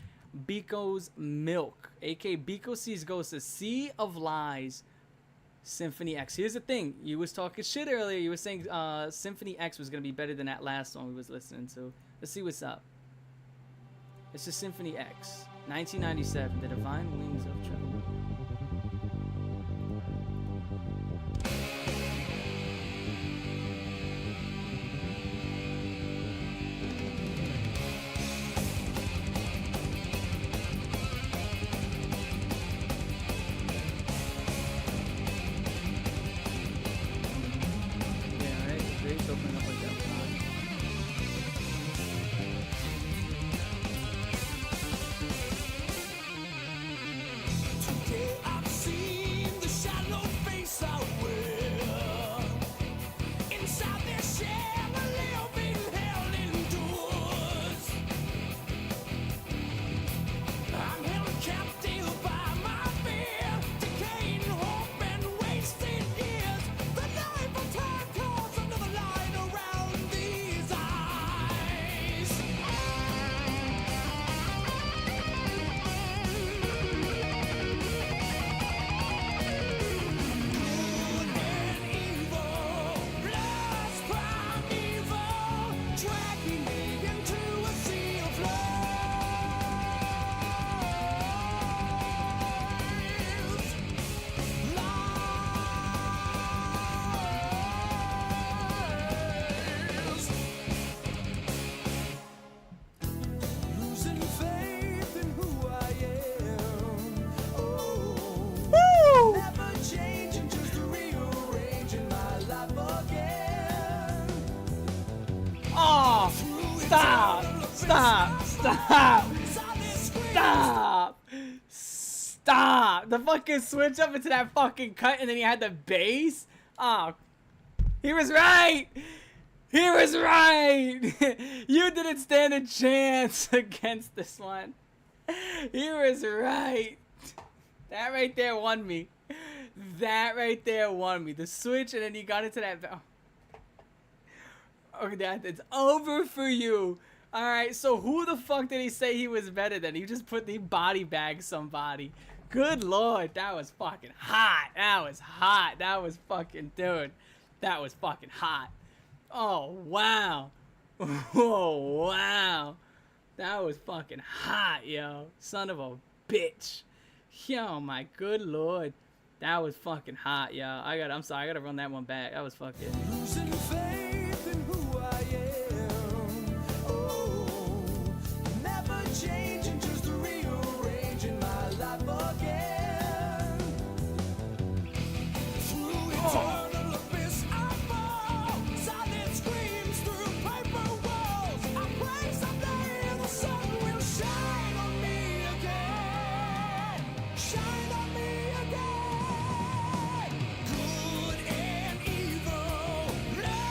Biko's Milk, aka Biko Sees Ghosts, a Sea of Lies. Symphony X. Here's the thing. You was talking shit earlier. You were saying Symphony X was going to be better than that last song we was listening to. Let's see what's up. It's the Symphony X. 1997. The Divine Wings of Travel. Stop! The fucking switch up into that fucking cut, and then he had the bass. Oh, he was right. He was right. You didn't stand a chance against this one. He was right. That right there won me. That right there won me. The switch, and then he got into that. Oh, it's over for you. All right, so who the fuck did he say he was better than? He just he body bagged somebody. Good lord, that was fucking hot. That was hot. That was fucking, dude. That was fucking hot. Oh, wow. Oh, wow. That was fucking hot, yo. Son of a bitch. Yo, my good lord. That was fucking hot, yo. I'm sorry, I gotta run that one back. That was fucking... Losing faith in who I am. Oh, never changing, just rearranging my life again. Through eternal abyss I fall. Silent screams through paper walls. I pray someday the sun will shine on me again. Shine on me again. Good and evil, love.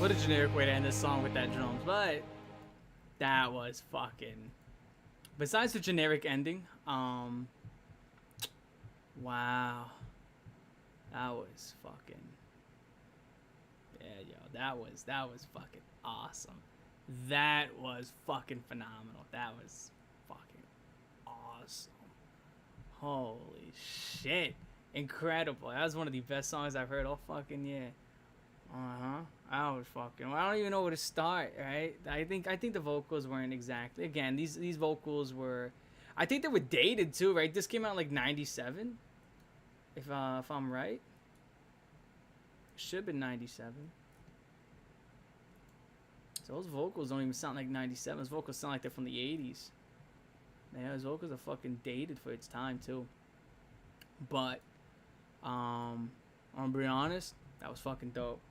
What a generic way to end this song with that drums, but that was fucking. Besides the generic ending, wow, that was fucking. Yeah, yo, that was fucking awesome. That was fucking phenomenal. That was fucking awesome. Holy shit. Incredible. That was one of the best songs I've heard all fucking year. That was fucking. I don't even know where to start, right? I think the vocals weren't exactly. Again, these vocals were, I think they were dated too, right? This came out like 97. If I'm right. Should have been 97. So those vocals don't even sound like 97. Those vocals sound like they're from the 80s. Yeah, those vocals are fucking dated for its time too. But I'm gonna be honest, that was fucking dope.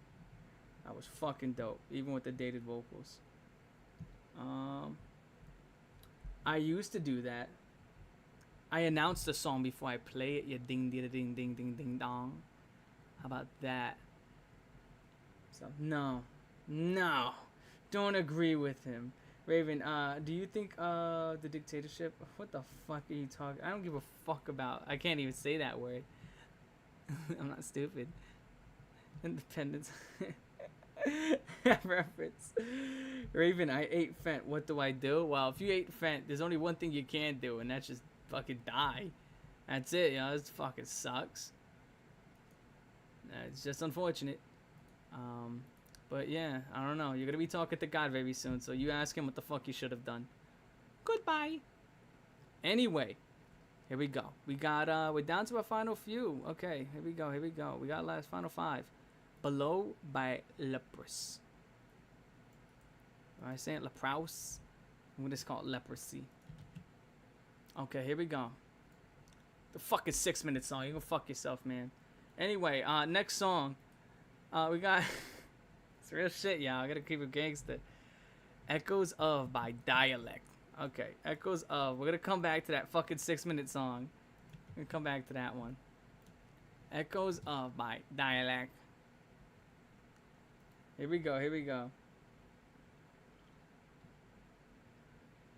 That was fucking dope, even with the dated vocals. I used to do that. I announced the song before I play it. Yeah, ding ding ding ding ding ding dong. How about that? So no, don't agree with him. Raven, do you think the dictatorship? What the fuck are you talking? I don't give a fuck about. I can't even say that word. I'm not stupid. Independence. Reference. Raven, I ate Fent. What do I do? Well, if you ate Fent, there's only one thing you can do, and that's just fucking die. That's it, you know. This fucking sucks. It's just unfortunate. But yeah, I don't know. You're gonna be talking to God very soon, so you ask him what the fuck you should have done. Goodbye. Anyway, here we go. We got we're down to our final few. Okay, here we go. We got last final 5. Below by Leprous. Am I saying Leprous? I'm gonna just call it Leprosy. Okay, here we go. The fucking 6-minute song. You can fuck yourself, man. Anyway, next song. We got. It's real shit, y'all. I gotta keep it gangster. Echoes of by Dialect. Okay, Echoes of. We're gonna come back to that fucking 6-minute song. We're gonna come back to that one. Echoes of by Dialect. Here we go.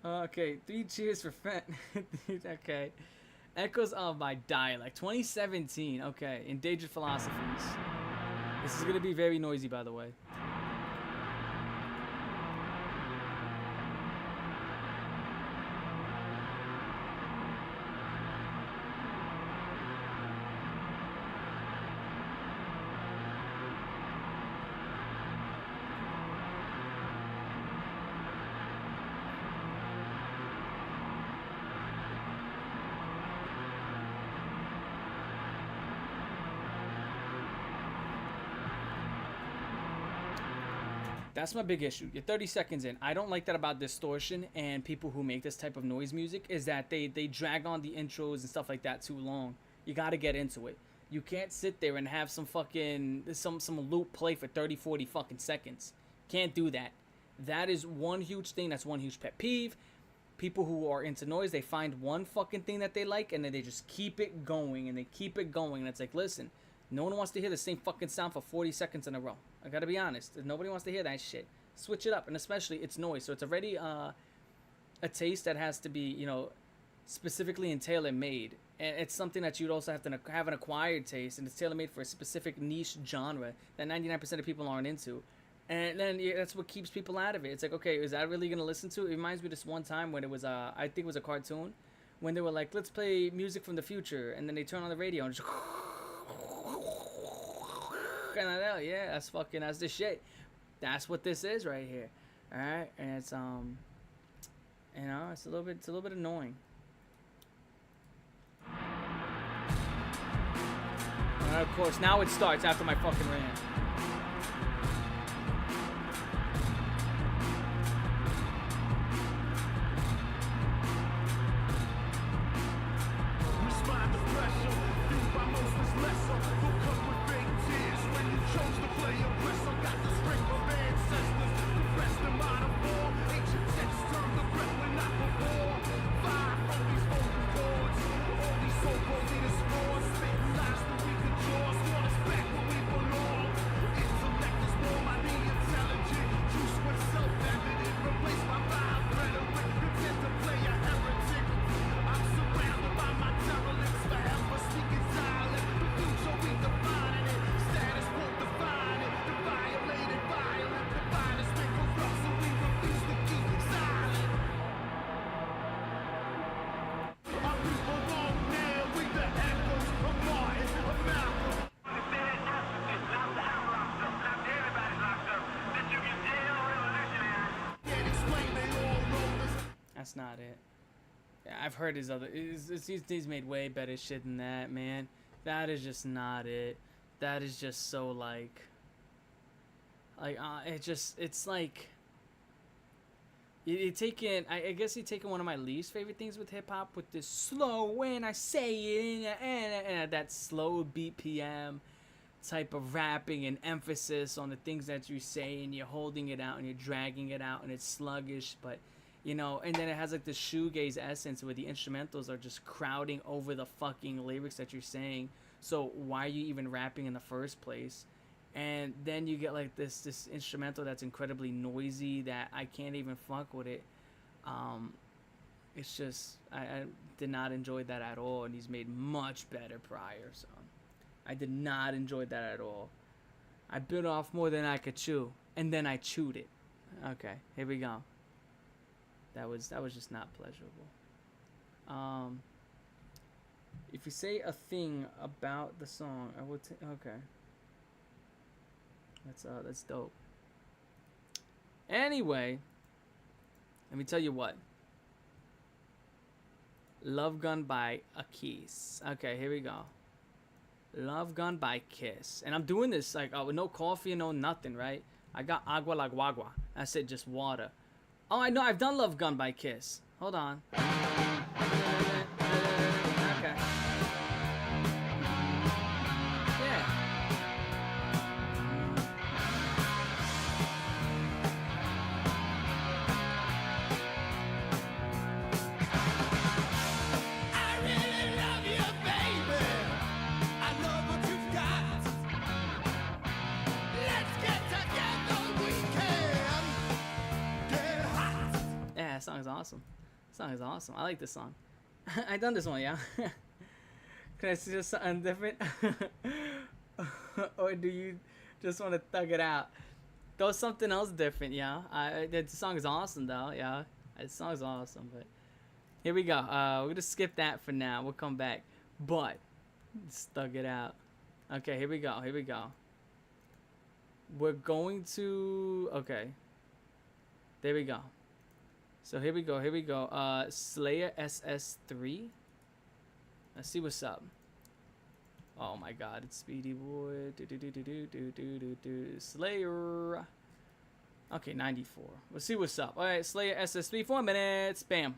Okay, 3 cheers for Fent. Okay. Echoes of by Dialect. 2017. Okay, Endangered Philosophies. This is gonna be very noisy, by the way. That's my big issue. You're 30 seconds in. I don't like that about distortion and people who make this type of noise music is that they drag on the intros and stuff like that too long. You got to get into it. You can't sit there and have some fucking some loop play for 30, 40 fucking seconds. Can't do that. That is one huge thing. That's one huge pet peeve. People who are into noise, they find one fucking thing that they like and then they just keep it going and they keep it going. And it's like, listen, no one wants to hear the same fucking sound for 40 seconds in a row. I gotta be honest. Nobody wants to hear that shit. Switch it up. And especially, it's noise. So it's already a taste that has to be, you know, specifically and tailor-made. And it's something that you'd also have to have an acquired taste. And it's tailor-made for a specific niche genre that 99% of people aren't into. And then that's what keeps people out of it. It's like, okay, is that really going to listen to? It reminds me of this one time when it was, I think it was a cartoon. When they were like, let's play music from the future. And then they turn on the radio and just... yeah, that's the shit. That's what this is right here. All right, and it's you know, it's a little bit annoying. And of course, now it starts after my fucking rant. just not it. I've heard his other. He's made way better shit than that, man. That is just not it. That is just so like it's like you taking. I guess you taking one of my least favorite things with hip hop with this slow when I say it and that slow BPM type of rapping and emphasis on the things that you say, and you're holding it out and you're dragging it out and it's sluggish, but you know, and then it has like the shoegaze essence where the instrumentals are just crowding over the fucking lyrics that you're saying. So why are you even rapping in the first place? And then you get like this instrumental that's incredibly noisy that I can't even fuck with it. It's just I did not enjoy that at all, and he's made much better prior. So I did not enjoy that at all. I bit off more than I could chew, and then I chewed it. Okay, here we go. That was just not pleasurable. If you say a thing about the song, I would okay. That's dope. Anyway, let me tell you what. Love Gun by a Kiss. Okay, here we go. Love Gun by Kiss. And I'm doing this like with no coffee and no nothing, right? I got agua la guagua. I said just water. Oh, I know. I've done Love Gun by Kiss. Hold on. Okay. Yeah. I really love you, baby. I love what you've got. Let's get together, we can get hot. Yeah, that song is awesome. That song is awesome. I like this song. I done this one, yeah. Can I suggest something different? Or do you just want to thug it out? Throw something else different, yeah. The song is awesome, though, yeah. The song is awesome, but here we go. We're gonna skip that for now. We'll come back, but let's thug it out. Okay, here we go. Here we go. We're going to. Okay. There we go. So here we go. Here we go. Slayer SS3. Let's see what's up. Oh my God, it's Speedy Boy. Slayer. Okay, 94. Let's see what's up. All right, Slayer SS3. 4 minutes. Bam.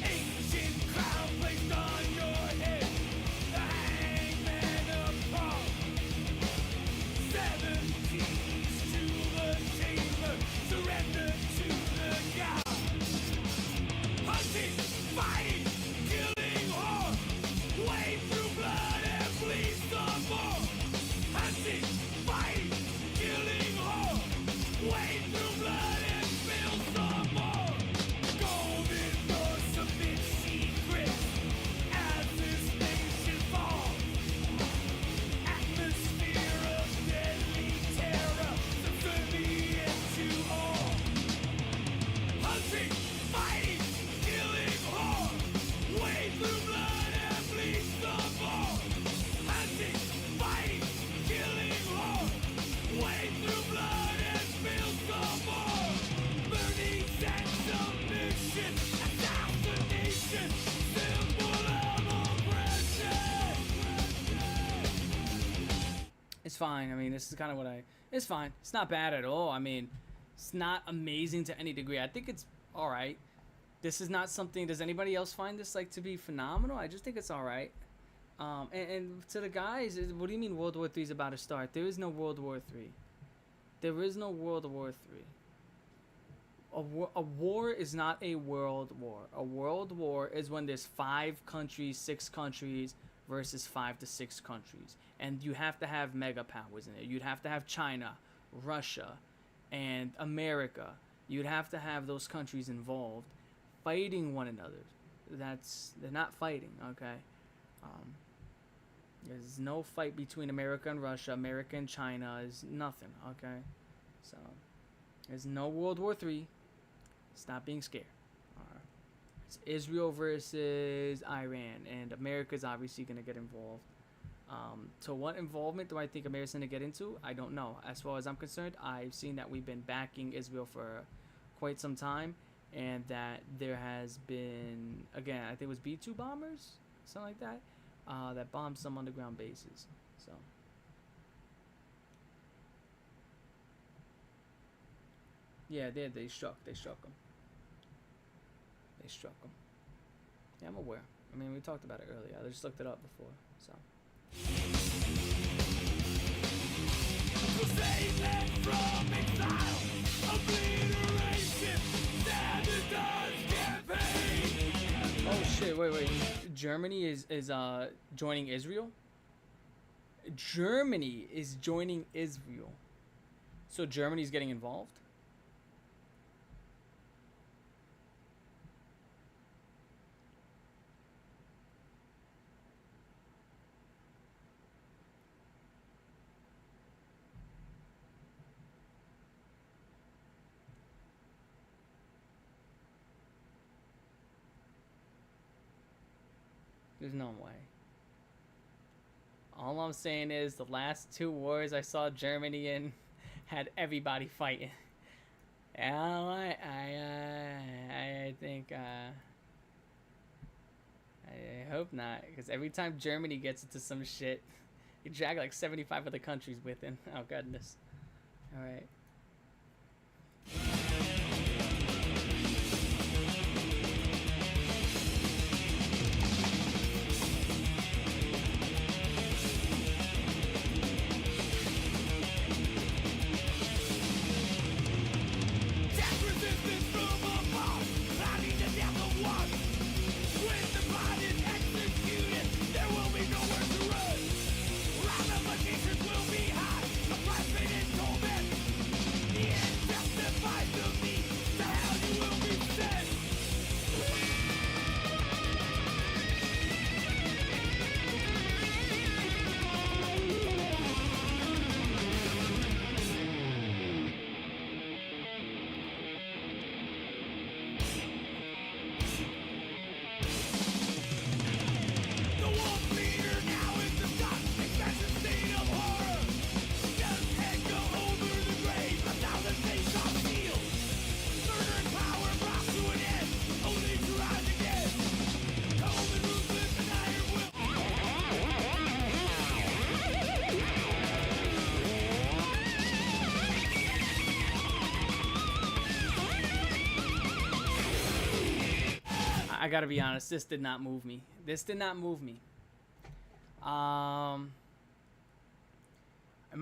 Ancient crown placed on your head, the hangman upon. 7 keys to the chamber, surrender to the gods. Hunting, fighting, killing war, wade through blood and bleed some more. Hunting, fighting, killing war, wade through blood and spill some more. Golden doors submit secrets as this nation falls. Atmosphere of deadly terror, subservient to all. Hunting, fighting, killing war, wade through blood and bleed some more. Hunting, fighting, killing war, wade through blood and spill some more. Burning and submission, assassination, symbol of oppression. It's fine. I mean, this is kind of what it's fine. It's not bad at all. I mean, it's not amazing to any degree. I think it's all right. This is not something. Does anybody else find this like to be phenomenal? I just think it's all right. And to the guys, what do you mean World War III is about to start? There is no World War III. There is no World War III. A war is not a world war. A world war is when there's 5 countries, 6 countries versus 5 to 6 countries. And you have to have mega powers in it. You'd have to have China, Russia, and America. You'd have to have those countries involved fighting one another. They're not fighting, okay? There's no fight between America and Russia. America and China is nothing, okay? So, there's no World War III. Stop being scared. It's Israel versus Iran, and America's obviously going to get involved. So what involvement do I think America's going to get into? I don't know. As far as I'm concerned, I've seen that we've been backing Israel for quite some time, and that there has been, again, I think it was B-2 bombers, something like that, that bombed some underground bases. So. Yeah, they struck them. They struck them. Yeah, I'm aware. I mean, we talked about it earlier. I just looked it up before, so. Oh shit! Wait. Germany is joining Israel. Germany is joining Israel. So Germany's getting involved. There's no way. All I'm saying is the last 2 wars I saw Germany in had everybody fighting. I think I hope not, because every time Germany gets into some shit, you drag like 75 other countries with it. Oh goodness. All right. I gotta be honest, this did not move me. Am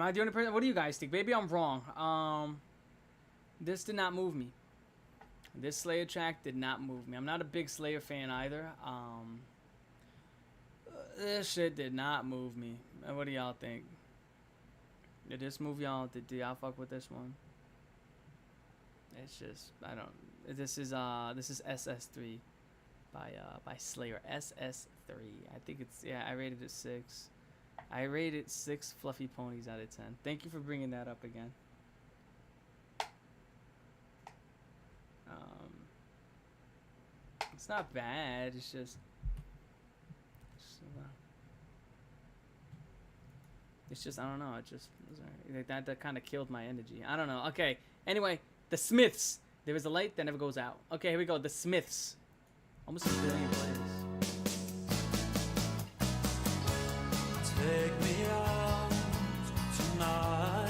I the only person? What do you guys think? Maybe I'm wrong. This did not move me. This Slayer track did not move me. I'm not a big Slayer fan either. This shit did not move me. What do y'all think? Did this move y'all? Did y'all fuck with this one? It's just, I don't. This is SS3 by Slayer. SS3. I think it's, yeah, I rated it 6. I rated 6 fluffy ponies out of 10. Thank you for bringing that up again. It's not bad. It's just I don't know. It just that kind of killed my energy. I don't know. Okay. Anyway, the Smiths. There is a light that never goes out. Okay, here we go. The Smiths. Almost 1 billion plays. Take me out tonight,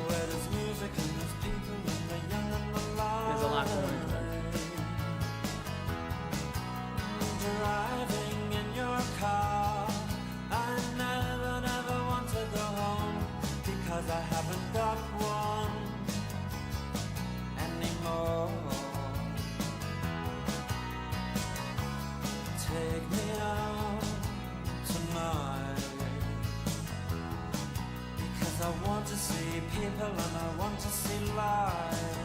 where there's music and there's people and the young and the light. There's a lot going on. Driving in your car, I never want to go home, because I haven't got one. tonight. Because I want to see people and I want to see light.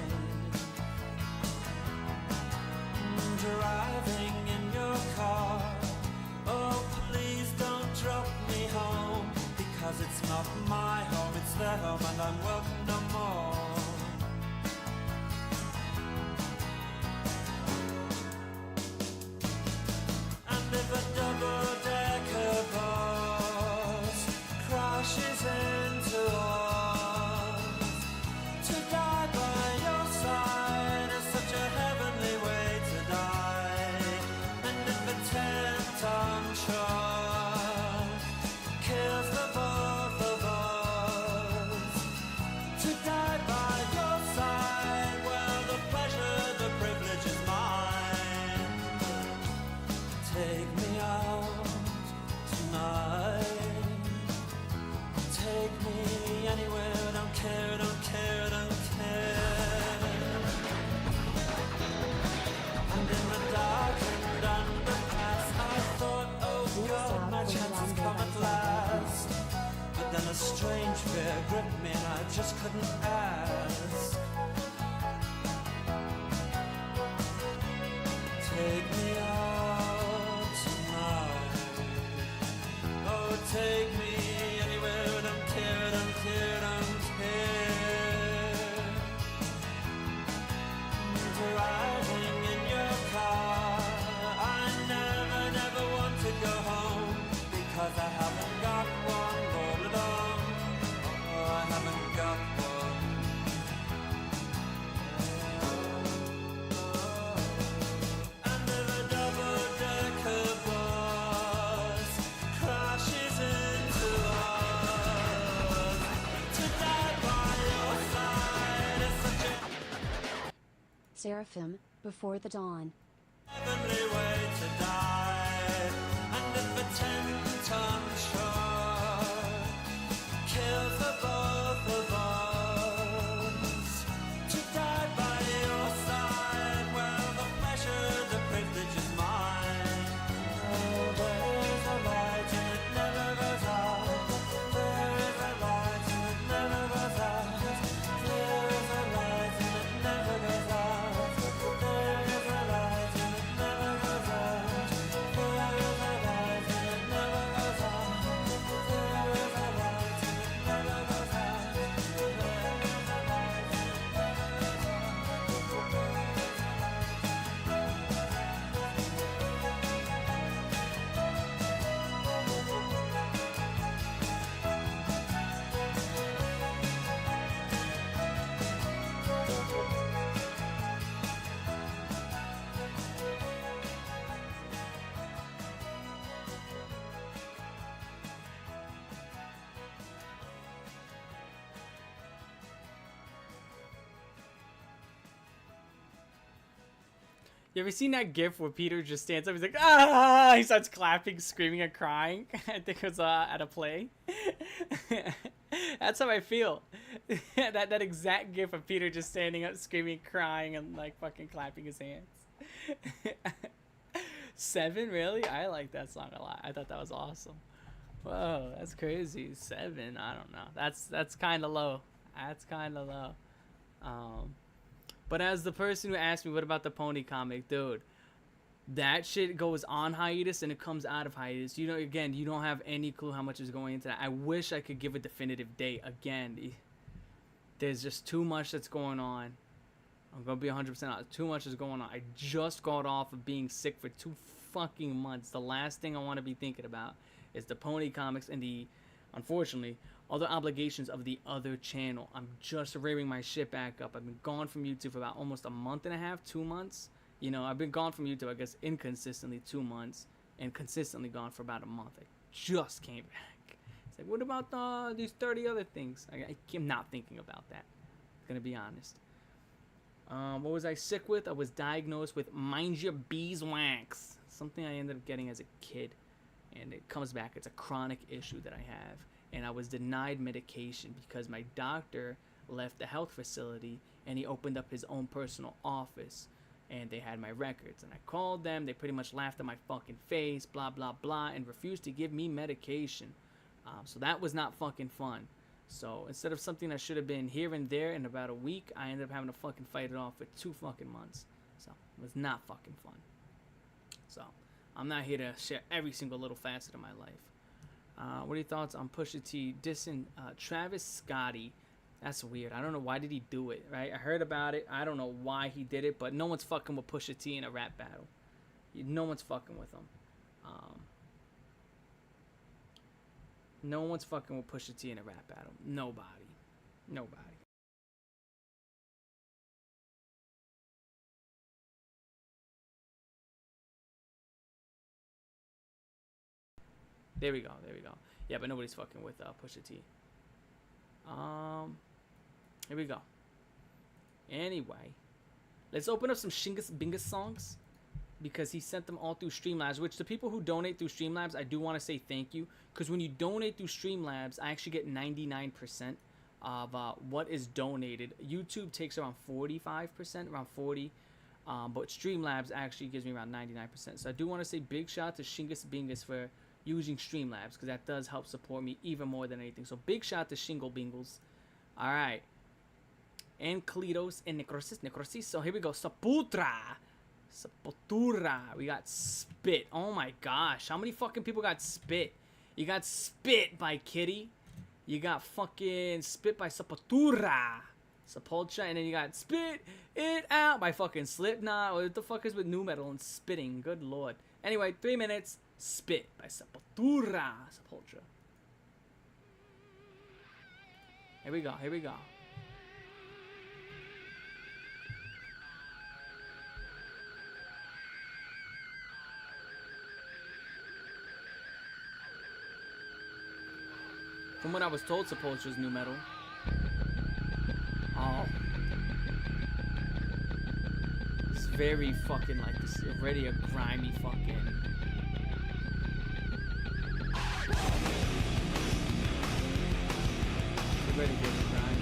Driving in your car, oh please don't drop me home. Because it's not my home, it's their home and I'm welcome no more. And if a double-decker bus crashes into us, to die by your side is such a heavenly way to die. And if a 10-ton truck kills the both of us, to die by your side, well the pleasure, the privilege is mine. Take me out tonight. Take me anywhere, don't care, don't care, don't care. And in the dark and underpass, I thought, oh God, my chances come at last. But then a strange fear gripped me and I just couldn't ask. Take me out tonight. Oh, take me anywhere, don't care, don't care, don't care. Driving in your car, I never, never want to go home. Because I haven't got one all alone. Oh, I haven't got one. And if a double-decker bus crashes into us, to die by your side is such a Seraphim, Before the Dawn. heavenly way to die. And if a 10-ton truck kills the both of us, to die by your side, well the pleasure, the privilege is mine. Oh, there is a light and it never goes out. There is a light and it never goes out. There is a light and it never goes out. There is a light and it never goes out. There is a light and it never goes out. There is a light and it never goes out. There is a light and it You ever seen that gif where Peter just stands up? He's like, ah! He starts clapping, screaming, and crying. I think it was at a play. That's how I feel. that exact gif of Peter just standing up, screaming, crying, and like fucking clapping his hands. 7, really? I like that song a lot. I thought that was awesome. Whoa, that's crazy. 7, I don't know. That's kind of low. That's kind of low. But as the person who asked me, what about the pony comic, dude? That shit goes on hiatus and it comes out of hiatus. You know, again, you don't have any clue how much is going into that. I wish I could give a definitive date. Again, there's just too much that's going on. I'm gonna be 100% honest. Too much is going on. I just got off of being sick for 2 fucking months. The last thing I want to be thinking about is the pony comics and the, unfortunately, other obligations of the other channel. I'm just rearing my shit back up. I've been gone from YouTube for about almost a month and a half, 2 months. You know, I've been gone from YouTube, I guess, inconsistently 2 months, and consistently gone for about a month. I just came back. It's like, what about these 30 other things? I'm not thinking about that. I'm gonna be honest. What was I sick with? I was diagnosed with, mind your beeswax. Something I ended up getting as a kid. And it comes back. It's a chronic issue that I have. And I was denied medication because my doctor left the health facility and he opened up his own personal office. and they had my records, and I called them. They pretty much laughed at my fucking face, blah blah blah, and refused to give me medication. So that was not fucking fun. So instead of something that should have been here and there in about a week, I ended up having to fucking fight it off for 2 fucking months. So it was not fucking fun. So I'm not here to share every single little facet of my life. What are your thoughts on Pusha T dissing Travis Scotty? That's weird. I don't know, why did he do it, right? I heard about it. I don't know why he did it, but no one's fucking with Pusha T in a rap battle. No one's fucking with him. No one's fucking with Pusha T in a rap battle. Nobody. There we go. Yeah, but nobody's fucking with Pusha T. Here we go. Anyway, let's open up some Shingus Bingus songs, because he sent them all through Streamlabs, which the people who donate through Streamlabs, I do want to say thank you, because when you donate through Streamlabs, I actually get 99% of what is donated. YouTube takes around 45%, around 40%, but Streamlabs actually gives me around 99%. So I do want to say big shout out to Shingus Bingus for using Streamlabs, because that does help support me even more than anything. So big shout out to Shingle Bingles. All right. And Cletos and Necrosis. So here we go. Sepultura. We got Spit. Oh my gosh. How many fucking people got Spit? You got Spit by Kittie. You got fucking Spit by Sepultura. And then you got Spit It Out by fucking Slipknot. What the fuck is with new metal and spitting? Good lord. Anyway, 3 minutes. Spit by Sepultura. Here we go. From what I was told, Sepultura's new metal. Oh. It's very fucking like this. Already a grimy fucking. Already getting grimy.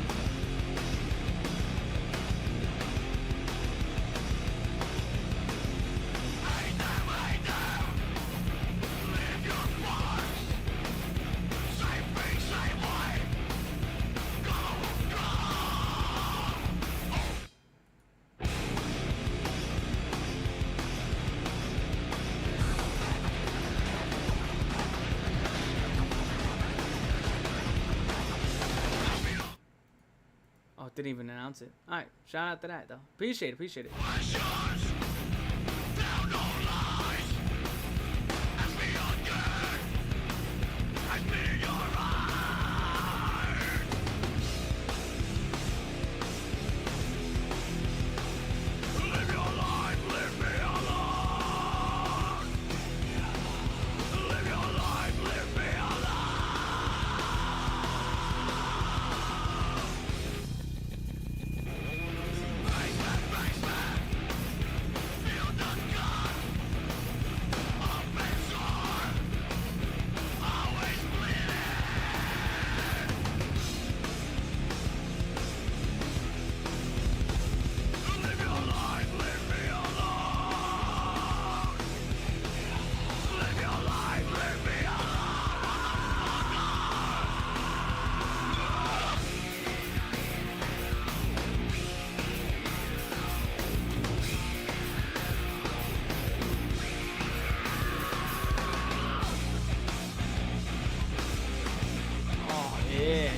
Didn't even announce it. Alright, shout out to that though. Appreciate it.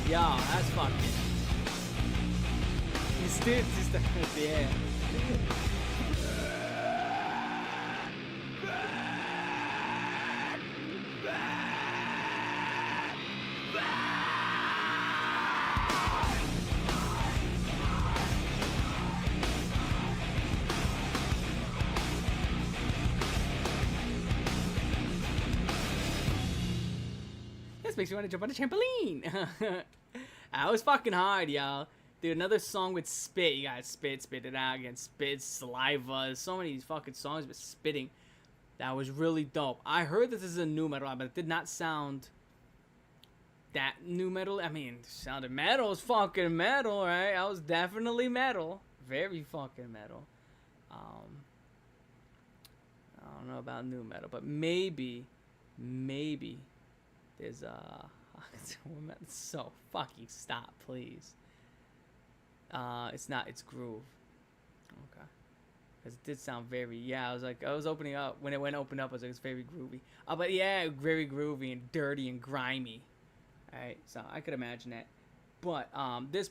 Yo, that's fucking. He's the yeah. This makes me want to jump on a trampoline. That was fucking hard, y'all. Dude, another song with spit. You gotta spit it out again. Spit, saliva. There's so many fucking songs with spitting. That was really dope. I heard this is a new metal album, but it did not sound that new metal. I mean, it sounded metal. It's fucking metal, right? I was definitely metal. Very fucking metal. Um, I don't know about new metal, but maybe there's so fucking stop, please. It's not. It's groove. Okay. Because it did sound very, yeah, I was opening up. When it went open up, I was like, it's very groovy. But yeah, very groovy and dirty and grimy. Alright, so I could imagine that. But there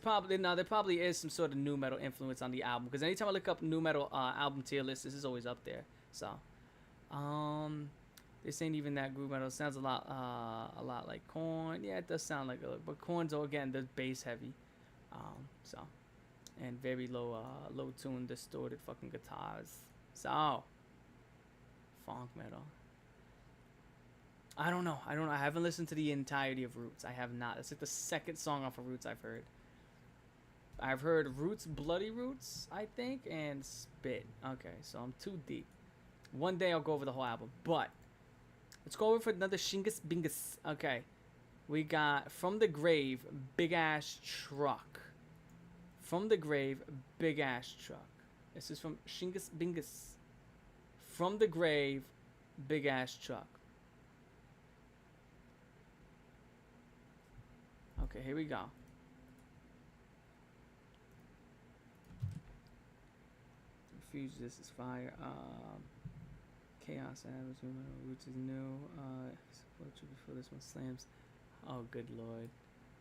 probably is some sort of new metal influence on the album. Because anytime I look up new metal album tier list, this is always up there. So, this ain't even that groove metal. It sounds a lot like Korn. Yeah, it does sound like a, but Korn's, again, the bass heavy. So. And very low tune, distorted fucking guitars. So, funk metal. I don't know. I haven't listened to the entirety of Roots. I have not. It's like the second song off of Roots I've heard. I've heard Roots, Bloody Roots, I think, and Spit. Okay, so I'm too deep. One day I'll go over the whole album. But, let's go over for another Shingus Bingus. Okay. We got From the Grave, Big Ass Truck. From the Grave, Big Ass Truck. This is from Shingus Bingus. From the Grave, Big Ass Truck. Okay, here we go. Refuse, this is fire. Chaos, Roots is new. Before this one slams. Oh, good lord.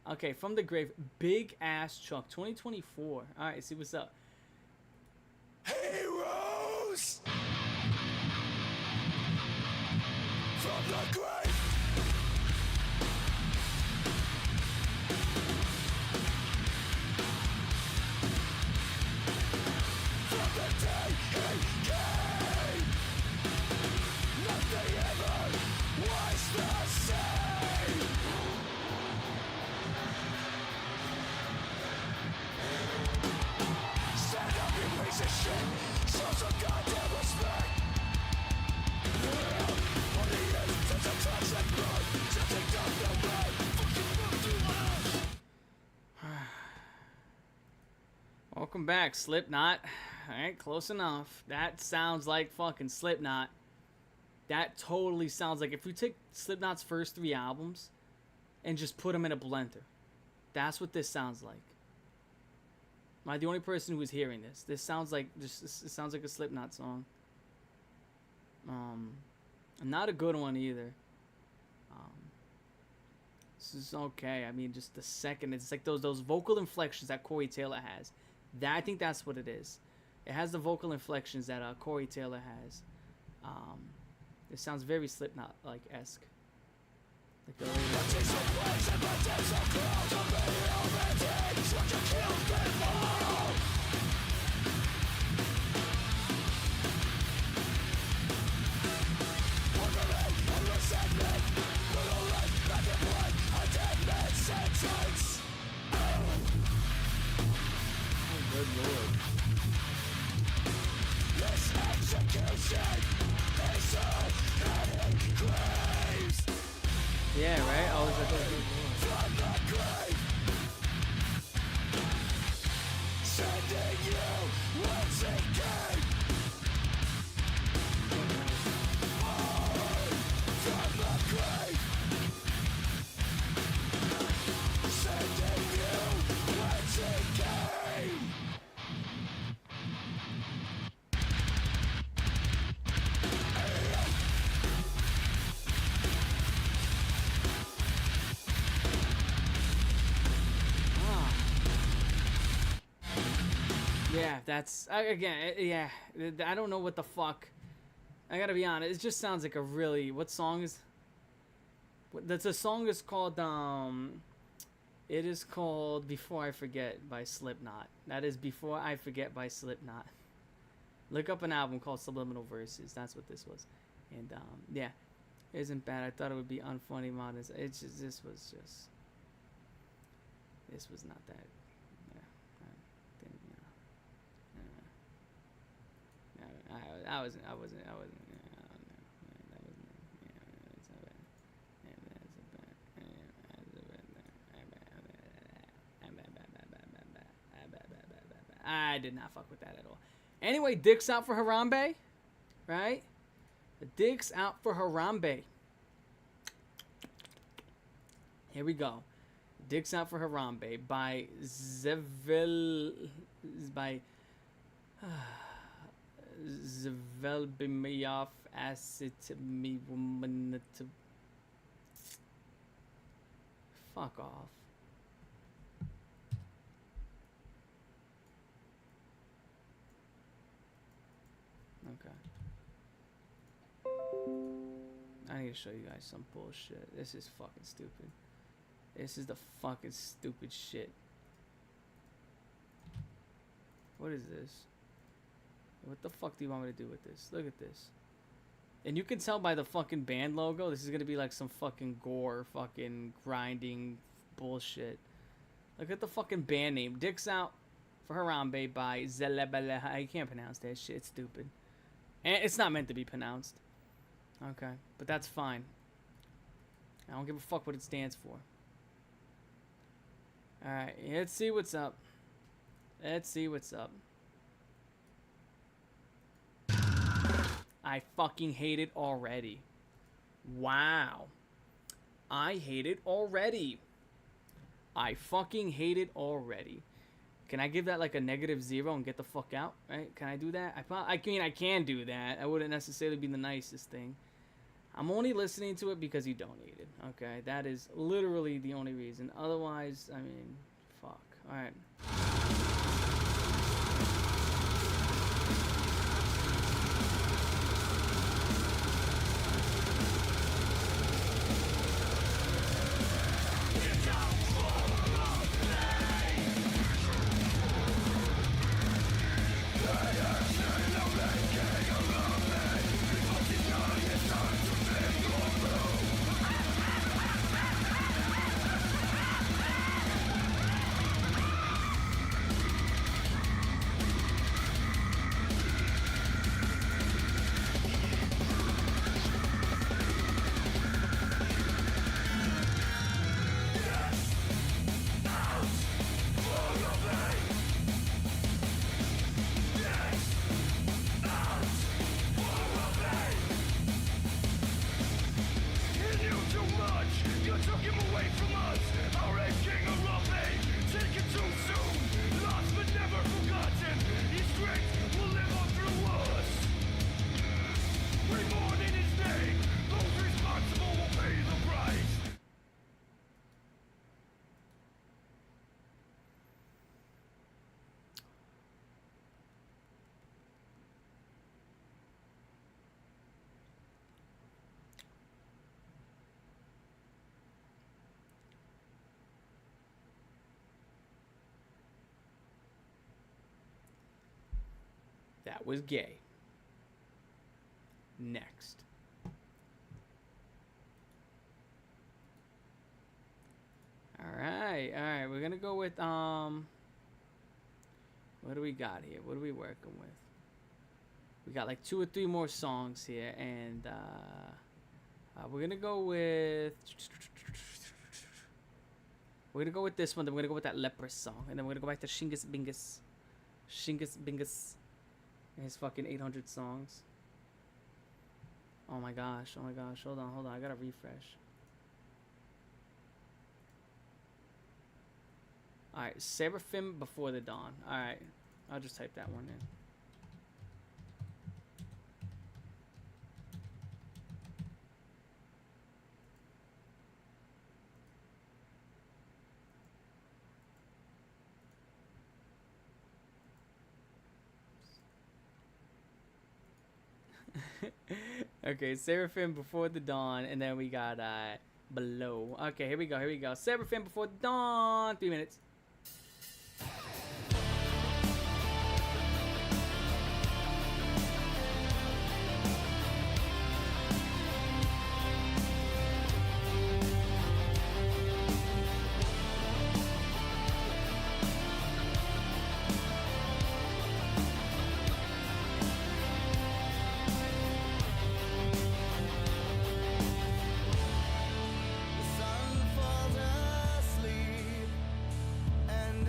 Okay, From the Grave, Big Ass Truck, 2024. All right, see what's up. Heroes from the grave. From the day he came, nothing ever was the same. Stand up, you piece of shit. Show some goddamn respect. What he is, since a touch like blood. Something down the way. Fucking move through us. Welcome back, Slipknot. Alright, close enough. That sounds like fucking Slipknot. That totally sounds like if we take Slipknot's first 3 albums and just put them in a blender. That's what this sounds like. Am I the only person who is hearing this? This sounds like it sounds like a Slipknot song. Not a good one either. This is okay. I mean, just the second, it's like those vocal inflections that Corey Taylor has. That, I think that's what it is. It has the vocal inflections that Corey Taylor has. It sounds very Slipknot like esque. Like the good lord. This execution is a graves. Yeah, right? Oh, is that From the grave, sending you once again. From the grave, sending you once again. Yeah, that's again. Yeah, I don't know what the fuck. I gotta be honest. It just sounds like a really. What song is? That's a song is called. It is called "Before I Forget" by Slipknot. That is "Before I Forget" by Slipknot. Look up an album called Subliminal Verses. That's what this was, and yeah, it isn't bad. I thought it would be unfunny, modest. It's just this was not that. I wasn't. I did not fuck with that at all. Anyway, dicks out for Harambe, right? The dicks out for Harambe. Here we go. Dicks Out for Harambe by Zvelbimiyov Acid Me Woman. Fuck off. Okay. I need to show you guys some bullshit. This is fucking stupid. This is the fucking stupid shit. What is this? What the fuck do you want me to do with this? Look at this. And you can tell by the fucking band logo, this is gonna be like some fucking gore, fucking grinding bullshit. Look at the fucking band name. Dicks Out for Harambe by Zelebele. I can't pronounce that shit. It's stupid. And it's not meant to be pronounced. Okay. But that's fine. I don't give a fuck what it stands for. Alright, let's see what's up. Let's see what's up. I fucking hate it already. Wow. I hate it already. I fucking hate it already. Can I give that like a -0 and get the fuck out? Right? Can I do that? I mean, I can do that. I wouldn't necessarily be the nicest thing. I'm only listening to it because you donated. Okay? That is literally the only reason. Otherwise, I mean, fuck. Alright. That was gay. Next. Alright, we're gonna go with what do we got here? What are we working with? We got like 2 or 3 more songs here, and we're gonna go with this one, then we're gonna go with that Leprous song, and then we're gonna go back to Shingus Bingus. And his fucking 800 songs. Oh my gosh. Hold on. I gotta refresh. Alright, Seraphim Before the Dawn. Alright, I'll just type that one in. Okay, Seraphim Before the Dawn, and then we got Below. Okay, here we go. Seraphim Before the Dawn. 3 minutes. The sun falls asleep, and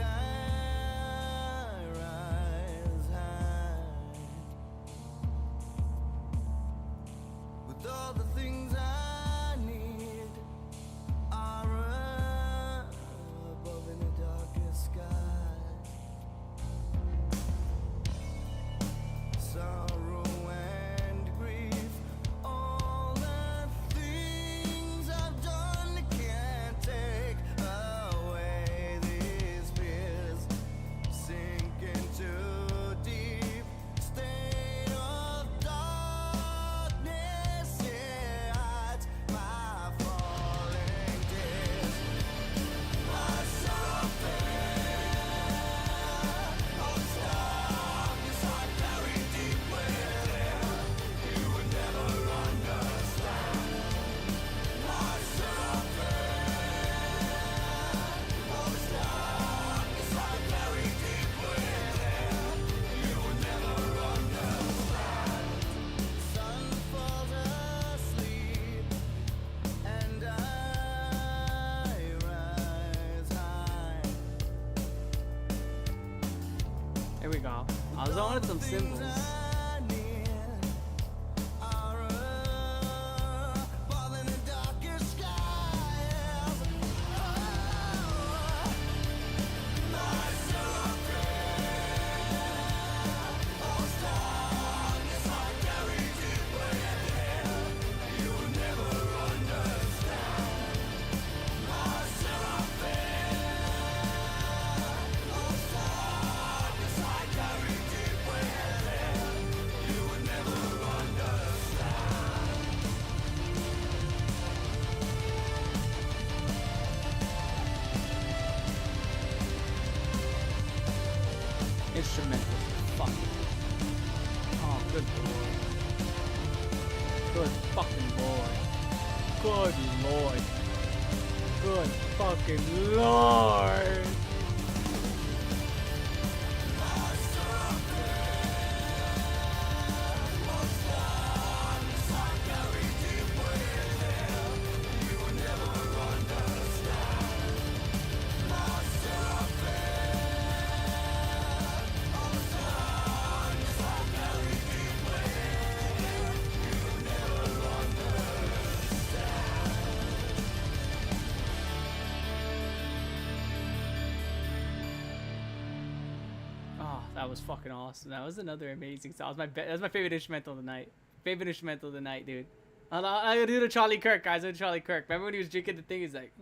I was wanted some cymbals. Instrumental. Fuck. Oh, good boy. Good fucking boy. Good lord. Good fucking lord. That was fucking awesome. That was another amazing song. That was my favorite instrumental of the night. Favorite instrumental of the night, dude. I'll do the Charlie Kirk, guys. I'll do Charlie Kirk. Remember when he was drinking the thing? He's like...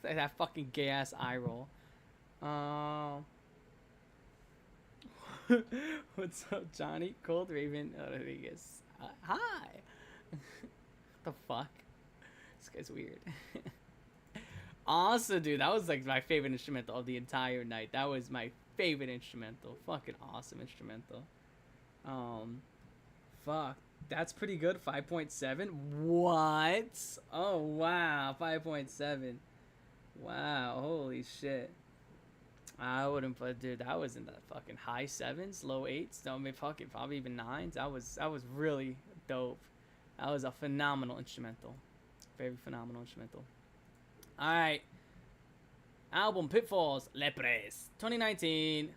that fucking gay-ass eye roll. What's up, Johnny? Cold Raven Rodriguez. Hi! What the fuck? This guy's weird. Awesome, dude. That was like my favorite instrumental of the entire night. That was my favorite instrumental. Fucking awesome instrumental. Fuck. That's pretty good. 5.7. What? Oh wow. 5.7. Wow. Holy shit. I wouldn't put, dude. That was in the fucking high 7s, low 8s. No, maybe fucking probably even 9s. That was really dope. That was a phenomenal instrumental. Very phenomenal instrumental. Alright. Album Pitfalls Lepres 2019.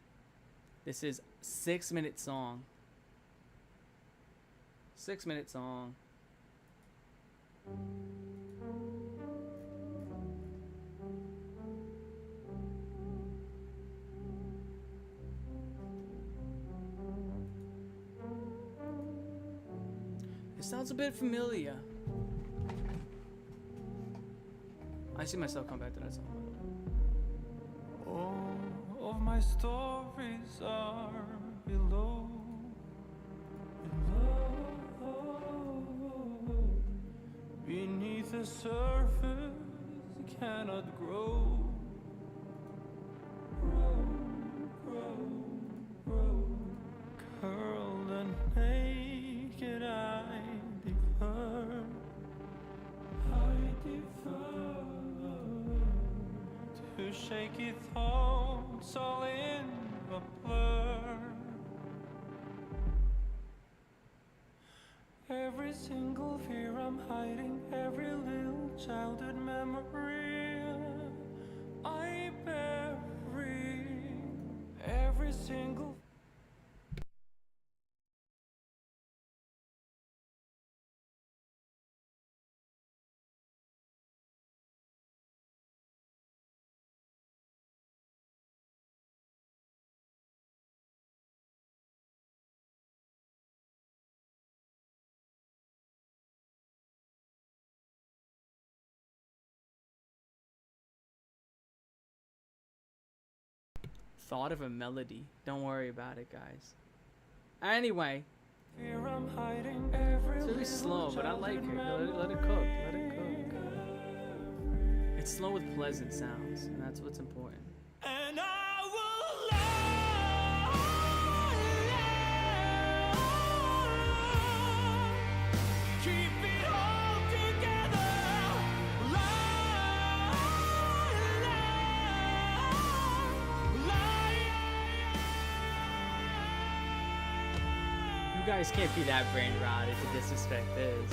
This is 6-minute song. 6-minute song. It sounds a bit familiar. I see myself come back to that song. All of my stories are below. Beneath the surface cannot grow. Curled and naked I defer. To shaky thoughts all in a blur. Every single fear I'm hiding, every little childhood memory I bury. Every single Thought of a melody. Don't worry about it, guys. Anyway. It's really slow, but I like it. Let it cook. Let it cook. It's slow with pleasant sounds, and that's what's important. and I will keep it all together. You guys can't be that brain rotted to disrespect this.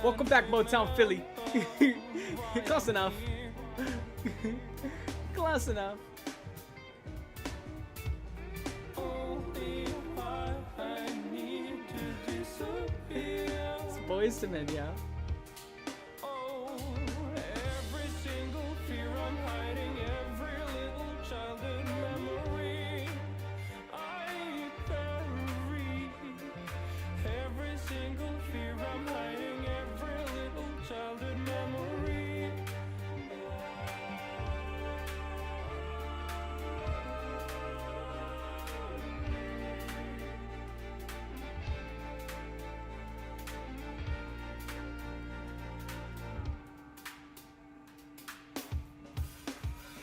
Welcome back, Motown Philly. Close enough. Close enough. It's Boys to Men, yeah. Every single fear I'm hiding, every little childhood memory I bury. Every single fear I'm hiding, every little childhood memory.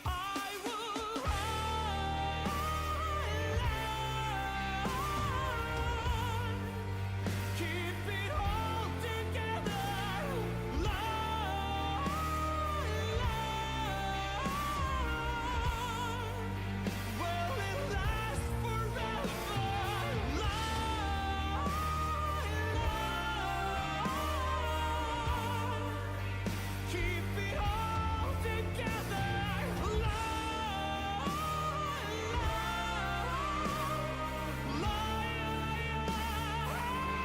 I will run, keep it all together, will it last forever? Keep it all together, keep it all together, will it last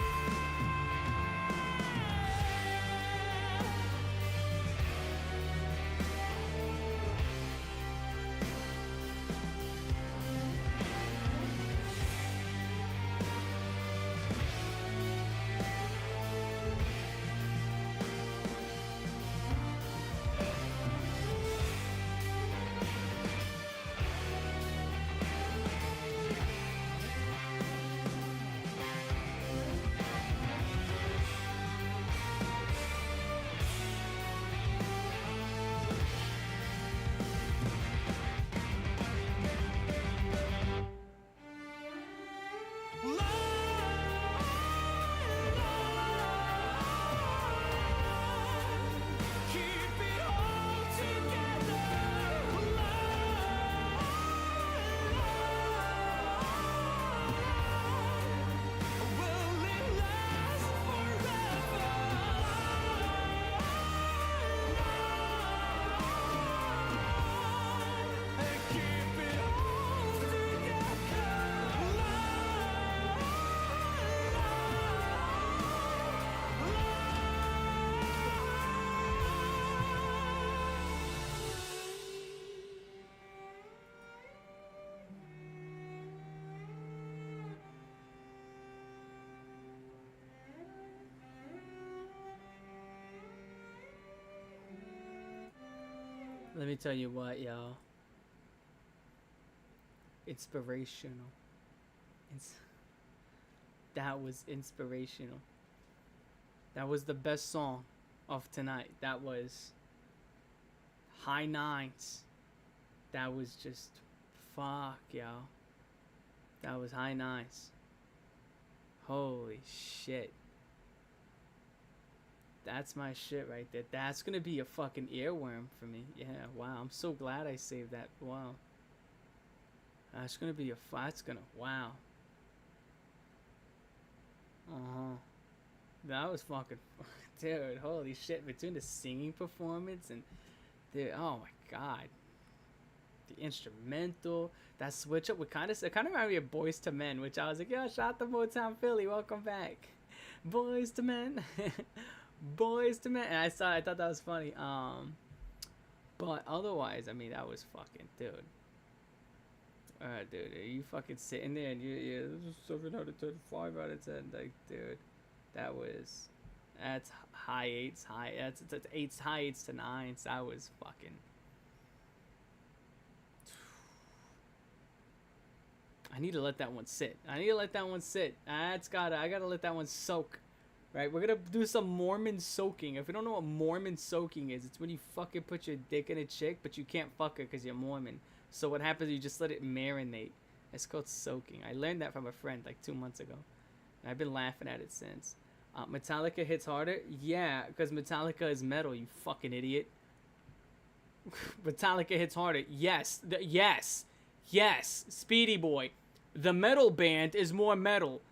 forever? Keep it all Let me tell you what, y'all. Inspirational. That was inspirational. That was the best song of tonight. That was high nines. That was just fuck, y'all. That was high nines. Holy shit. That's my shit right there. That's gonna be a fucking earworm for me. Yeah, wow. I'm so glad I saved that. Wow. That's gonna be wow. That was fucking, dude, holy shit. Between the singing performance and the, oh my god. The instrumental, that switch up, it kind of reminded me of Boys to Men, which I was like, yo, shout out to Motown Philly, welcome back. Boys to Men. Boys to Men. And I thought that was funny. But otherwise, I mean, that was fucking, dude. Alright, dude, are you fucking sitting there and you're 7 out of 10, 5 out of 10, like, dude, that's high eights, that's eights, high eights to nines. That was fucking. I need to let that one sit. I gotta let that one soak. Right, we're gonna do some Mormon soaking. If you don't know what Mormon soaking is, it's when you fucking put your dick in a chick, but you can't fuck her because you're Mormon. So what happens is you just let it marinate. It's called soaking. I learned that from a friend like 2 months ago. And I've been laughing at it since. Metallica hits harder? Yeah, because Metallica is metal, you fucking idiot. Metallica hits harder. Yes. Yes. Speedy boy. The metal band is more metal.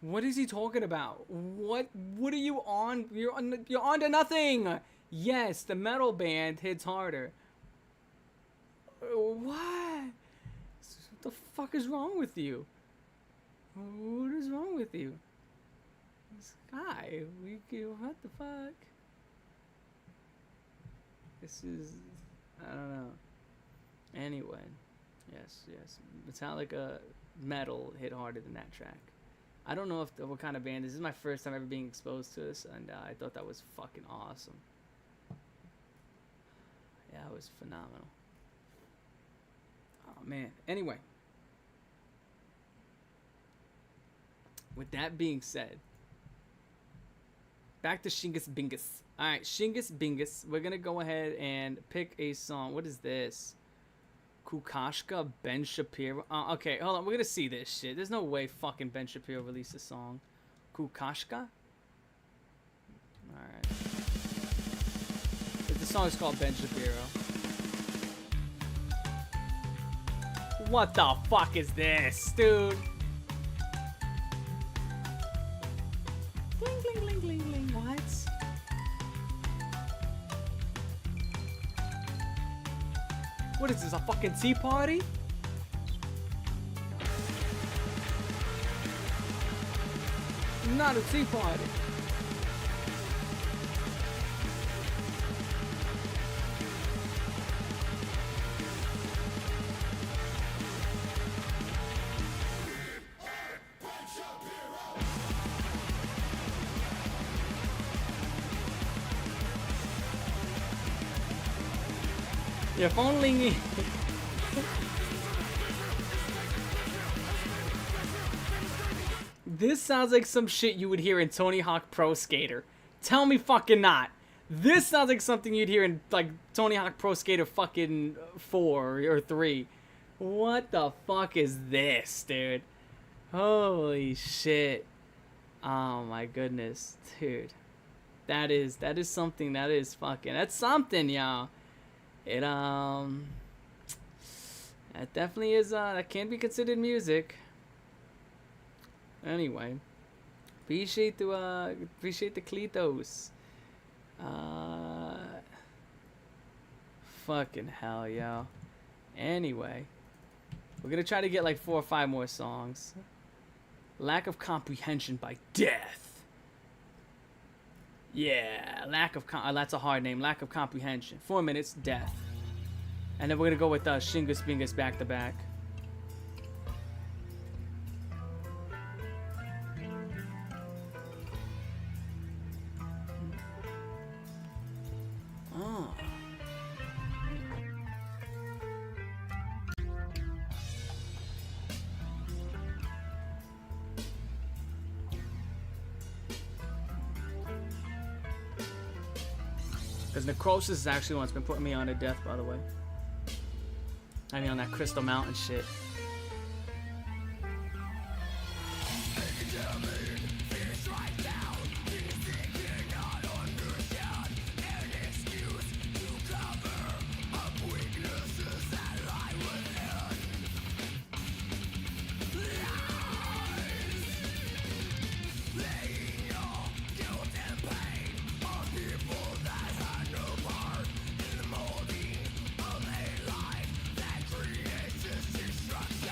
What is he talking about? What are you on? You're on to nothing. Yes, the metal band hits harder. What? What the fuck is wrong with you? What is wrong with you? This guy, what the fuck? This is, I don't know. Anyway, yes. Metallica metal hit harder than that track. I don't know what kind of band this is. This is my first time ever being exposed to this, and I thought that was fucking awesome. Yeah, it was phenomenal. Oh man. Anyway, with that being said, back to Shingus Bingus. All right, Shingus Bingus. We're gonna go ahead and pick a song. What is this? Kukashka, Ben Shapiro. Okay, hold on. We're gonna see this shit. There's no way fucking Ben Shapiro released a song. Kukashka? Alright. The song is called Ben Shapiro. What the fuck is this, dude? Gling, gling, gling, gling, gling. What? What is this, a fucking tea party? Not a tea party. If only. This sounds like some shit you would hear in Tony Hawk Pro Skater. Tell me fucking not. This sounds like something you'd hear in like Tony Hawk Pro Skater fucking 4 or 3. What the fuck is this, dude? Holy shit. Oh my goodness, dude. That is something. That is fucking. That's something, y'all. It that definitely is that can be considered music. Anyway, appreciate the Kletos. Fucking hell, yo. Anyway, we're gonna try to get like 4 or 5 more songs. Lack of Comprehension by Death. Yeah, that's a hard name. Lack of Comprehension. 4 minutes, Death. And then we're gonna go with Shingus Bingus back to back. Oh. Because Necrosis is actually what's been putting me on to death, by the way. I mean, on that Crystal Mountain shit. Destruction.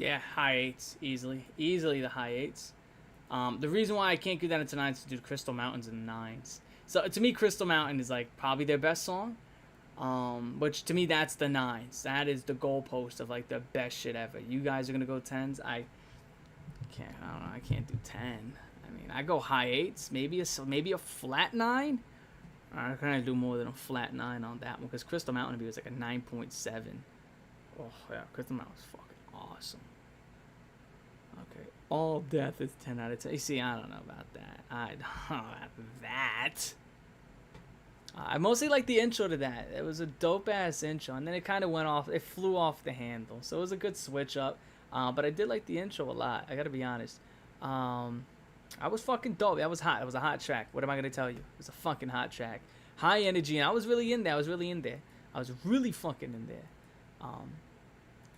Yeah, high eights, easily the high eights. The reason why I can't give that into nines is due to Crystal Mountain's in nines. So to me, Crystal Mountain is like probably their best song. Which to me that's the nines. That is the goalpost of like the best shit ever. You guys are gonna go tens. I don't know. I can't do 10. I mean, I go high eights, maybe a flat 9. I can't do more than a flat 9 on that one because Crystal Mountain was like a 9.7. Oh yeah, Crystal Mountain was fucking awesome. Okay, All Death is 10 out of 10. You see, I don't know about that. I don't know about that. I mostly like the intro to that. It was a dope ass intro, and then it kind of went off. It flew off the handle, so it was a good switch up. But I did like the intro a lot. I gotta be honest. I was fucking dope. That was hot. It was a hot track. What am I gonna tell you? It was a fucking hot track. High energy, and I was really in there. I was really fucking in there.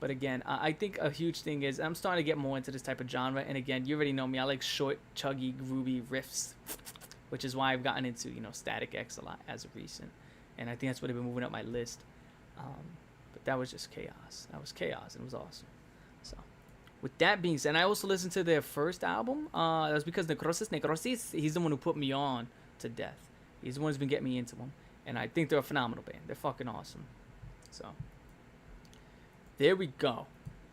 But again, I think a huge thing is I'm starting to get more into this type of genre. And again, you already know me. I like short, chuggy, groovy riffs, which is why I've gotten into, you know, Static X a lot as of recent. And I think that's what I've been moving up my list. But that was just chaos. That was chaos, and it was awesome. So, with that being said, I also listened to their first album. That was because Necrosis, he's the one who put me on to Death. He's the one who's been getting me into them. And I think they're a phenomenal band. They're fucking awesome. So, there we go.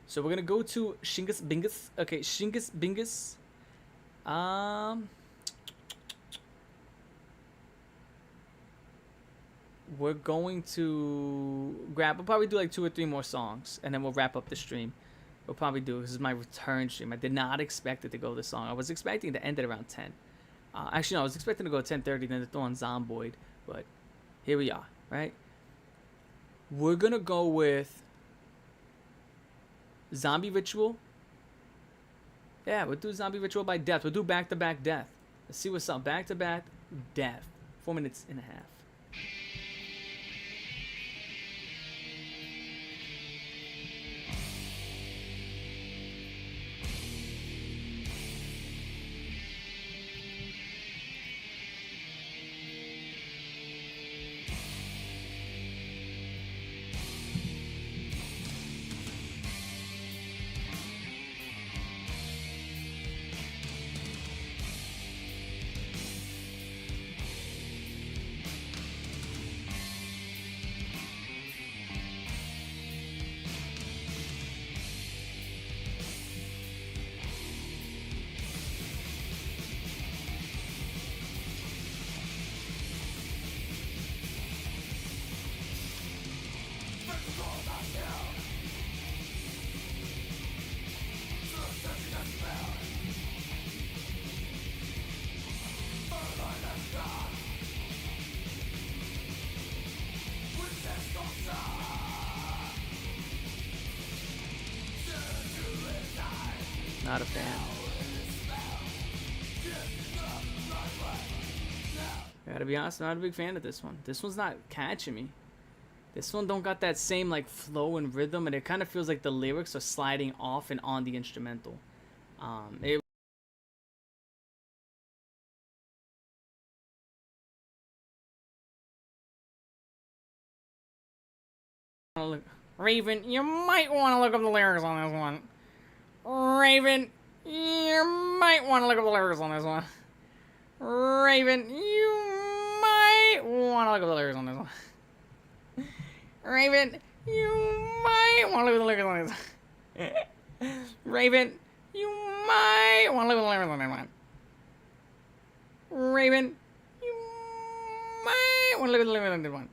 So, we're going to go to Shingus Bingus. Okay, Shingus Bingus. We're going to we'll probably do like 2 or 3 more songs, and then we'll wrap up the stream. We'll probably do, this is my return stream. I did not expect it to go this long. I was expecting to end it around 10. Actually, no, I was expecting to go 10:30, then to throw on Zomboid, but here we are, right? We're going to go with Zombie Ritual. Yeah, we'll do Zombie Ritual by Death. We'll do back-to-back Death. Let's see what's up. Back-to-back Death. 4 minutes and a half. Not a fan. I gotta be honest, not a big fan of this one. This one's not catching me. This one don't got that same like flow and rhythm, and it kind of feels like the lyrics are sliding off and on the instrumental. Raven, you might want to look up the lyrics on this one. Raven, you might want to look up the lyrics on this one. Raven, you might want to look up the lyrics on this one. Raven, you might want to look at the lyrics on this one. Raven, you might want to look at the lyrics on this one. Raven, you might want to look at the lyrics on this one.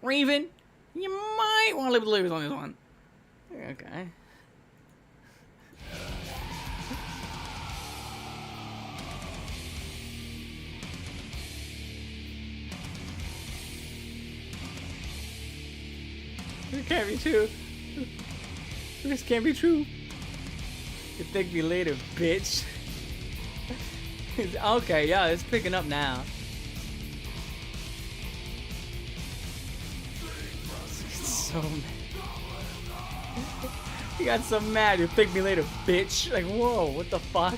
Raven, you might want to look at the lyrics on this one. Okay. This can't be true. This can't be true. You thank me later, bitch. Okay, yeah, it's picking up now. So mad. You got so mad. You thank me later, bitch. Like, whoa, what the fuck?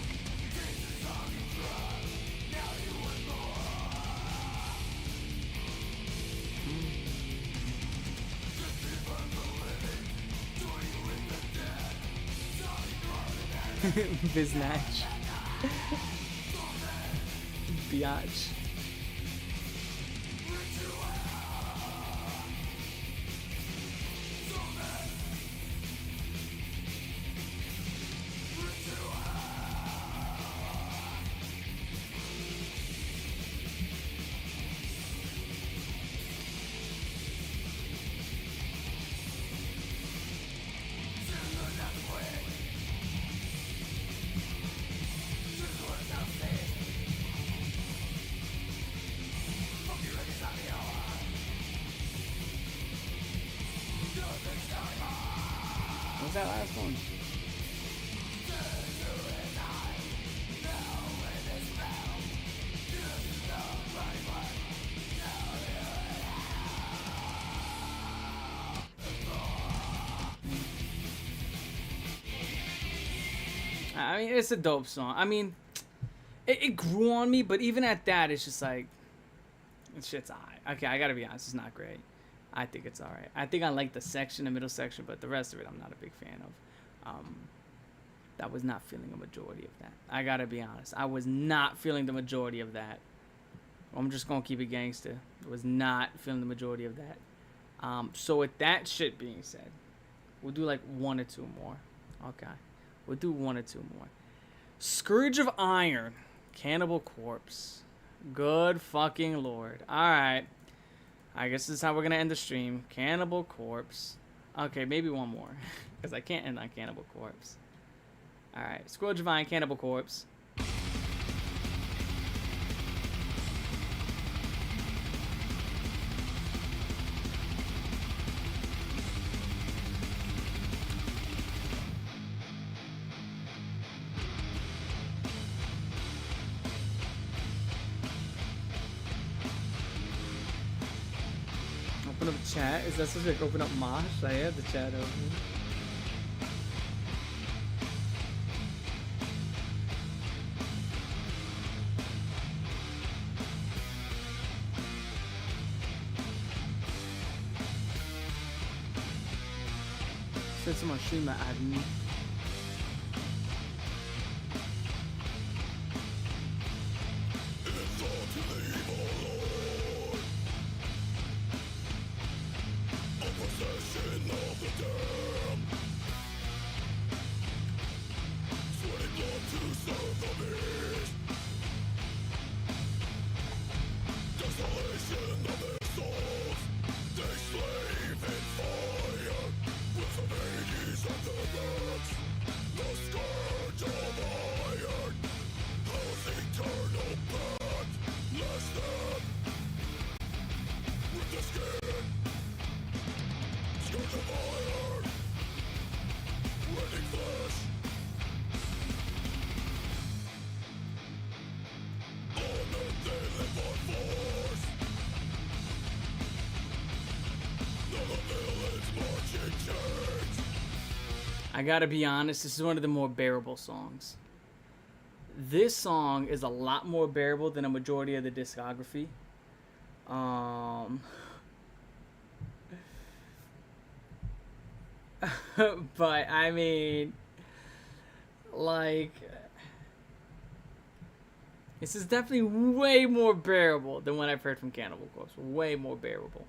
Biznatch. Biatch. What's that last one? I mean, it's a dope song. I mean, it grew on me, but even at that, it's just like, this shit's alright. Okay, I gotta be honest, it's not great. I think it's alright. I think I like the section, the middle section, but the rest of it I'm not a big fan of. That was not feeling a majority of that. I gotta be honest. I was not feeling the majority of that. I'm just gonna keep it gangster. Was not feeling the majority of that. So with that shit being said, we'll do like one or two more. Okay. We'll do one or two more. Scourge of Iron. Cannibal Corpse. Good fucking lord. Alright. I guess this is how we're gonna end the stream. Cannibal Corpse. Okay, maybe one more. Because I can't end on Cannibal Corpse. Alright. Scourge of Iron, Cannibal Corpse. Open up chat? Is that supposed to like open up Mosh? I have the chat open. Said someone stream at admin. I gotta be honest, this is one of the more bearable songs. This song is a lot more bearable than a majority of the discography. But I mean, like, this is definitely way more bearable than what I've heard from Cannibal Corpse. Way more bearable.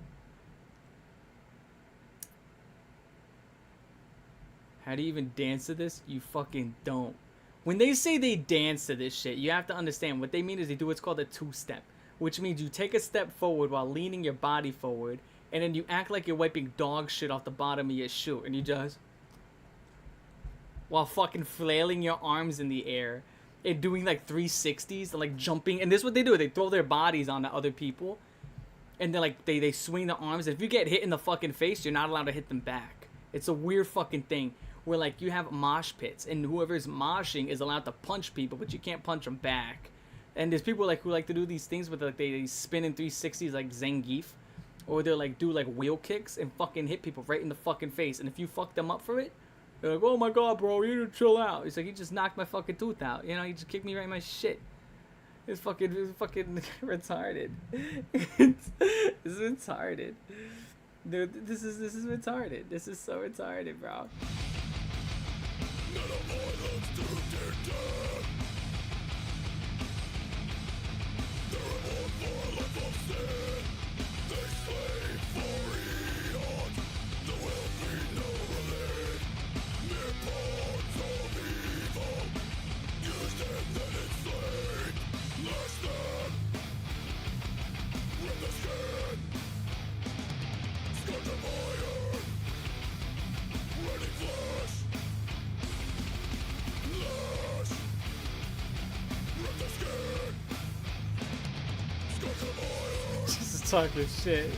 How do you even dance to this? You fucking don't. When they say they dance to this shit, you have to understand what they mean is they do what's called a two-step, which means you take a step forward while leaning your body forward, and then you act like you're wiping dog shit off the bottom of your shoe, and you just, while fucking flailing your arms in the air and doing like 360s and like jumping. And this is what they do. They throw their bodies onto other people, and they're like they swing their arms. If you get hit in the fucking face, you're not allowed to hit them back. It's a weird fucking thing where like you have mosh pits and whoever's moshing is allowed to punch people, but you can't punch them back. And there's people like who like to do these things with like they spin in 360s like Zangief, or they'll like do like wheel kicks and fucking hit people right in the fucking face. And if you fuck them up for it, they're like, oh my god, bro, you need to chill out. He's like, he just knocked my fucking tooth out. You know, he just kicked me right in my shit. It's fucking retarded. This is retarded. Dude, this is retarded. This is so retarded, bro. This is talking shit.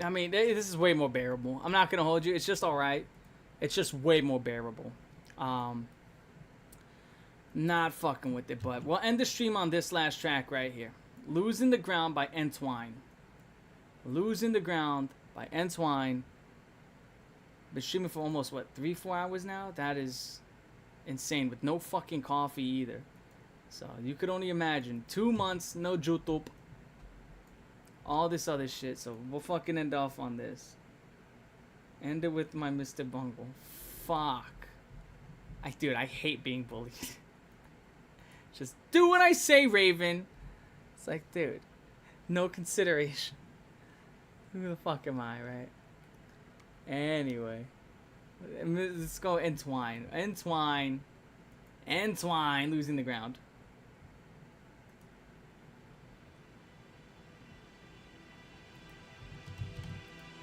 I mean, this is way more bearable. I'm not gonna hold you. It's just all right. It's just way more bearable. Not fucking with it, but we'll end the stream on this last track right here. Losing the Ground by Entwine. Losing the Ground by Entwine. Been streaming for almost, what, 3-4 hours now? That is insane, with no fucking coffee either. So, you could only imagine. 2 months, no YouTube. All this other shit, so we'll fucking end off on this. End it with my Mr. Bungle. Fuck. Dude, I hate being bullied. Just do what I say, Raven. It's like, dude, no consideration. Who the fuck am I, right? Anyway. Let's go Entwine. Entwine. Entwine, Losing the Ground.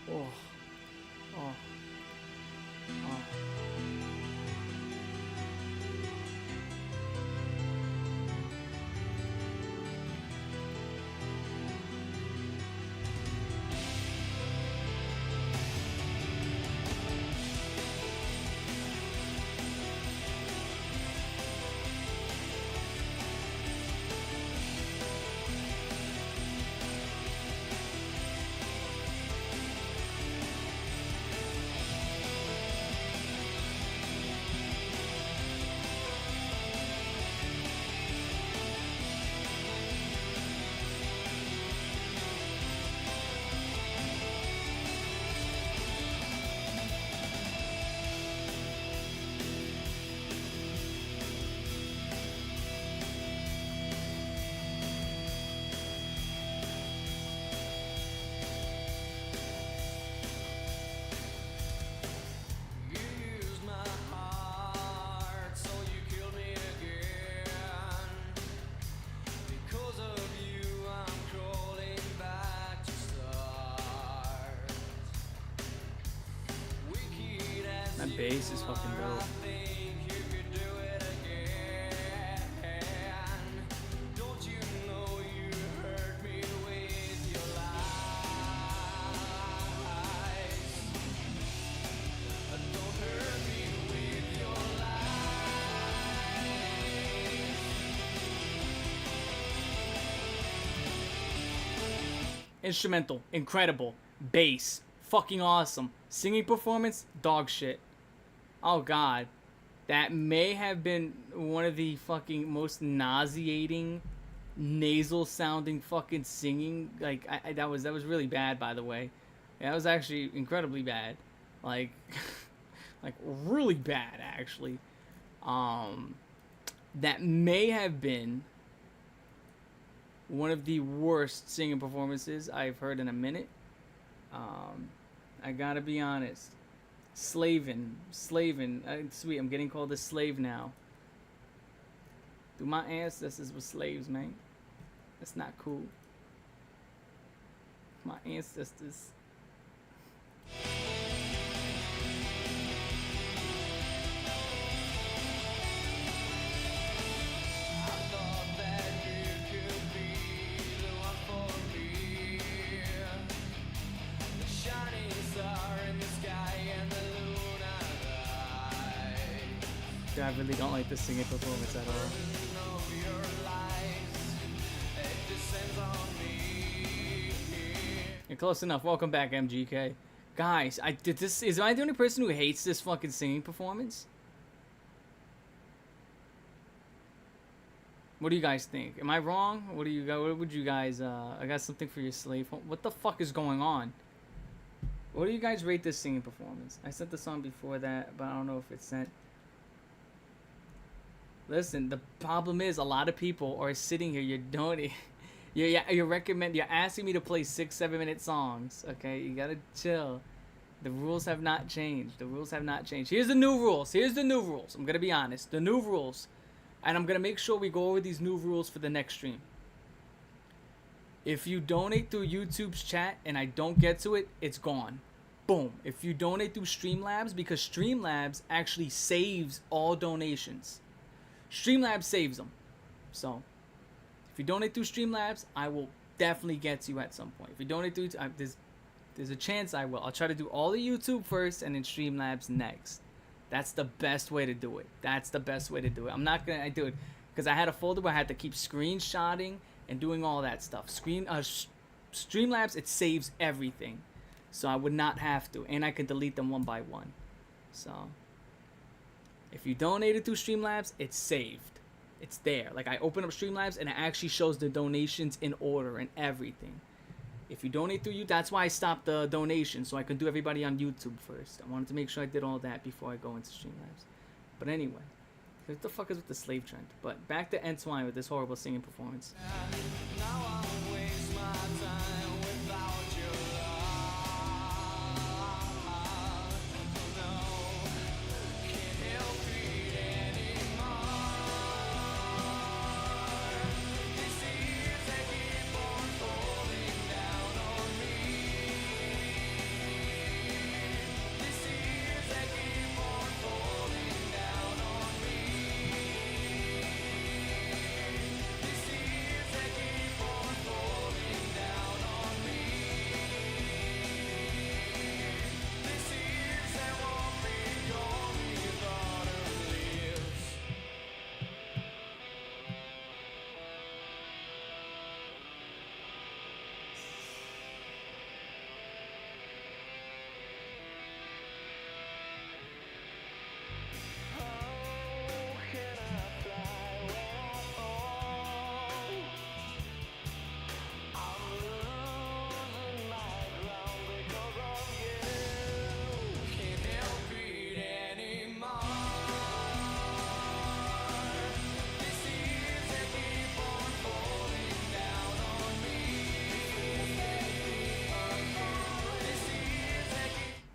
Oh. Oh. Oh. That bass is fucking dope. Instrumental, incredible. Bass, fucking awesome. Singing performance, dog shit. Oh god. That may have been one of the fucking most nauseating, nasal sounding fucking singing. Like, that was really bad, by the way. That was actually incredibly bad. Like, like really bad, actually. That may have been one of the worst singing performances I've heard in a minute. I gotta be honest. Slavin. Sweet, I'm getting called a slave now. Dude, my ancestors were slaves, man. That's not cool. My ancestors. Shining star in the sky and the Yeah, I really don't like the singing performance at all. You're close enough. Welcome back, MGK. Guys, am I the only person who hates this fucking singing performance? What do you guys think? Am I wrong? What would you guys, I got something for your slave. What the fuck is going on? What do you guys rate this singing performance? I sent the song before that, but I don't know if it's sent. Listen, the problem is a lot of people are sitting here. You're asking me to play 6-7 minute songs. Okay, you gotta chill. The rules have not changed. Here's the new rules. I'm gonna be honest. The new rules, and I'm gonna make sure we go over these new rules for the next stream. If you donate through YouTube's chat and I don't get to it, it's gone. Boom. If you donate through Streamlabs, because Streamlabs actually saves all donations. Streamlabs saves them. So, if you donate through Streamlabs, I will definitely get to you at some point. If you donate through, there's a chance I will. I'll try to do all the YouTube first and then Streamlabs next. That's the best way to do it. I'm not going to do it because I had a folder where I had to keep screenshotting and doing all that stuff. Streamlabs, it saves everything. So I would not have to. And I can delete them one by one. So, if you donated through Streamlabs, it's saved. It's there. Like, I open up Streamlabs and it actually shows the donations in order and everything. If you donate through YouTube, that's why I stopped the donation, so I could do everybody on YouTube first. I wanted to make sure I did all that before I go into Streamlabs. But anyway, what the fuck is with the slave trend? But back to Entwine with this horrible singing performance.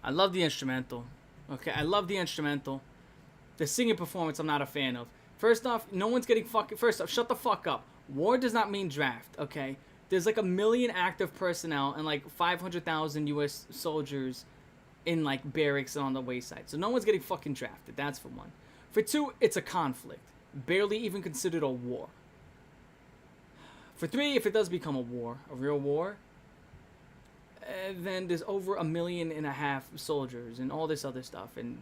I love the instrumental. Okay, I love the instrumental. The singing performance, I'm not a fan of. First off, no one's getting fucking... First off, shut the fuck up. War does not mean draft, okay? There's like 1 million active personnel and like 500,000 U.S. soldiers in like barracks and on the wayside. So no one's getting fucking drafted. That's for one. For two, it's a conflict. Barely even considered a war. For three, if it does become a war, a real war... then there's over 1.5 million soldiers and all this other stuff, and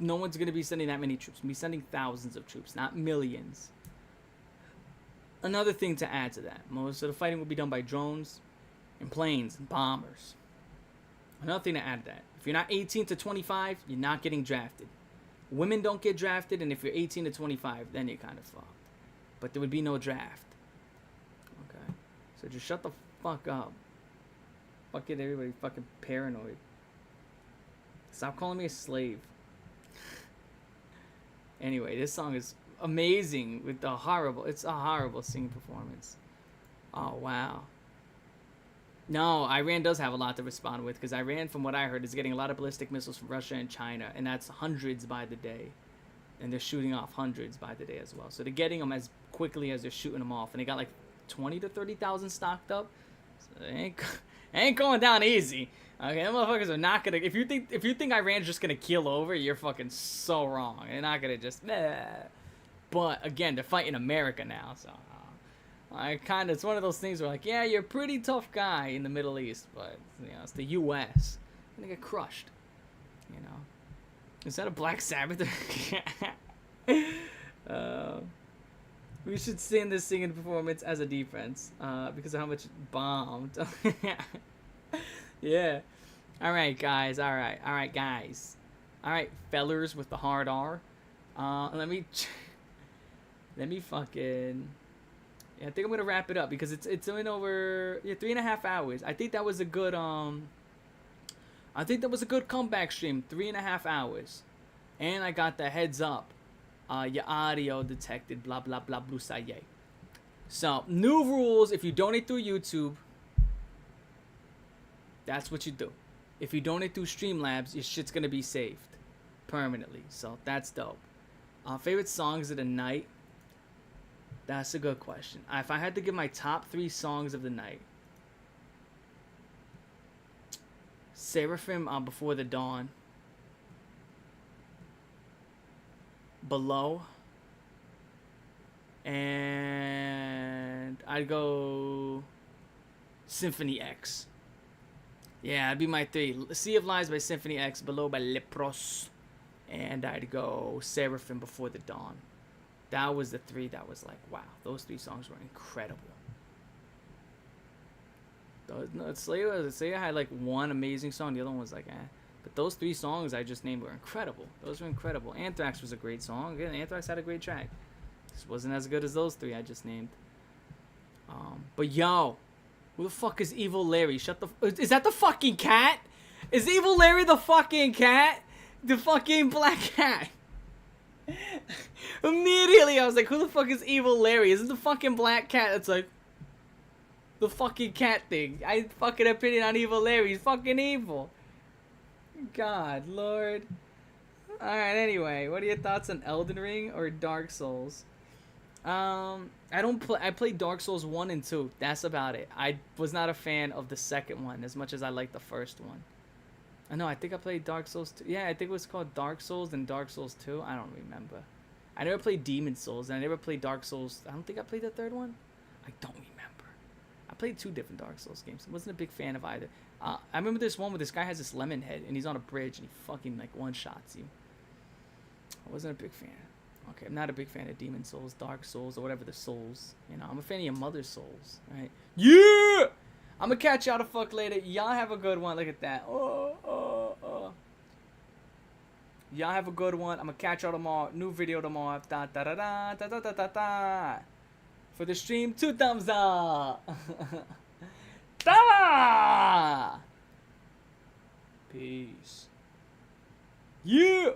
no one's going to be sending that many troops. We'll be sending thousands of troops, not millions. Another thing to add to that, most of the fighting will be done by drones and planes and bombers. Another thing to add to that, if you're not 18 to 25, you're not getting drafted. Women don't get drafted, and if you're 18 to 25, then you're kind of fucked. But there would be no draft. Okay? So just shut the fuck up. Fuck it, everybody fucking paranoid. Stop calling me a slave. Anyway, this song is amazing with the horrible... It's a horrible singing performance. Oh, wow. No, Iran does have a lot to respond with, because Iran, from what I heard, is getting a lot of ballistic missiles from Russia and China, and that's hundreds by the day. And they're shooting off hundreds by the day as well. So they're getting them as quickly as they're shooting them off. And they got like 20 to 30,000 stocked up. So they ain't going down easy. Okay, them motherfuckers are not gonna... If you think Iran's just gonna keel over, you're fucking so wrong. They're not gonna just... But, again, they're fighting America now, so... it's one of those things where, like, yeah, you're a pretty tough guy in the Middle East, but, you know, it's the U.S. You're gonna get crushed, you know? Is that a Black Sabbath? We should sing this singing performance as a defense because of how much it bombed. Yeah. All right, guys. All right, guys. All right, fellers with the hard R. Let me fucking. Yeah, I think I'm gonna wrap it up because it's been over 3.5 hours. I think that was a good comeback stream. 3.5 hours, and I got the heads up. Your audio detected. Blah blah blah blue saye. So new rules: if you donate through YouTube, that's what you do. If you donate through Streamlabs, your shit's gonna be saved permanently. So that's dope. Favorite songs of the night. That's a good question. If I had to give my top 3 songs of the night, Seraphim Before the Dawn, Below, and I'd go Symphony X. Yeah, that'd be my 3. Sea of Lies by Symphony X, Below by Lepros, and I'd go Seraphim Before the Dawn. That was the 3 that was like, wow, those 3 songs were incredible. Slayer had like one amazing song, the other one was like, eh. But those 3 songs I just named were incredible. Those were incredible. Anthrax was a great song. Again, Anthrax had a great track. Just wasn't as good as those 3 I just named. But yo, who the fuck is Evil Larry? Is that the fucking cat? Is Evil Larry the fucking cat? The fucking black cat. Immediately I was like, who the fuck is Evil Larry? Is it the fucking black cat that's like the fucking cat thing? I fucking opinion on Evil Larry. He's fucking evil. God, Lord. Alright, anyway, what are your thoughts on Elden Ring or Dark Souls? I played Dark Souls 1 and 2. That's about it. I was not a fan of the second one as much as I liked the first one. I think I played Dark Souls 2. Yeah, I think it was called Dark Souls and Dark Souls 2. I don't remember. I never played Demon Souls, and I never played Dark Souls. I don't think I played the third one. I don't remember. I played 2 different Dark Souls games. I wasn't a big fan of either. I remember this one where this guy has this lemon head, and he's on a bridge, and he fucking, like, one-shots you. I wasn't a big fan. Okay, I'm not a big fan of Demon Souls, Dark Souls, or whatever the Souls. You know, I'm a fan of your Mother Souls, right? Yeah! I'm gonna catch y'all the fuck later. Y'all have a good one. Look at that. Y'all have a good one. I'm gonna catch y'all tomorrow. New video tomorrow. Da da da da da da da da da. For the stream, 2 thumbs up. Da! Peace. Yeah!